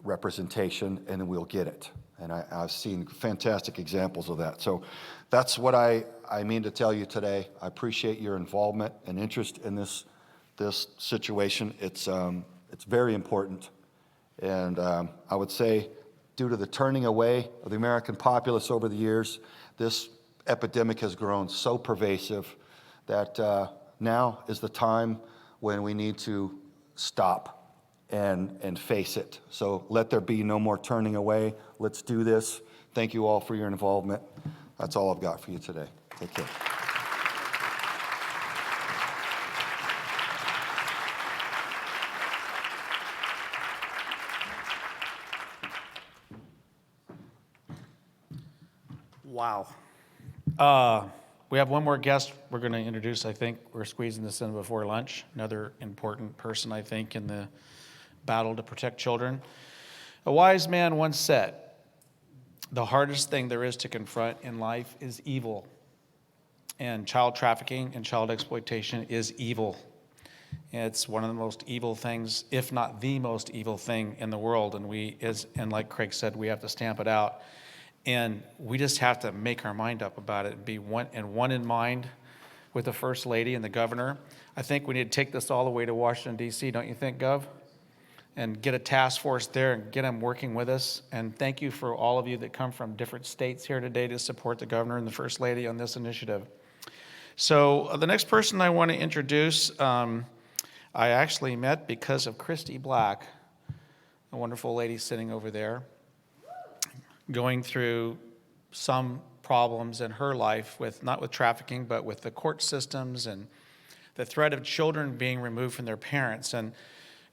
representation, and then we'll get it. And I've seen fantastic examples of that. So that's what I mean to tell you today. I appreciate your involvement and interest in this situation. It's very important. And I would say, due to the turning away of the American populace over the years, this epidemic has grown so pervasive that now is the time when we need to stop and face it. So let there be no more turning away. Let's do this. Thank you all for your involvement. That's all I've got for you today. Take care. Wow. We have one more guest we're going to introduce, I think. We're squeezing this in before lunch. Another important person, I think, in the battle to protect children. A wise man once said, the hardest thing there is to confront in life is evil. And child trafficking and child exploitation is evil. It's one of the most evil things, if not the most evil thing in the world. And like Craig said, we have to stamp it out. And we just have to make our mind up about it and be one in mind with the First Lady and the Governor. I think we need to take this all the way to Washington, D.C., don't you think, Gov? And get a task force there and get them working with us. And thank you for all of you that come from different states here today to support the Governor and the First Lady on this initiative. So the next person I want to introduce, I actually met because of Christy Black, a wonderful lady sitting over there, going through some problems in her life not with trafficking, but with the court systems and the threat of children being removed from their parents. And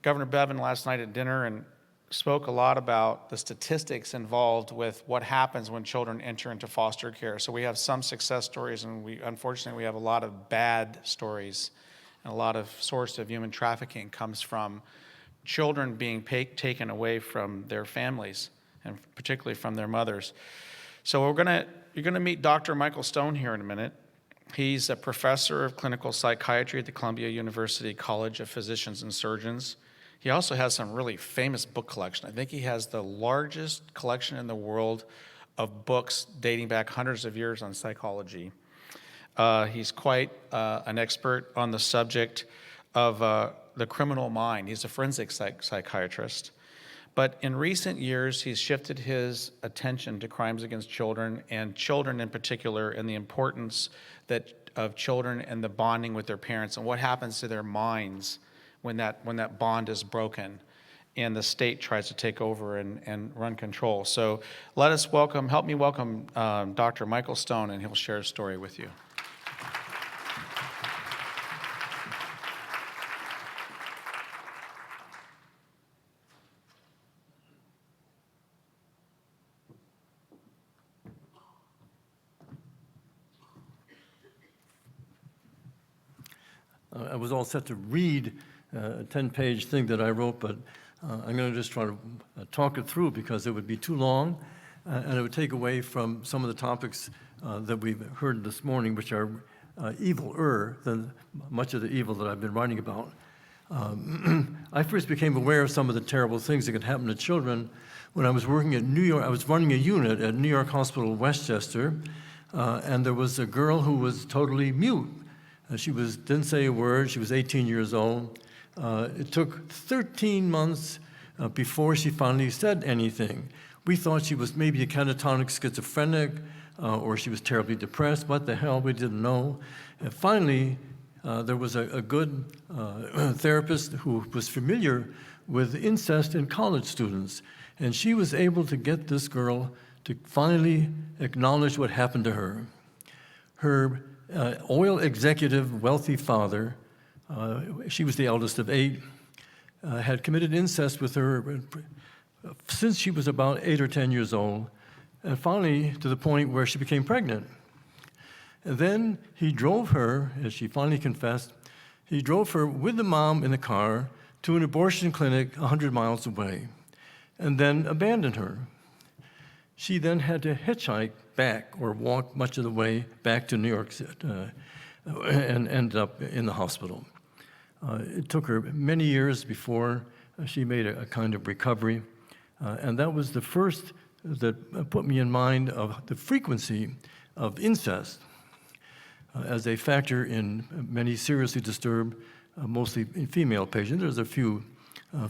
Governor Bevin last night at dinner and spoke a lot about the statistics involved with what happens when children enter into foster care. So we have some success stories, and unfortunately we have a lot of bad stories, and a lot of source of human trafficking comes from children being taken away from their families, and particularly from their mothers. So you're gonna meet Dr. Michael Stone here in a minute. He's a professor of clinical psychiatry at the Columbia University College of Physicians and Surgeons. He also has some really famous book collection. I think he has the largest collection in the world of books dating back hundreds of years on psychology. He's quite an expert on the subject of the criminal mind. He's a forensic psychiatrist. But in recent years, he's shifted his attention to crimes against children, and children in particular, and the importance of children and the bonding with their parents, and what happens to their minds when that bond is broken and the state tries to take over and run control. So help me welcome Dr. Michael Stone, and he'll share his story with you. I was all set to read a 10-page thing that I wrote, but I'm going to just try to talk it through because it would be too long, and it would take away from some of the topics that we've heard this morning, which are eviler than much of the evil that I've been writing about. I first became aware of some of the terrible things that could happen to children when I was working at New York. I was running a unit at New York Hospital Westchester, and there was a girl who was totally mute. She didn't say a word. She was 18 years old. It took 13 months before she finally said anything. We thought she was maybe a catatonic schizophrenic, or she was terribly depressed. What the hell? We didn't know. And finally, there was a good therapist who was familiar with incest in college students, and she was able to get this girl to finally acknowledge what happened to her. Her oil executive, wealthy father, she was the eldest of 8, had committed incest with her since she was about 8 or 10 years old, and finally to the point where she became pregnant. And then he drove her, as she finally confessed, he drove her with the mom in the car to an abortion clinic 100 miles away, and then abandoned her. She then had to hitchhike back or walk much of the way back to New York and ended up in the hospital. It took her many years before she made a kind of recovery, and that was the first that put me in mind of the frequency of incest as a factor in many seriously disturbed, mostly female patients. There's a few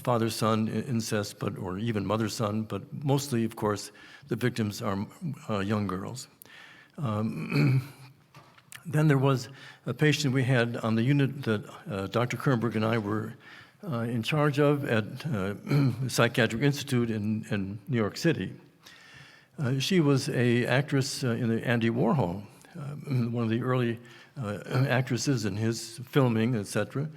father-son incest, or even mother-son, but mostly, of course, the victims are young girls. Then there was a patient we had on the unit that Dr. Kernberg and I were in charge of at the Psychiatric Institute in New York City. She was an actress in the Andy Warhol, one of the early actresses in his filming, etc.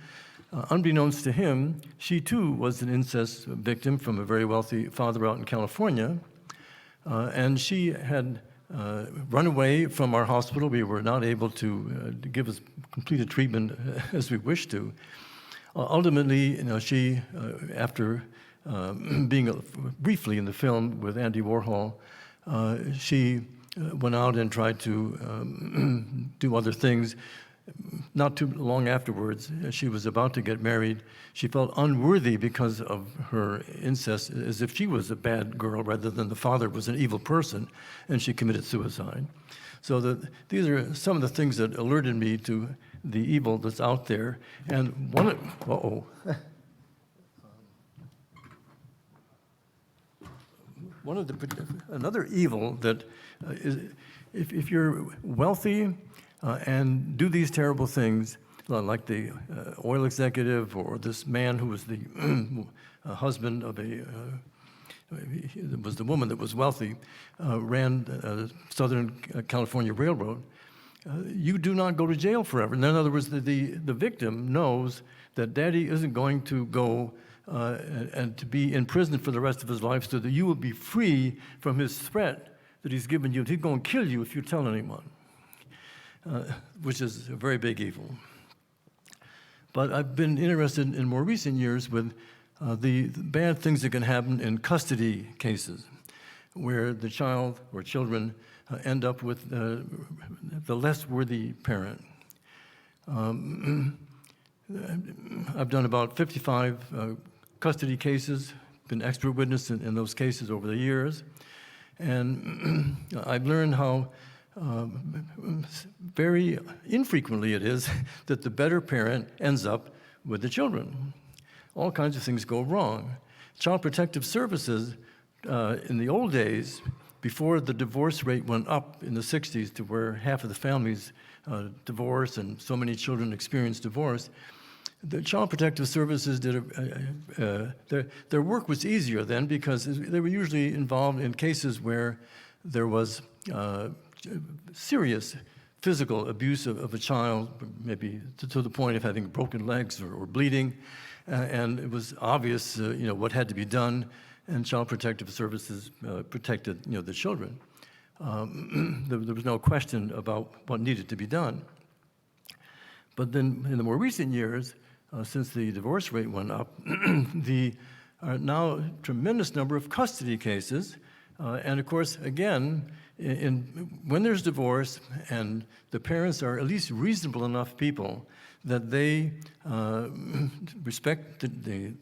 Unbeknownst to him, she too was an incest victim from a very wealthy father out in California, and she had run away from our hospital. We were not able to give as complete a treatment as we wished to. Ultimately, she, after being briefly in the film with Andy Warhol, she went out and tried to do other things. Not too long afterwards, she was about to get married. She felt unworthy because of her incest, as if she was a bad girl rather than the father was an evil person, and she committed suicide. So these are some of the things that alerted me to the evil that's out there. And another evil that is, if you're wealthy and do these terrible things, like the oil executive or this man who was the husband of was the woman that was wealthy, ran Southern California Railroad, you do not go to jail forever. In other words, the victim knows that daddy isn't going to go and to be in prison for the rest of his life, so that you will be free from his threat that he's given you. He's going to kill you if you tell anyone, which is a very big evil. But I've been interested in more recent years with the bad things that can happen in custody cases, where the child or children end up with the less worthy parent. I've done about 55 custody cases, been expert witness in those cases over the years, and I've learned how very infrequently it is that the better parent ends up with the children. All kinds of things go wrong. Child Protective Services, in the old days, before the divorce rate went up in the 60s to where half of the families divorced and so many children experienced divorce, the Child Protective Services did their work was easier then because they were usually involved in cases where there was serious physical abuse of a child, maybe to the point of having broken legs or bleeding, and it was obvious, what had to be done, and Child Protective Services protected, the children. There was no question about what needed to be done. But then in the more recent years, since the divorce rate went up, the now a tremendous number of custody cases. And of course, again, when there's divorce and the parents are at least reasonable enough people that they respect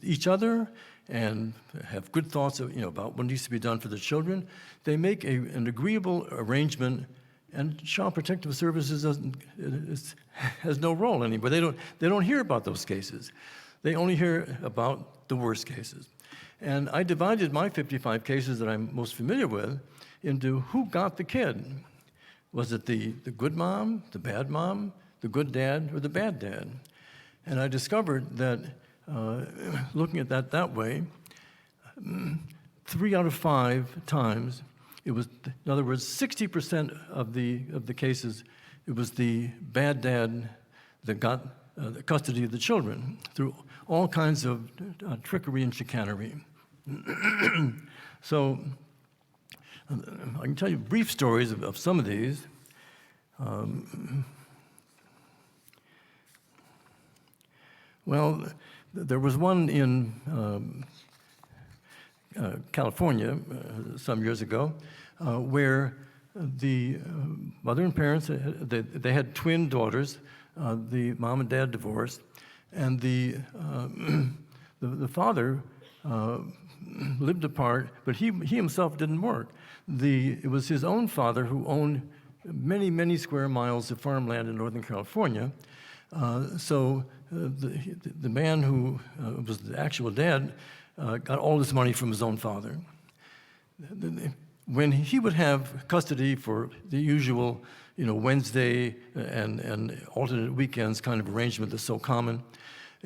each other and have good thoughts of, about what needs to be done for the children, they make an agreeable arrangement, and Child Protective Services has no role anymore. They don't hear about those cases. They only hear about the worst cases. And I divided my 55 cases that I'm most familiar with into who got the kid. Was it the good mom, the bad mom, the good dad, or the bad dad? And I discovered that looking at that way, 3 out of 5 times, it was, in other words, 60% of the cases, it was the bad dad that got the custody of the children through all kinds of trickery and chicanery. So I can tell you brief stories of some of these. Well, there was one in California some years ago where the mother and parents, they had twin daughters. The mom and dad divorced, and the father lived apart, but he himself didn't work. It was his own father who owned many, many square miles of farmland in Northern California. So the man who was the actual dad got all his money from his own father. When he would have custody for the usual, Wednesday and alternate weekends kind of arrangement that's so common,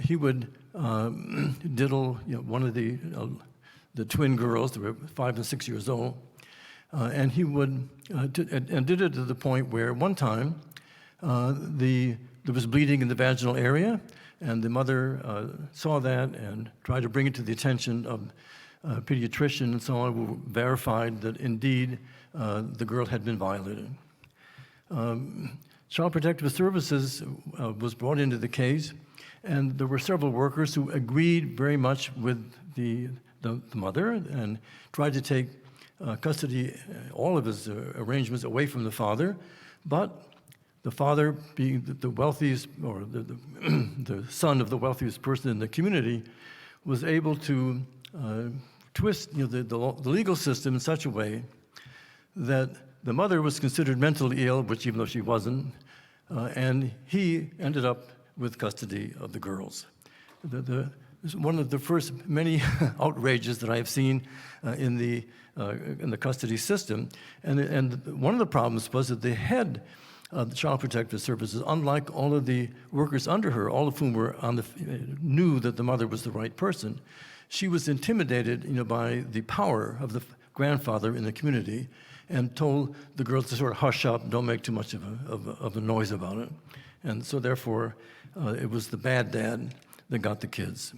he would diddle one of the twin girls. They were 5 and 6 years old, and he would and did it to the point where one time there was bleeding in the vaginal area, and the mother saw that and tried to bring it to the attention of a pediatrician and so on, who verified that indeed the girl had been violated. Child Protective Services was brought into the case, and there were several workers who agreed very much with the mother and tried to take custody, all of his arrangements away from the father, but the father, being the wealthiest, or the son of the wealthiest person in the community, was able to twist the legal system in such a way that the mother was considered mentally ill, which even though she wasn't, and he ended up with custody of the girls. One of the first many outrages that I have seen in the custody system, and one of the problems was that the head of the Child Protective Services, unlike all of the workers under her, all of whom were knew that the mother was the right person, she was intimidated, by the power of the grandfather in the community, and told the girls to sort of hush up, don't make too much of a noise about it. And so therefore, it was the bad dad that got the kids.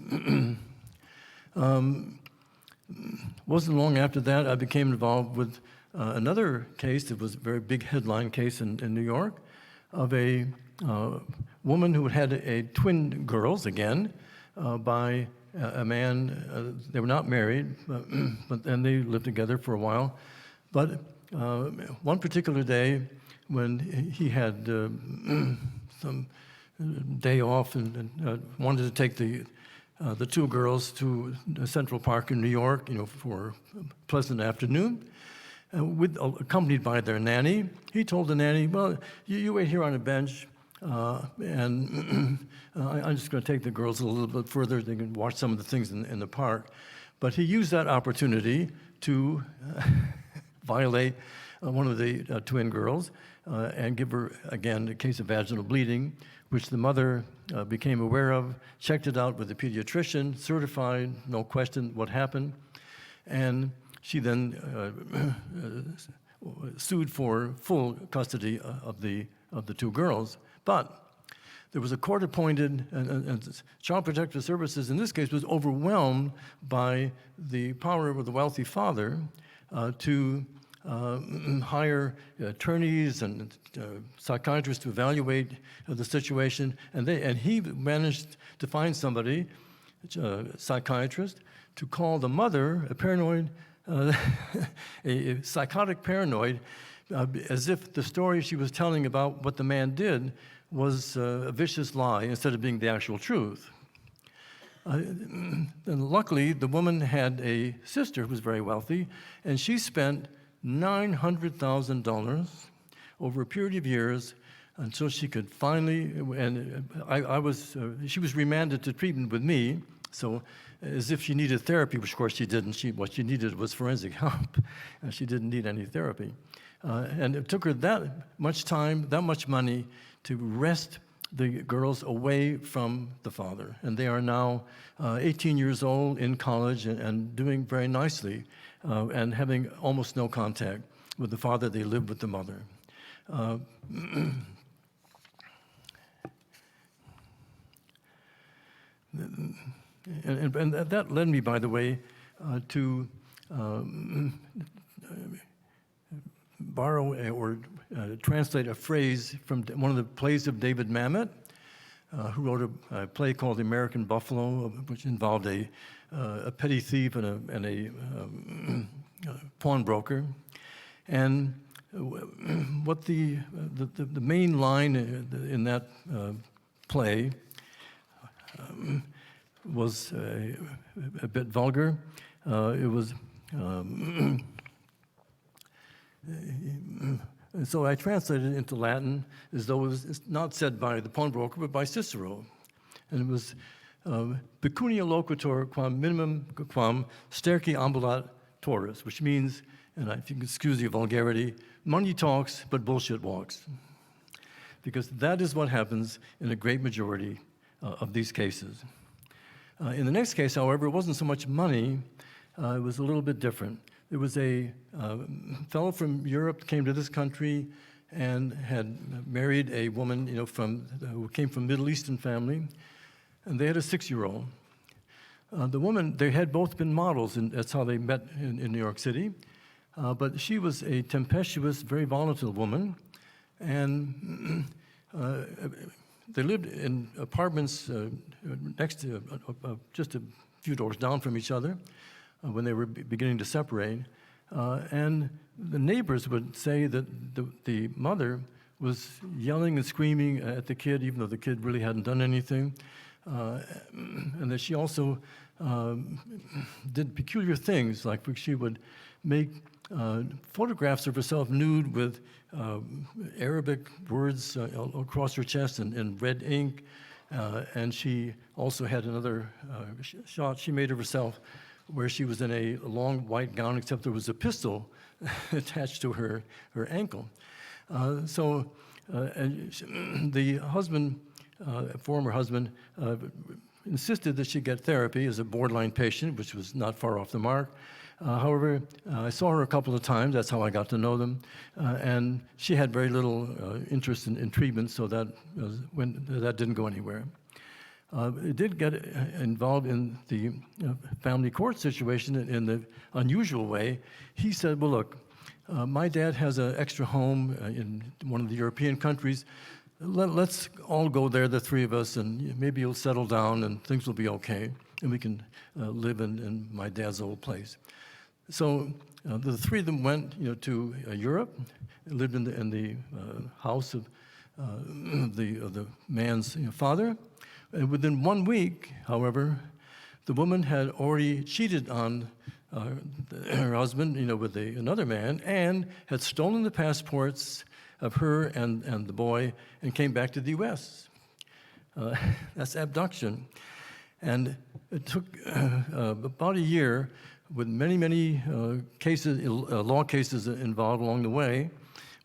Wasn't long after that, I became involved with another case that was a very big headline case in New York, of a woman who had twin girls, again, by a man. They were not married, and they lived together for a while. But one particular day, when he had some day off and wanted to take the two girls to Central Park in New York, for a pleasant afternoon, accompanied by their nanny, he told the nanny, well, you wait here on a bench, and I'm just going to take the girls a little bit further. They can watch some of the things in the park. But he used that opportunity to violate one of the twin girls and give her, again, a case of vaginal bleeding, which the mother became aware of, checked it out with the pediatrician, certified, no question, what happened. And she then sued for full custody of the two girls. But there was a court-appointed, and Child Protective Services in this case was overwhelmed by the power of the wealthy father to hire attorneys and psychiatrists to evaluate the situation, and he managed to find somebody, a psychiatrist, to call the mother a paranoid, a psychotic paranoid, as if the story she was telling about what the man did was a vicious lie instead of being the actual truth. And luckily, the woman had a sister who was very wealthy, and she spent $900,000 over a period of years until she could finally, and she was remanded to treatment with me, so as if she needed therapy, which of course she didn't. What she needed was forensic help. She didn't need any therapy. And it took her that much time, that much money to wrest the girls away from the father. And they are now 18 years old, in college, and doing very nicely, and having almost no contact with the father. They live with the mother. And that led me, by the way, to borrow or translate a phrase from one of the plays of David Mamet, who wrote a play called The American Buffalo, which involved a petty thief and a pawnbroker. And what the main line in that play was a bit vulgar. It was, and so I translated it into Latin as though it was not said by the pawnbroker, but by Cicero. And it was, pecunia loquitur quam minimum quam sterci ambulat torus, which means, and if you can excuse the vulgarity, money talks, but bullshit walks. Because that is what happens in a great majority of these cases. In the next case, however, it wasn't so much money, it was a little bit different. There was a fellow from Europe came to this country and had married a woman, who came from a Middle Eastern family, and they had a 6-year-old. The woman, they had both been models, and that's how they met in New York City. But she was a tempestuous, very volatile woman, and they lived in apartments next to, just a few doors down from each other when they were beginning to separate. And the neighbors would say that the mother was yelling and screaming at the kid, even though the kid really hadn't done anything. And that she also did peculiar things, like she would make photographs of herself nude with Arabic words across her chest in red ink. And she also had another shot she made of herself where she was in a long white gown, except there was a pistol attached to her ankle. So the husband, former husband, insisted that she get therapy as a borderline patient, which was not far off the mark. However, I saw her a couple of times. That's how I got to know them. And she had very little interest in treatment, so that didn't go anywhere. It did get involved in the family court situation in the unusual way. He said, well, look, my dad has an extra home in one of the European countries. Let's all go there, the three of us, and maybe you'll settle down and things will be okay, and we can live in my dad's old place. So the three of them went, to Europe, lived in the house of the man's father. And within 1 week, however, the woman had already cheated on her husband, with another man, and had stolen the passports of her and the boy and came back to the U.S. That's abduction. And it took about a year with many cases, law cases involved along the way.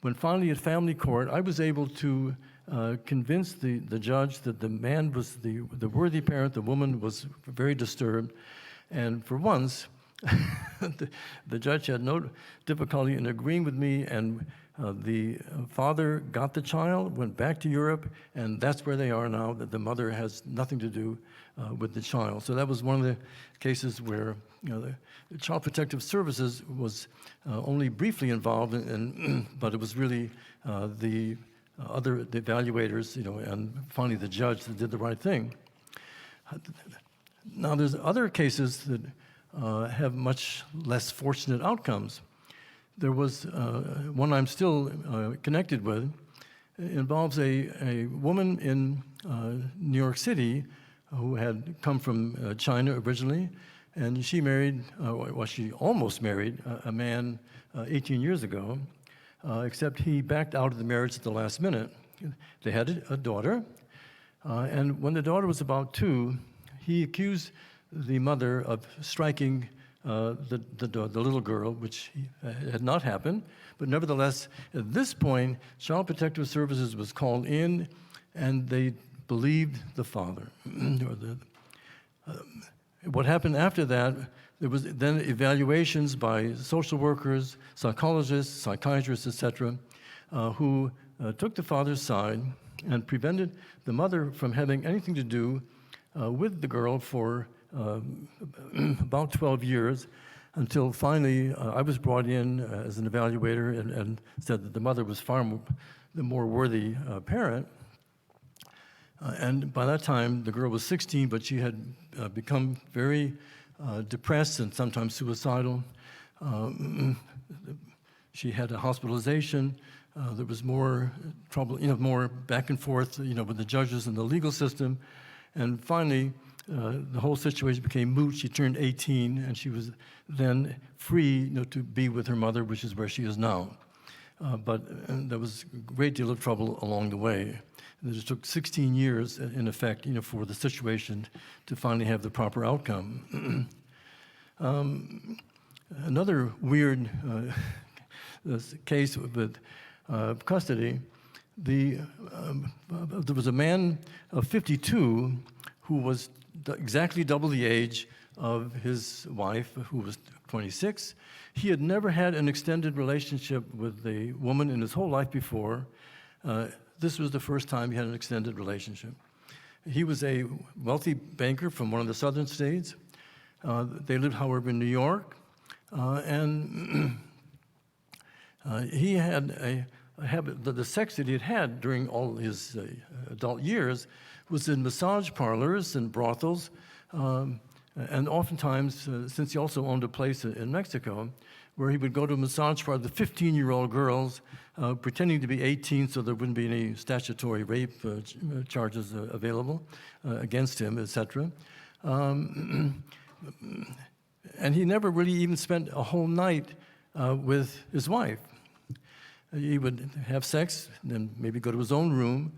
When finally at family court, I was able to convince the judge that the man was the worthy parent, the woman was very disturbed, and for once, the judge had no difficulty in agreeing with me and The father got the child, went back to Europe, and that's where they are now, that the mother has nothing to do with the child. So that was one of the cases where the Child Protective Services was only briefly involved, but it was really the evaluators, and finally the judge that did the right thing. Now, there's other cases that have much less fortunate outcomes. There was one I'm still connected with. It involves a woman in New York City who had come from China originally, and she married, she almost married a man 18 years ago, except he backed out of the marriage at the last minute. They had a daughter, and when the daughter was about 2, he accused the mother of striking the little girl, which had not happened. But nevertheless, at this point, Child Protective Services was called in, and they believed the father. What happened after that, there was then evaluations by social workers, psychologists, psychiatrists, etc., who took the father's side and prevented the mother from having anything to do with the girl for about 12 years, until finally I was brought in as an evaluator and said that the mother was far the more worthy parent. And by that time, the girl was 16, but she had become very depressed and sometimes suicidal. She had a hospitalization. There was more trouble, more back and forth, with the judges and the legal system. And finally, the whole situation became moot. She turned 18, and she was then free, to be with her mother, which is where she is now. But there was a great deal of trouble along the way. And it took 16 years, in effect, for the situation to finally have the proper outcome. Another weird case with custody, there was a man of 52 who was exactly double the age of his wife, who was 26. He had never had an extended relationship with a woman in his whole life before. This was the first time he had an extended relationship. He was a wealthy banker from one of the southern states. They lived, however, in New York. And he had a habit, the sex that he had had during all his adult years was in massage parlors and brothels. And oftentimes, since he also owned a place in Mexico, where he would go to a massage parlor, the 15-year-old girls, pretending to be 18 so there wouldn't be any statutory rape charges available against him, etc. And he never really even spent a whole night with his wife. He would have sex, then maybe go to his own room.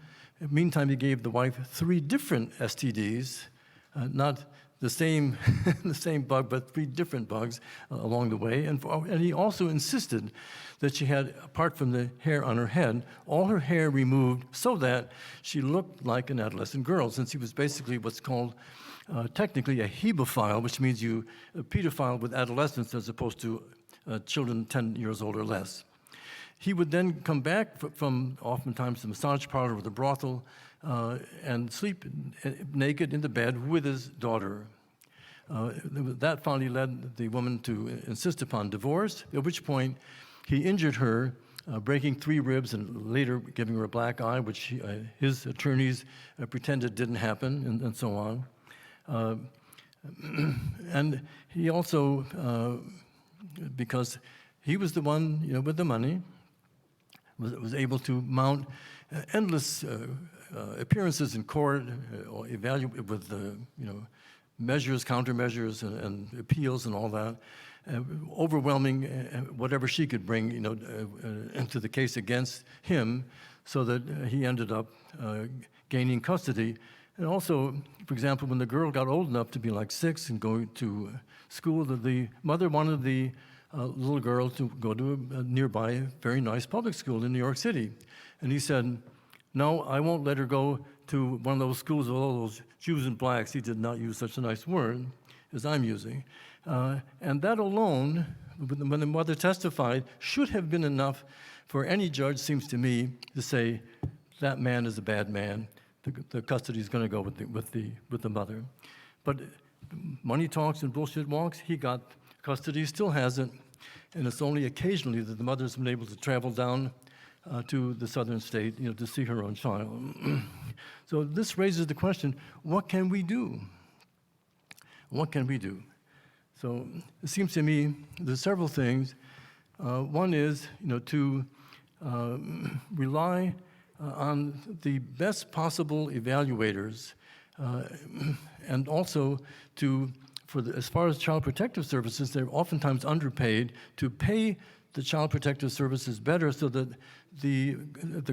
Meantime, he gave the wife 3 different STDs, not the same the same bug, but 3 different bugs along the way. And he also insisted that she had, apart from the hair on her head, all her hair removed so that she looked like an adolescent girl, since he was basically what's called technically a hebephile, which means you pedophile with adolescents as opposed to children 10 years old or less. He would then come back from oftentimes the massage parlor or the brothel and sleep naked in the bed with his daughter. That finally led the woman to insist upon divorce, at which point he injured her, breaking 3 ribs and later giving her a black eye, which his attorneys pretended didn't happen, and so on. And he also, because he was the one, with the money, was able to mount endless appearances in court, evaluate with measures, countermeasures, and appeals and all that, overwhelming whatever she could bring, into the case against him, so that he ended up gaining custody. And also, for example, when the girl got old enough to be like 6 and going to school, the mother wanted the little girl to go to a nearby, very nice public school in New York City. And he said, no, I won't let her go to one of those schools with all those Jews and blacks. He did not use such a nice word as I'm using. And that alone, when the mother testified, should have been enough for any judge, seems to me, to say that man is a bad man. The custody is going to go with the mother. But money talks and bullshit walks. He got custody, still has it, and it's only occasionally that the mother's been able to travel down to the southern state, to see her own child. So this raises the question: what can we do? What can we do? So it seems to me there's several things. One is, to rely on the best possible evaluators, and also as far as child protective services, they're oftentimes underpaid, to pay the child protective services better so that the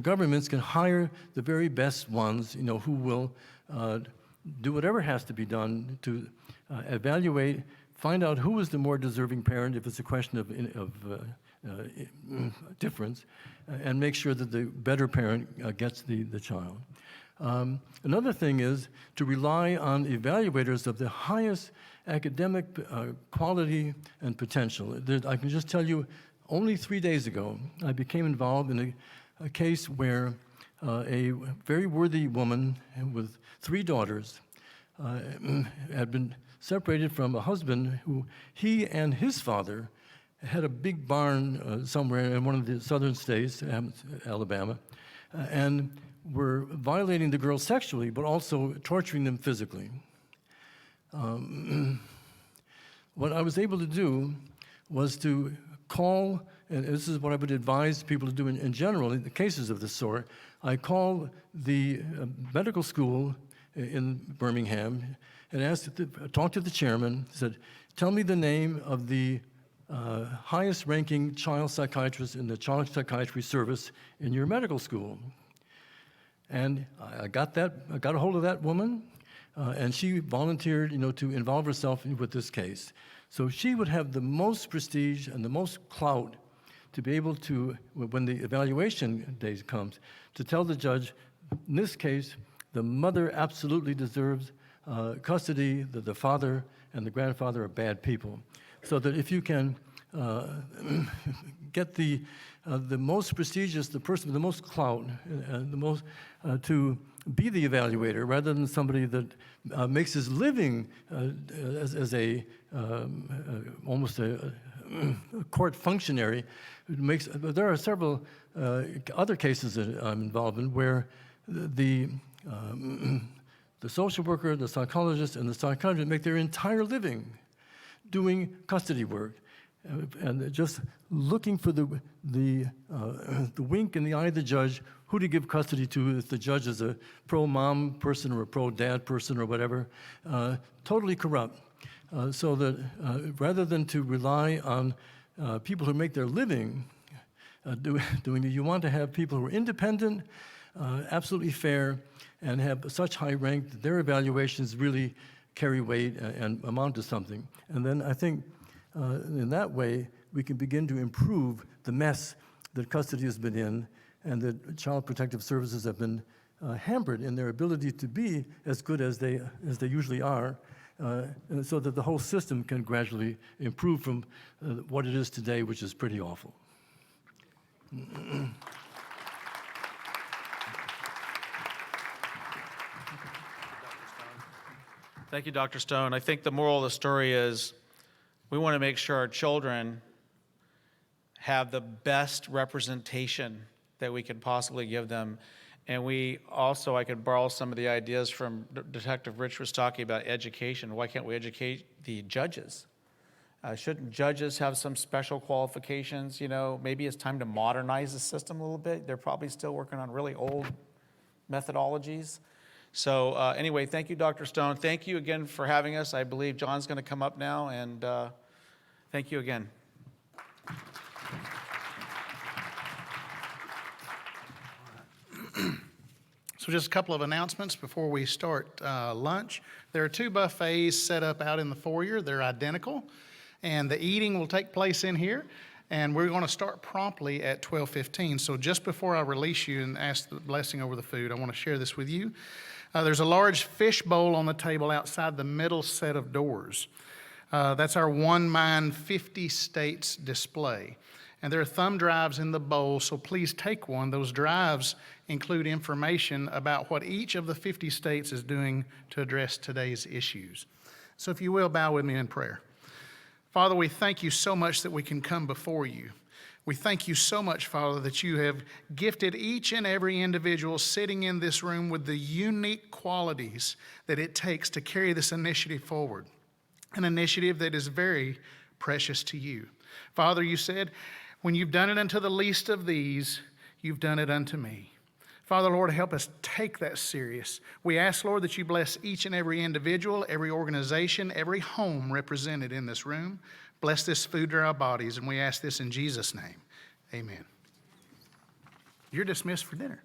governments can hire the very best ones, who will do whatever has to be done to evaluate, find out who is the more deserving parent if it's a question of difference, and make sure that the better parent gets the child. Another thing is to rely on evaluators of the highest academic quality and potential. I can just tell you, only 3 days ago, I became involved in a case where a very worthy woman with 3 daughters had been separated from a husband who he and his father had a big barn somewhere in one of the southern states, Alabama, and were violating the girls sexually, but also torturing them physically. What I was able to do was to call, and this is what I would advise people to do in general in the cases of this sort. I called the medical school in Birmingham and talked to the chairman, said, tell me the name of the highest ranking child psychiatrist in the child psychiatry service in your medical school. And I got a hold of that woman, and she volunteered, to involve herself with this case. So she would have the most prestige and the most clout to be able to, when the evaluation day comes, to tell the judge, in this case, the mother absolutely deserves custody, that the father and the grandfather are bad people. So that if you can get the most prestigious, the person with the most clout, the most to be the evaluator, rather than somebody that makes his living as almost a court functionary. There are several other cases that I'm involved in where the social worker, the psychologist, and the psychiatrist make their entire living doing custody work, and just looking for the wink in the eye of the judge, who to give custody to, if the judge is a pro-mom person or a pro-dad person or whatever, totally corrupt. So that rather than to rely on people who make their living doing it, you want to have people who are independent, absolutely fair, and have such high rank that their evaluations really carry weight and amount to something. And then I think in that way, we can begin to improve the mess that custody has been in, and that child protective services have been hampered in their ability to be as good as they usually are, and so that the whole system can gradually improve from what it is today, which is pretty awful. Thank you, Dr. Stone. I think the moral of the story is we want to make sure our children have the best representation that we can possibly give them. And we also, I could borrow some of the ideas from Detective Rich Wistocki about education. Why can't we educate the judges? Shouldn't judges have some special qualifications? Maybe it's time to modernize the system a little bit. They're probably still working on really old methodologies. So anyway, thank you, Dr. Stone. Thank you again for having us. I believe John's going to come up now, and thank you again. So just a couple of announcements before we start lunch. There are 2 buffets set up out in the foyer. They're identical, and the eating will take place in here. And we're going to start promptly at 12:15. So just before I release you and ask the blessing over the food, I want to share this with you. There's a large fish bowl on the table outside the middle set of doors. That's our One Mind 50 States display. And there are thumb drives in the bowl, so please take one. Those drives include information about what each of the 50 states is doing to address today's issues. So if you will, bow with me in prayer. Father, we thank you so much that we can come before you. We thank you so much, Father, that you have gifted each and every individual sitting in this room with the unique qualities that it takes to carry this initiative forward, an initiative that is very precious to you. Father, you said, when you've done it unto the least of these, you've done it unto me. Father, Lord, help us take that serious. We ask, Lord, that you bless each and every individual, every organization, every home represented in this room. Bless this food to our bodies, and we ask this in Jesus' name. Amen. You're dismissed for dinner.